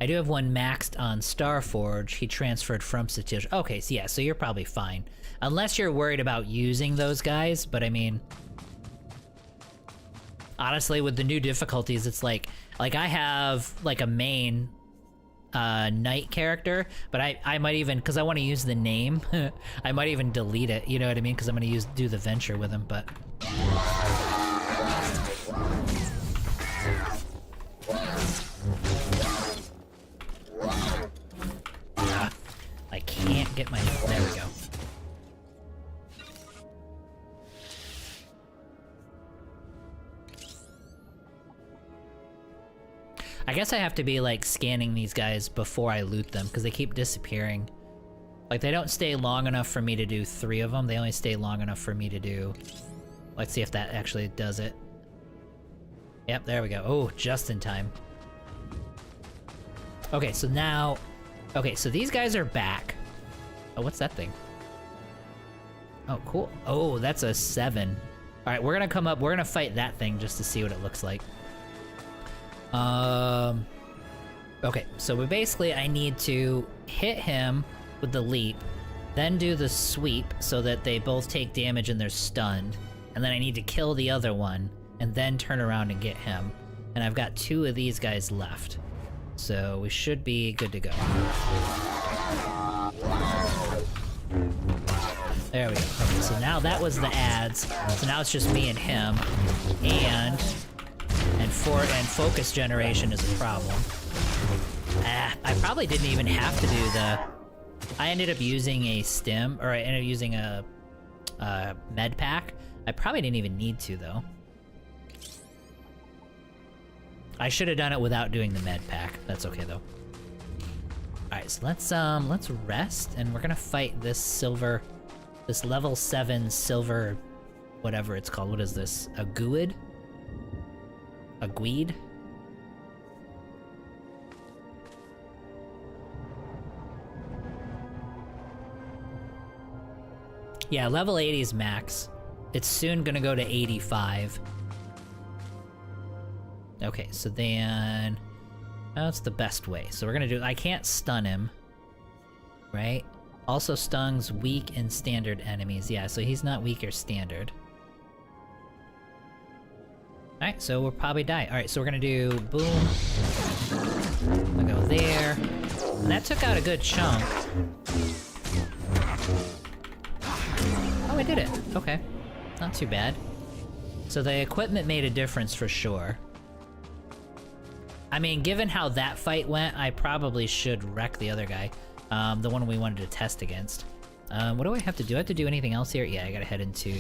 I do have one maxed on Starforge. He transferred from Satil. Okay, so yeah, so you're probably fine. Unless you're worried about using those guys, but I mean... Honestly, with the new difficulties, it's like I have, like, a main... Knight character, but I might even, because I want to use the name, I might even delete it, you know what I mean? Because I'm going to do the venture with him, but... I can't get my... There we go. I guess I have to be, like, scanning these guys before I loot them, because they keep disappearing. Like, they don't stay long enough for me to do 3 of them, they only stay long enough for me to do... Let's see if that actually does it. Yep, there we go. Oh, just in time. Okay, so now... Okay, so these guys are back. Oh, what's that thing? Oh, cool. Oh, that's a 7. Alright, we're gonna come up, we're gonna fight that thing just to see what it looks like. Okay, so I need to hit him with the leap, then do the sweep so that they both take damage and they're stunned, and then I need to kill the other one, and then turn around and get him. And I've got 2 of these guys left. So we should be good to go. There we go. Okay, so now that was the ads. So now it's just me and him. And focus generation is a problem. I probably didn't even have to do the... I ended up using a stim, or I ended up using a med pack. I probably didn't even need to, though. I should have done it without doing the med pack. That's okay, though. Alright, so let's rest, and we're gonna fight this level 7 silver, whatever it's called. What is this? A Guid? A Guide? Yeah, level 80 is max. It's soon gonna go to 85. Okay, so then... that's the best way. So we're gonna do... I can't stun him. Right? Also stuns weak and standard enemies. Yeah, so he's not weak or standard. Alright, so we'll probably die. Alright, so we're gonna do... boom. I'll go there. And that took out a good chunk. Oh, I did it. Okay. Not too bad. So the equipment made a difference for sure. I mean, given how that fight went, I probably should wreck the other guy. The one we wanted to test against. What do I have to do? I have to do anything else here? Yeah, I gotta head into...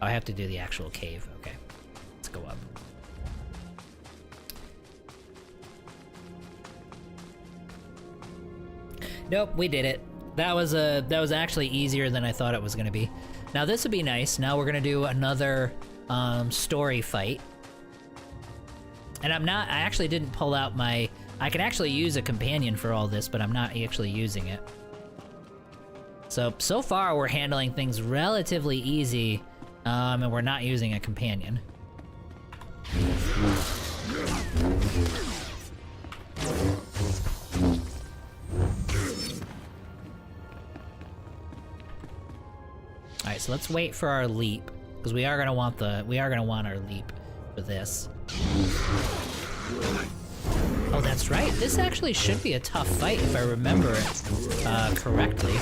oh, I have to do the actual cave. Okay. Let's go up. Nope, we did it. That was actually easier than I thought it was gonna be. Now this would be nice. Now we're gonna do another story fight. And I actually didn't pull out my... I can actually use a companion for all this, but I'm not actually using it. So far we're handling things relatively easy, and we're not using a companion. Alright, so let's wait for our leap, because we are gonna want our leap for this. Oh, that's right. This actually should be a tough fight if I remember it correctly.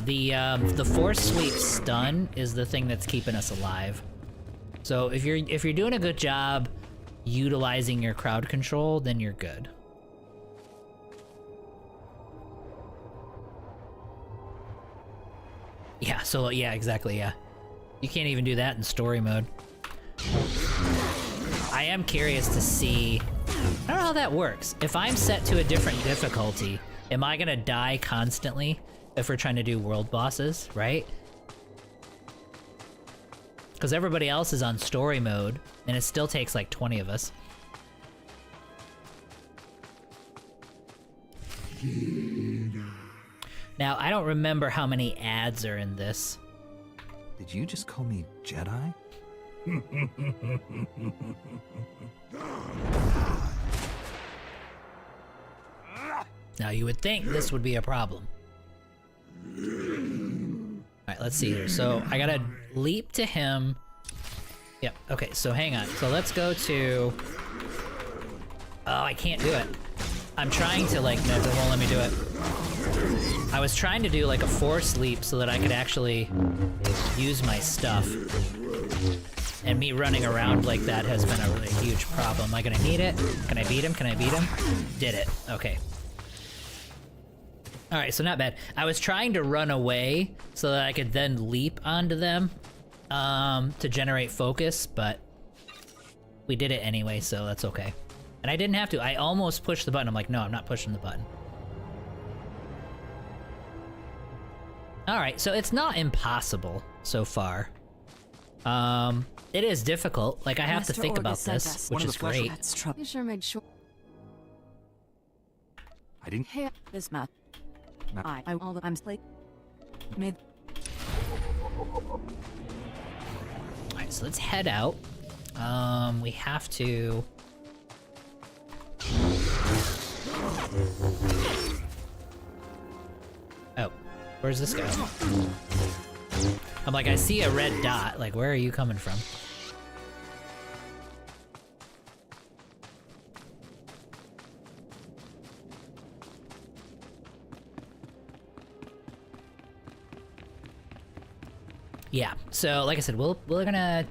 Yeah, the force sweep stun is the thing that's keeping us alive. So if you're doing a good job utilizing your crowd control, then you're good. Yeah, so yeah, exactly, yeah. You can't even do that in story mode. I am curious to see... I don't know how that works. If I'm set to a different difficulty, am I gonna die constantly if we're trying to do world bosses, right? Because everybody else is on story mode, and it still takes like 20 of us. Now, I don't remember how many ads are in this. Did you just call me Jedi? Now, you would think this would be a problem. Alright, let's see here. So, I gotta leap to him. Yep, okay, so hang on. So let's go to... oh, I can't do it. I'm trying to, like... no, it won't let me do it. I was trying to do, like, a force leap so that I could actually use my stuff. And me running around like that has been a really huge problem. Am I gonna need it? Can I beat him? Can I beat him? Did it. Okay. Alright, so not bad. I was trying to run away so that I could then leap onto them to generate focus, but we did it anyway, so that's okay. And I didn't have to. I almost pushed the button. I'm like, no, I'm not pushing the button. Alright, so it's not impossible so far. It is difficult. Like, I have to Master think Orga about sent this, us. which is great. That's trouble. You sure made sure. I didn't. Hey, this map. I all the I'm played. Made. Alright, so let's head out. We have to... Oh, where's this guy? I'm like, I see a red dot. Like, where are you coming from? Yeah, so like I said, we're gonna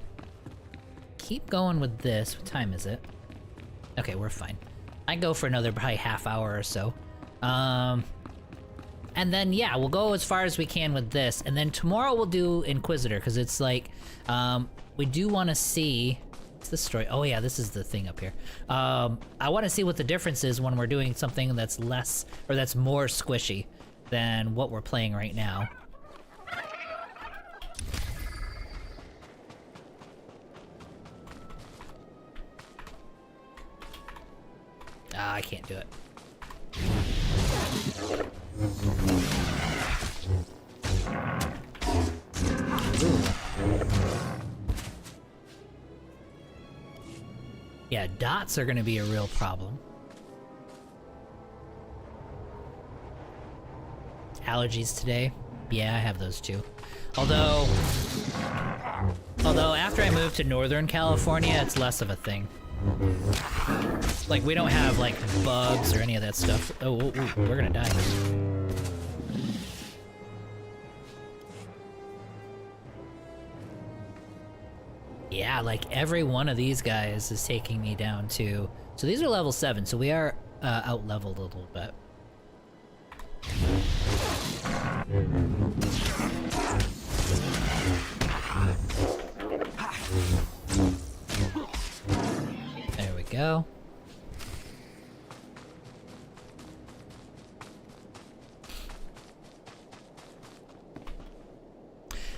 keep going with this. What time is it? Okay, we're fine. I go for another probably half hour or so. And then, yeah, we'll go as far as we can with this. And then tomorrow we'll do Inquisitor, because it's like, we do want to see... What's the story? Oh yeah, this is the thing up here. I want to see what the difference is when we're doing something that's less, or that's more squishy than what we're playing right now. I can't do it. Yeah, dots are gonna be a real problem. Allergies today? Yeah, I have those too. Although after I moved to Northern California, it's less of a thing. Like, we don't have, like, bugs or any of that stuff. Oh, we're gonna die. Yeah, like, every one of these guys is taking me down to... So these are level 7, so we are out-leveled a little bit. There we go.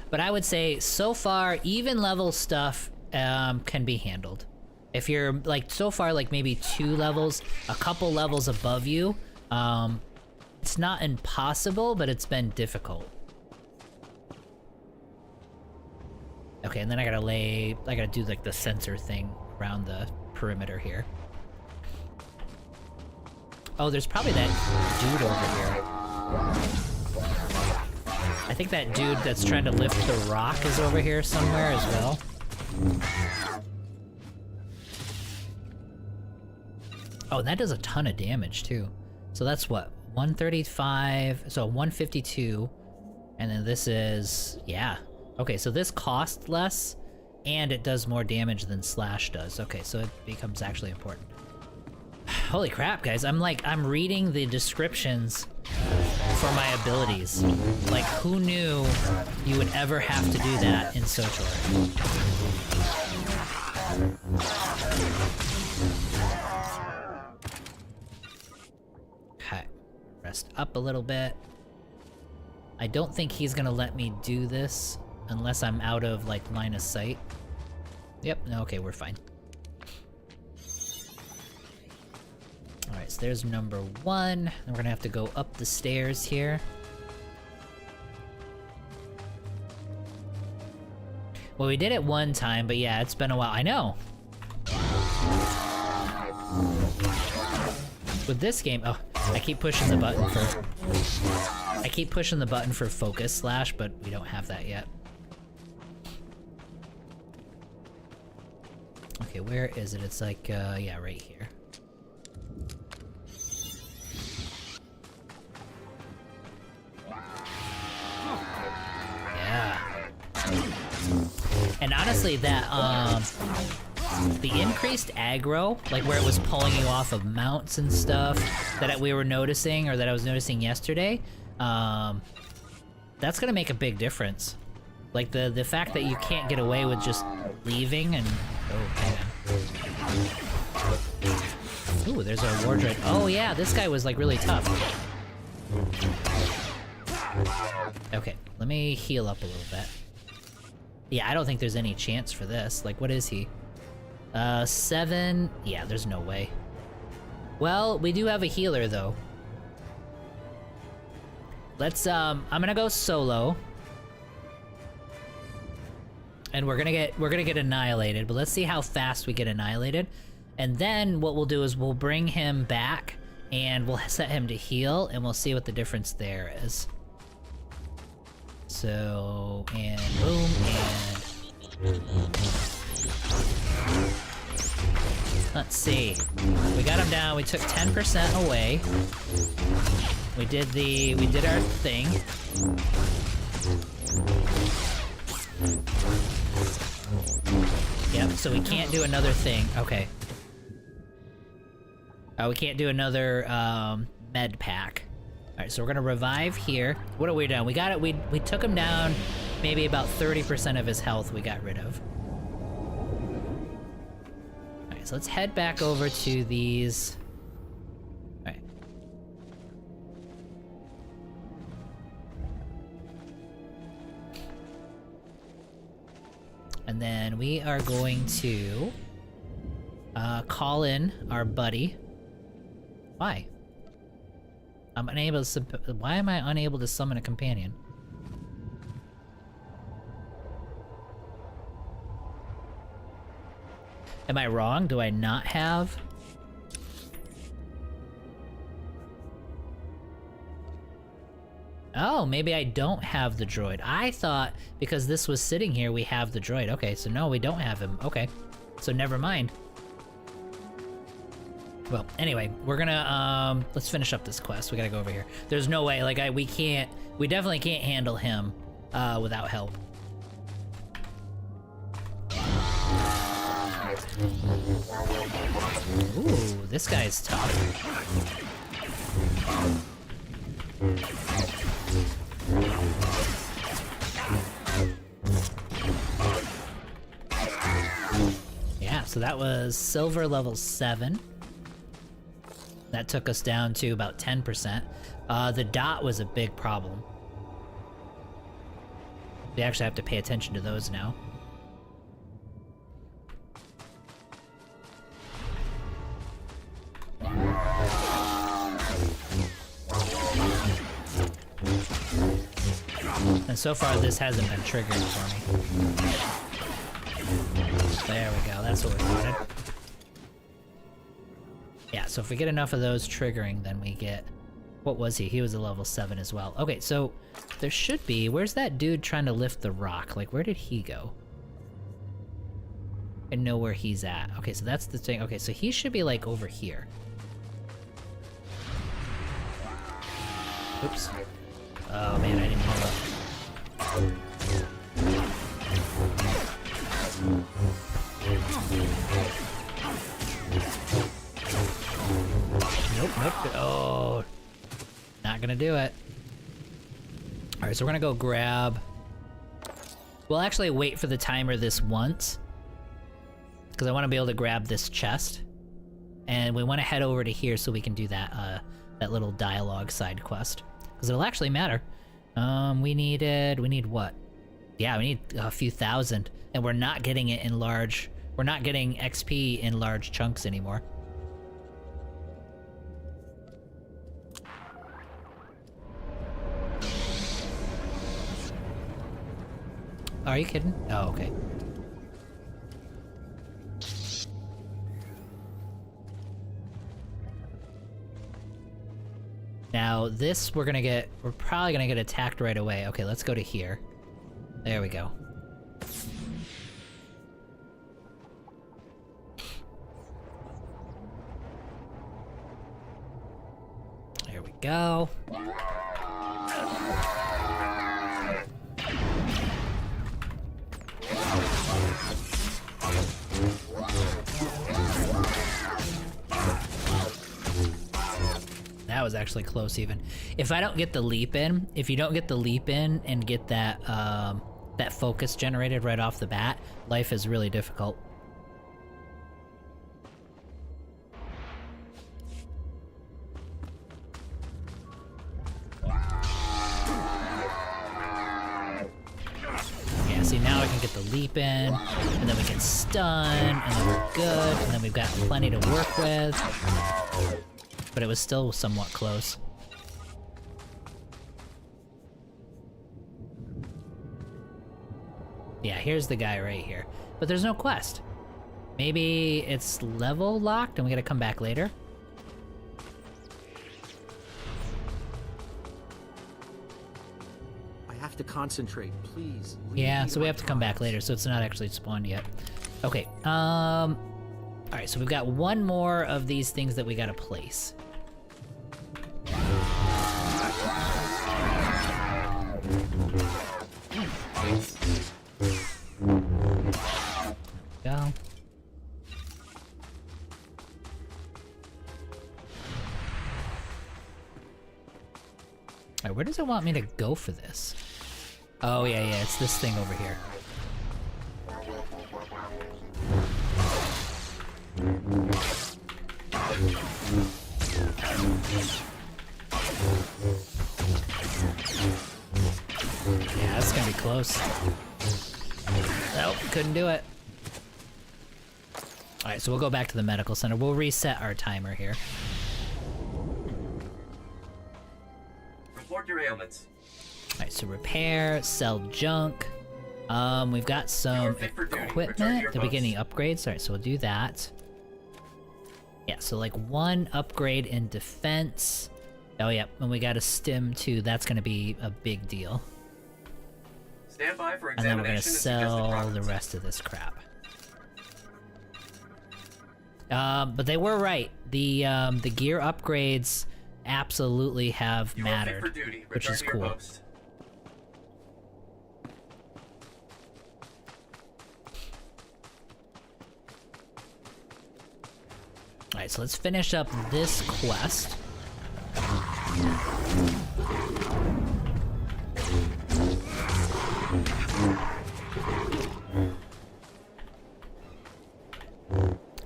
But I would say, so far, even level stuff can be handled. If you're, like, so far, like, maybe 2 levels, a couple levels above you, it's not impossible, but it's been difficult. Okay, and then I gotta do, like, the sensor thing around the perimeter here. Oh, there's probably that dude over here. I think that dude that's trying to lift the rock is over here somewhere as well. Oh, and that does a ton of damage too. So that's what? 135, so 152. And then this is, yeah. Okay, so this costs less, and it does more damage than Slash does. Okay, so it becomes actually important. Holy crap, guys. I'm reading the descriptions for my abilities. Like, who knew you would ever have to do that in SWTOR? Okay. Rest up a little bit. I don't think he's gonna let me do this unless I'm out of, like, line of sight. Yep, okay, we're fine. Alright, so there's number 1. Then we're gonna have to go up the stairs here. Well, we did it one time, but yeah, it's been a while. I know! With this game, oh, I keep pushing the button for... I keep pushing the button for focus slash, but we don't have that yet. Okay, where is it? It's like, yeah, right here. Yeah. And honestly, that, the increased aggro, like where it was pulling you off of mounts and stuff that we were noticing, or that I was noticing yesterday, that's gonna make a big difference. Like, the fact that you can't get away with just leaving and... Oh, man. Ooh, there's our war droid. Oh yeah, this guy was, like, really tough. Okay, let me heal up a little bit. Yeah, I don't think there's any chance for this. Like, what is he? 7. Yeah, there's no way. Well, we do have a healer though. Let's I'm gonna go solo. And we're gonna get annihilated, but let's see how fast we get annihilated. And then what we'll do is we'll bring him back and we'll set him to heal and we'll see what the difference there is. So, and boom, and let's see. We got him down, we took 10% away. We did our thing. Yep, so we can't do another thing. Okay. We can't do another med pack. Alright, so we're gonna revive here. What have we done? We got it, we took him down maybe about 30% of his health we got rid of. Alright, so let's head back over to these. Alright. And then we are going to call in our buddy. Why? I'm unable to why am I unable to summon a companion? Am I wrong? Do I not have? Oh, maybe I don't have the droid. I thought because this was sitting here, we have the droid. Okay, so no, we don't have him. Okay, so never mind. Well, anyway, we're gonna, let's finish up this quest. We gotta go over here. There's no way, like, we definitely can't handle him, without help. Ooh, this guy's tough. Yeah, so that was silver level 7. That took us down to about 10%. The dot was a big problem. We actually have to pay attention to those now. And so far this hasn't been triggering for me. There we go, that's what we wanted. Yeah, so if we get enough of those triggering, then we get... What was he? He was a level 7 as well. Okay, so there should be... Where's that dude trying to lift the rock? Like, where did he go? I know where he's at. Okay, so that's the thing. Okay, so he should be, like, over here. Oops. Oh, man, I didn't know that. Nope, nope. Oh, not gonna do it. All right, so we're gonna go grab... We'll actually wait for the timer this once, because I want to be able to grab this chest, and we want to head over to here so we can do that that little dialogue side quest, because it'll actually matter. We need what? Yeah, we need a few thousand, and we're not getting it in large. We're not getting XP in large chunks anymore. Are you kidding? Oh, okay. Now, this we're probably gonna get attacked right away. Okay, let's go to here. There we go. There we go. That was actually close even. If I don't get the leap in, if you don't get the leap in and get that that focus generated right off the bat, life is really difficult. Yeah, see, now I can get the leap in, and then we can stun, and then we're good, and then we've got plenty to work with. But it was still somewhat close. Yeah, here's the guy right here. But there's no quest. Maybe it's level locked and we gotta come back later? I have to concentrate, please. Yeah, so we have to come back later, so it's not actually spawned yet. Okay, alright, so we've got one more of these things that we gotta place. Go. Alright, where does it want me to go for this? Oh, yeah, it's this thing over here. Yeah, that's gonna be close. Nope, couldn't do it. Alright, so we'll go back to the medical center. We'll reset our timer here. Report your ailments. Alright, so repair, sell junk. We've got some equipment. Did we get any upgrades? Alright, so we'll do that. Yeah, so like one upgrade in defense. Oh yeah, and we got a stim too. That's gonna be a big deal. Stand by for And then we're gonna examination. sell the rest of this crap. But they were right. The gear upgrades absolutely have mattered, which is cool. Alright, so let's finish up this quest.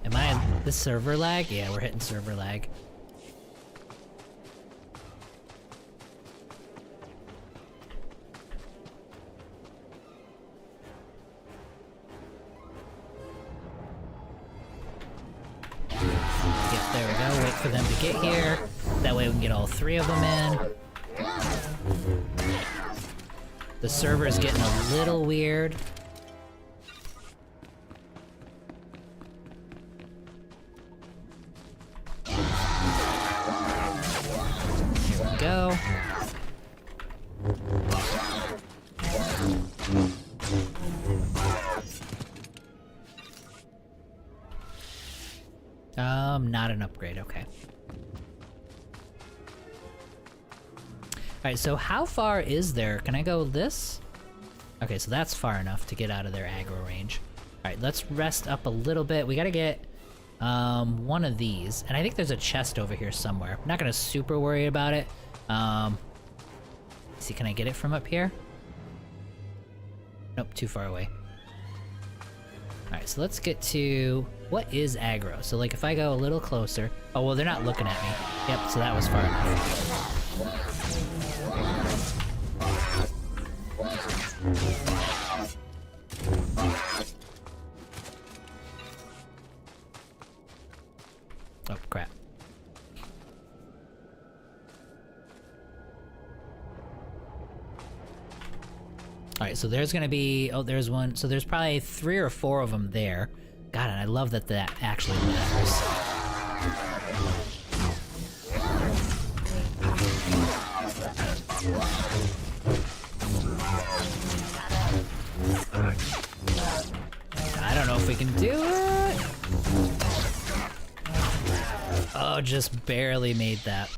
Am I in the server lag? Yeah, we're hitting server lag. Yep, there we go. Wait for them to get here. That way we can get all three of them in. The server is getting a little weird. Here we go. Not an upgrade, okay. Alright, so how far is there? Can I go this? Okay, so that's far enough to get out of their aggro range. Alright, let's rest up a little bit. We gotta get one of these. And I think there's a chest over here somewhere. I'm not gonna super worry about it. See, can I get it from up here? Nope, too far away. Alright, so let's get to... What is aggro? So like if I go a little closer... Oh, well they're not looking at me. Yep, so that was far enough. Oh, crap. Alright, so there's gonna be... Oh, there's one. So there's probably 3 or 4 of them there. God, and I love that that actually matters. I don't know if we can do it. Oh, just barely made that.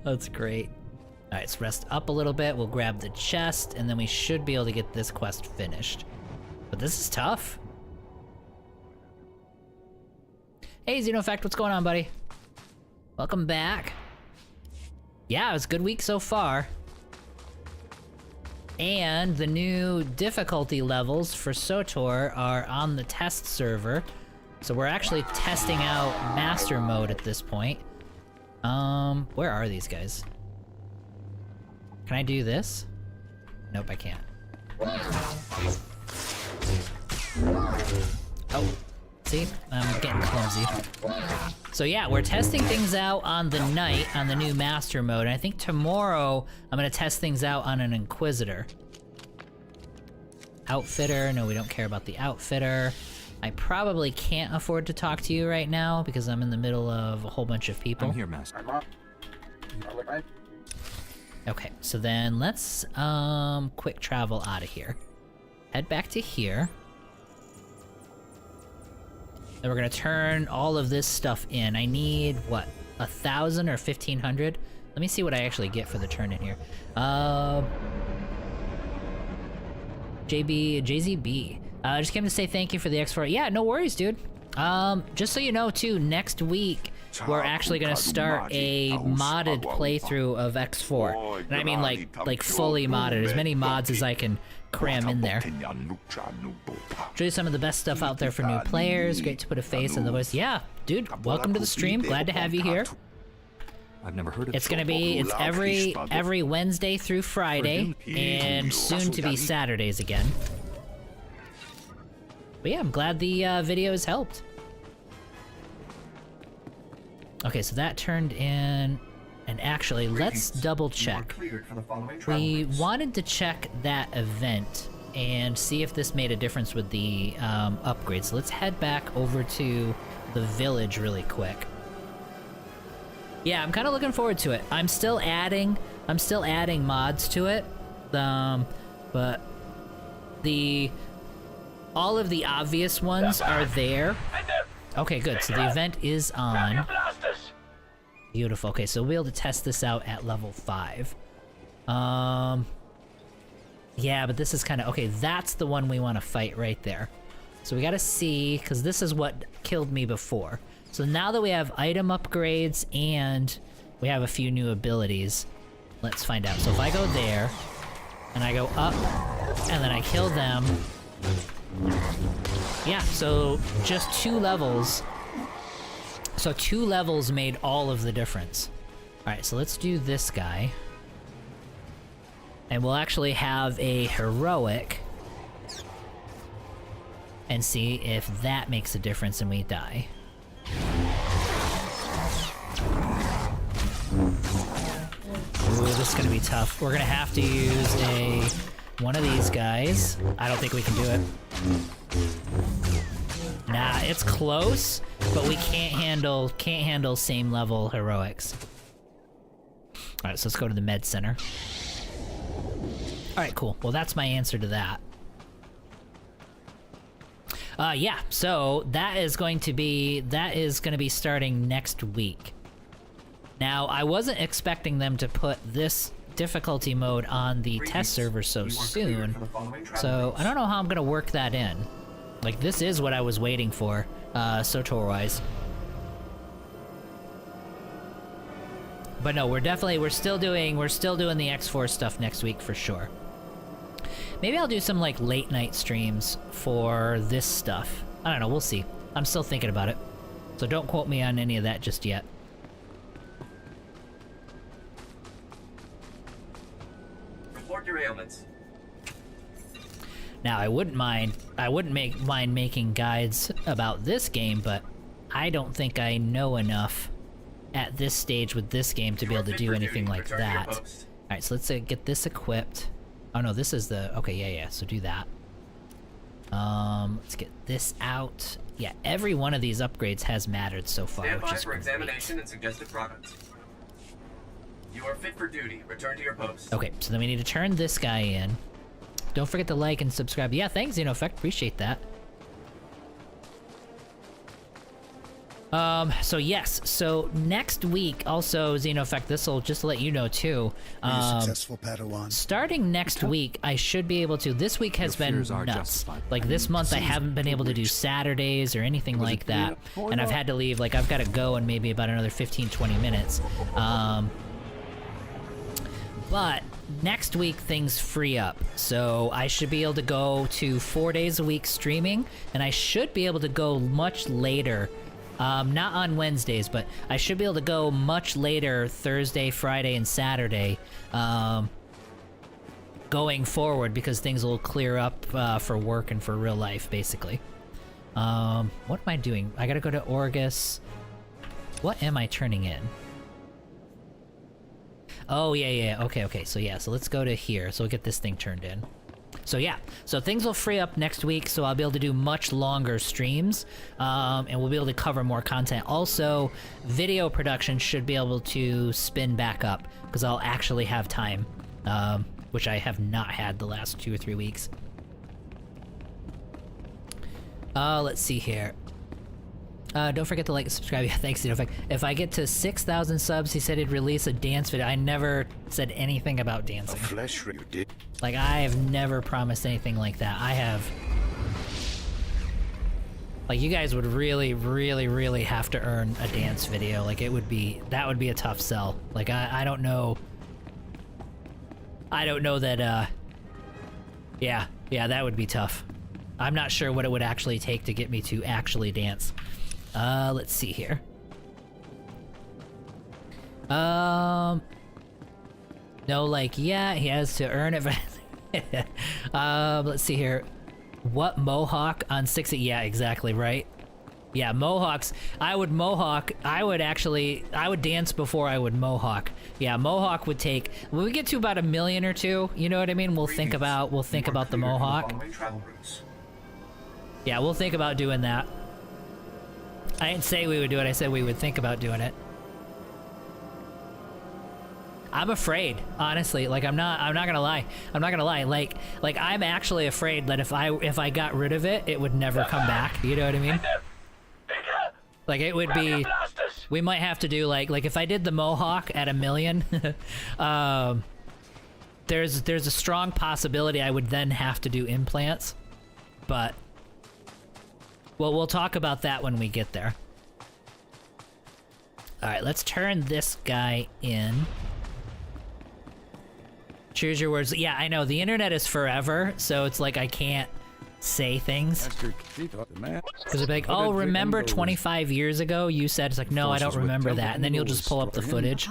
That's great. Alright, let's rest up a little bit. We'll grab the chest, and then we should be able to get this quest finished. But this is tough. Hey, Xenofact, what's going on, buddy? Welcome back. Yeah, it was a good week so far. And the new difficulty levels for SWTOR are on the test server. So we're actually testing out master mode at this point. Where are these guys? Can I do this? Nope, I can't. Oh, see? I'm getting clumsy. So yeah, we're testing things out on the Knight, on the new Master Mode, and I think tomorrow I'm gonna test things out on an Inquisitor. Outfitter, no, we don't care about the Outfitter. I probably can't afford to talk to you right now because I'm in the middle of a whole bunch of people. I'm here, Master. Okay, so then let's quick travel out of here. Head back to here. Then we're gonna turn all of this stuff in. I need, what, 1,000 or 1,500? Let me see what I actually get for the turn in here. JZB. I just came to say thank you for the X4. Yeah, no worries, dude. Just so you know, too, next week, we're actually gonna start a modded playthrough of X4. And I mean like fully modded, as many mods as I can cram in there. Show you some of the best stuff out there for new players. Great to put a face in the voice. Yeah, dude, welcome to the stream. Glad to have you here. I've never heard of it's every Wednesday through Friday, and soon to be Saturdays again. But yeah, I'm glad the videos helped. Okay, so that turned in, and actually, let's double check. We wanted to check that event and see if this made a difference with the upgrades. So let's head back over to the village really quick. Yeah, I'm kind of looking forward to it. I'm still adding mods to it, but all of the obvious ones are there. Okay, good. So the event is on. Beautiful. Okay, so we'll be able to test this out at level 5. Yeah, but this is kind of okay. That's the one we want to fight right there. So we got to see, because this is what killed me before. So now that we have item upgrades and we have a few new abilities, let's find out. So if I go there, and I go up, and then I kill them, yeah, so just 2 levels. So 2 levels made all of the difference. Alright, so let's do this guy. And we'll actually have a heroic, and see if that makes a difference and we die. Ooh, this is gonna be tough. We're gonna have to use one of these guys. I don't think we can do it. Nah, it's close, but we can't handle same level heroics. Alright, so let's go to the med center. Alright, cool. Well, that's my answer to that. Yeah, so that is going to be starting next week. Now, I wasn't expecting them to put this difficulty mode on the test server so soon, so I don't know how I'm gonna work that in. Like, this is what I was waiting for, SOTOR-wise. But no, we're still doing the X4 stuff next week for sure. Maybe I'll do some, like, late night streams for this stuff. I don't know, we'll see. I'm still thinking about it. So don't quote me on any of that just yet. Report your ailments. Now, I wouldn't mind making guides about this game, but I don't think I know enough at this stage with this game to be able to do anything like that. Alright, so let's get this equipped. Oh no, this is the... Okay, yeah, so do that. Let's get this out. Yeah, every one of these upgrades has mattered so far, which is for examination and suggested products. You are fit for duty. Return to your post. Okay, so then we need to turn this guy in. Don't forget to like and subscribe. Yeah, thanks, Xenoeffect. Appreciate that. So yes, so next week, also, Xenoeffect, this'll just let you know, too. Successful Padawan. Starting next week, I should be able to... This week has been nuts. Like, this month I haven't been able to do Saturdays or anything like that. And I've had to leave, like, I've got to go in maybe about another 15-20 minutes. But next week, things free up. So I should be able to go to 4 days a week streaming, and I should be able to go much later. Not on Wednesdays, but I should be able to go much later Thursday, Friday, and Saturday. going forward, because things will clear up for work and for real life, basically. What am I doing? I gotta go to Orgus. What am I turning in? Oh, yeah. Okay. So yeah, so let's go to here. So we'll get this thing turned in. So yeah, so things will free up next week, so I'll be able to do much longer streams, and we'll be able to cover more content. Also, video production should be able to spin back up, because I'll actually have time, which I have not had the last 2 or 3 weeks. Let's see here. Don't forget to like and subscribe. Yeah, thanks, Dino. If I get to 6,000 subs, he said he'd release a dance video. I never said anything about dancing. A flesh you did. Like, I have never promised anything like that. I have... Like, you guys would really, really, really have to earn a dance video. Like, it would be... That would be a tough sell. Like, I don't know... I don't know that, Yeah, that would be tough. I'm not sure what it would actually take to get me to actually dance. Let's see here. No, like, yeah, he has to earn it. Let's see here. What Mohawk on 60? Yeah, exactly, right? Yeah, Mohawks. I would dance before I would Mohawk. Yeah, Mohawk would take, when we get to about 1 million or 2, you know what I mean? We'll think about the Mohawk. Yeah, we'll think about doing that. I didn't say we would do it, I said we would think about doing it. I'm afraid, honestly. Like, I'm not gonna lie. Like, I'm actually afraid that if I got rid of it, it would never come back. You know what I mean? Like, it would be... We might have to do, like if I did the Mohawk at 1 million, there's a strong possibility I would then have to do implants. But... Well, we'll talk about that when we get there. Alright, let's turn this guy in. Choose your words. Yeah, I know, the internet is forever, so it's like I can't say things. Because it'll be like, oh, remember 25 years ago you said, it's like, no, I don't remember that. And then you'll just pull up the footage.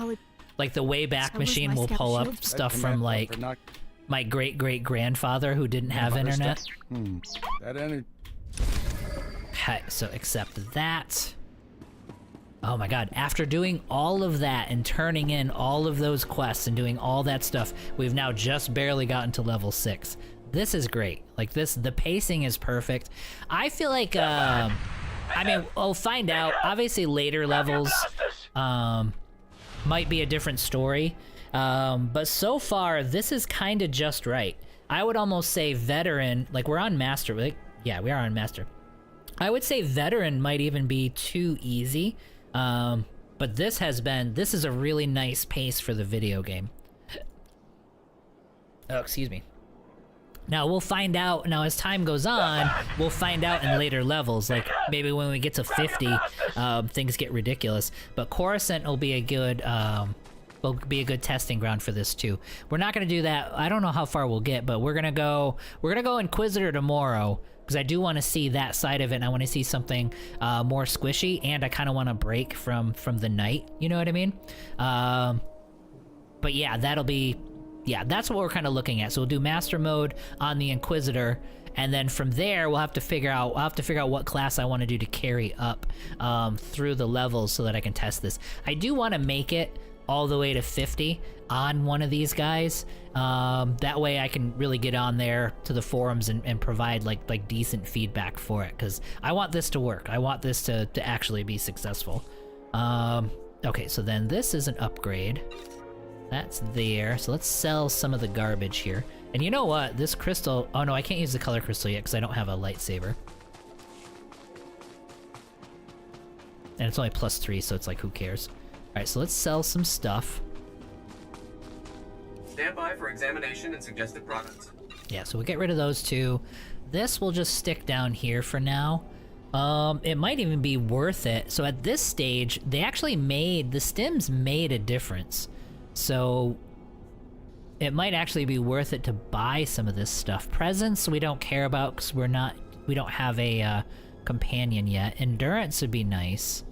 Like, the Wayback Machine will pull up stuff from, like, my great-great-grandfather who didn't have internet. Okay, so accept that. Oh my god, after doing all of that and turning in all of those quests and doing all that stuff, we've now just barely gotten to level 6. This is great. Like, the pacing is perfect. I feel like, I mean, we'll find out. Obviously, later levels, might be a different story. But so far, this is kind of just right. I would almost say veteran, like, we're on master, like, yeah, we are on master. I would say veteran might even be too easy, but this is a really nice pace for the video game. Oh, excuse me. Now, we'll find out, now as time goes on, we'll find out in later levels, like, maybe when we get to 50, things get ridiculous, but Coruscant will be a good, testing ground for this too. We're not gonna do that, I don't know how far we'll get, but we're gonna go Inquisitor tomorrow, because I do want to see that side of it, and I want to see something more squishy, and I kind of want to break from the night, you know what I mean? But yeah, that's what we're kind of looking at. So we'll do Master Mode on the Inquisitor, and then from there I'll have to figure out what class I want to do to carry up through the levels so that I can test this. I do want to make it all the way to 50 on one of these guys. That way I can really get on there to the forums and provide like decent feedback for it, because I want this to work. I want this to actually be successful. Okay, so then this is an upgrade. That's there. So let's sell some of the garbage here. And you know what? This crystal... Oh no, I can't use the color crystal yet because I don't have a lightsaber. And it's only +3, so it's like, who cares? Alright, so let's sell some stuff. Stand by for examination and suggested products. Yeah, so we'll get rid of those two. This will just stick down here for now. It might even be worth it. So at this stage, they actually made... The stims made a difference. So it might actually be worth it to buy some of this stuff. Presence we don't care about because we don't have a companion yet. Endurance would be nice.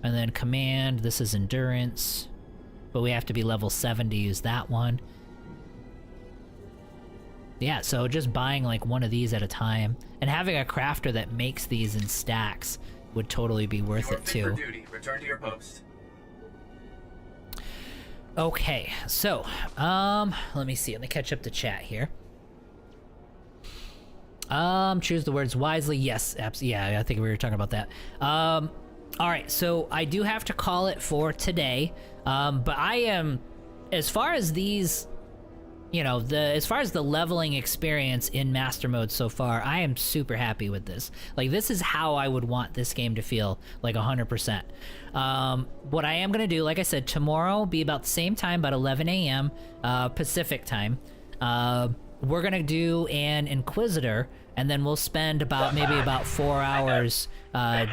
And then command, this is endurance. But we have to be level 7 to use that one. Yeah, so just buying like one of these at a time and having a crafter that makes these in stacks would totally be worth it too. For duty. Return to your post. Okay, so let me see. Let me catch up to chat here. Choose the words wisely. Yes, yeah, I think we were talking about that. All right, so I do have to call it for today. But I am, as far as these, you know, as far as the leveling experience in Master Mode so far, I am super happy with this. Like, this is how I would want this game to feel, like 100%. What I am gonna do, like I said, tomorrow will be about the same time, about 11 a.m. Pacific time. We're gonna do an Inquisitor, and then we'll spend maybe about 4 hours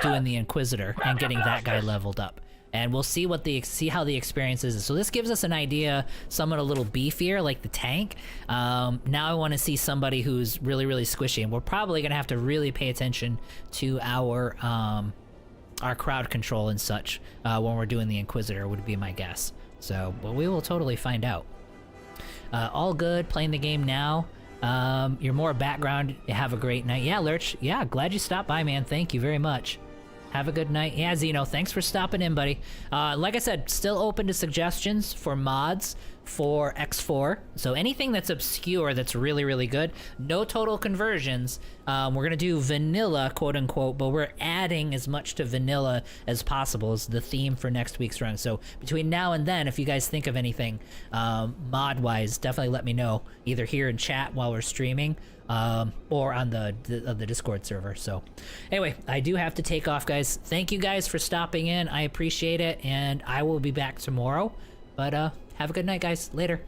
doing the Inquisitor and getting that guy leveled up. And we'll see how the experience is. So this gives us an idea, someone a little beefier, like the tank. Now I want to see somebody who's really, really squishy, and we're probably gonna have to really pay attention to our crowd control and such when we're doing the Inquisitor, would be my guess. So, but we will totally find out. All good, playing the game now. You're more background. Have a great night. Yeah, Lurch. Yeah, glad you stopped by, man. Thank you very much. Have a good night. Yeah, Zeno, thanks for stopping in, buddy. Like I said, still open to suggestions for mods for X4. So anything that's obscure that's really, really good. No total conversions. We're going to do vanilla, quote unquote, but we're adding as much to vanilla as possible as the theme for next week's run. So between now and then, if you guys think of anything mod-wise, definitely let me know, either here in chat while we're streaming, or on the Discord server. So anyway, I do have to take off, guys. Thank you guys for stopping in. I appreciate it, and I will be back tomorrow. But have a good night, guys. Later.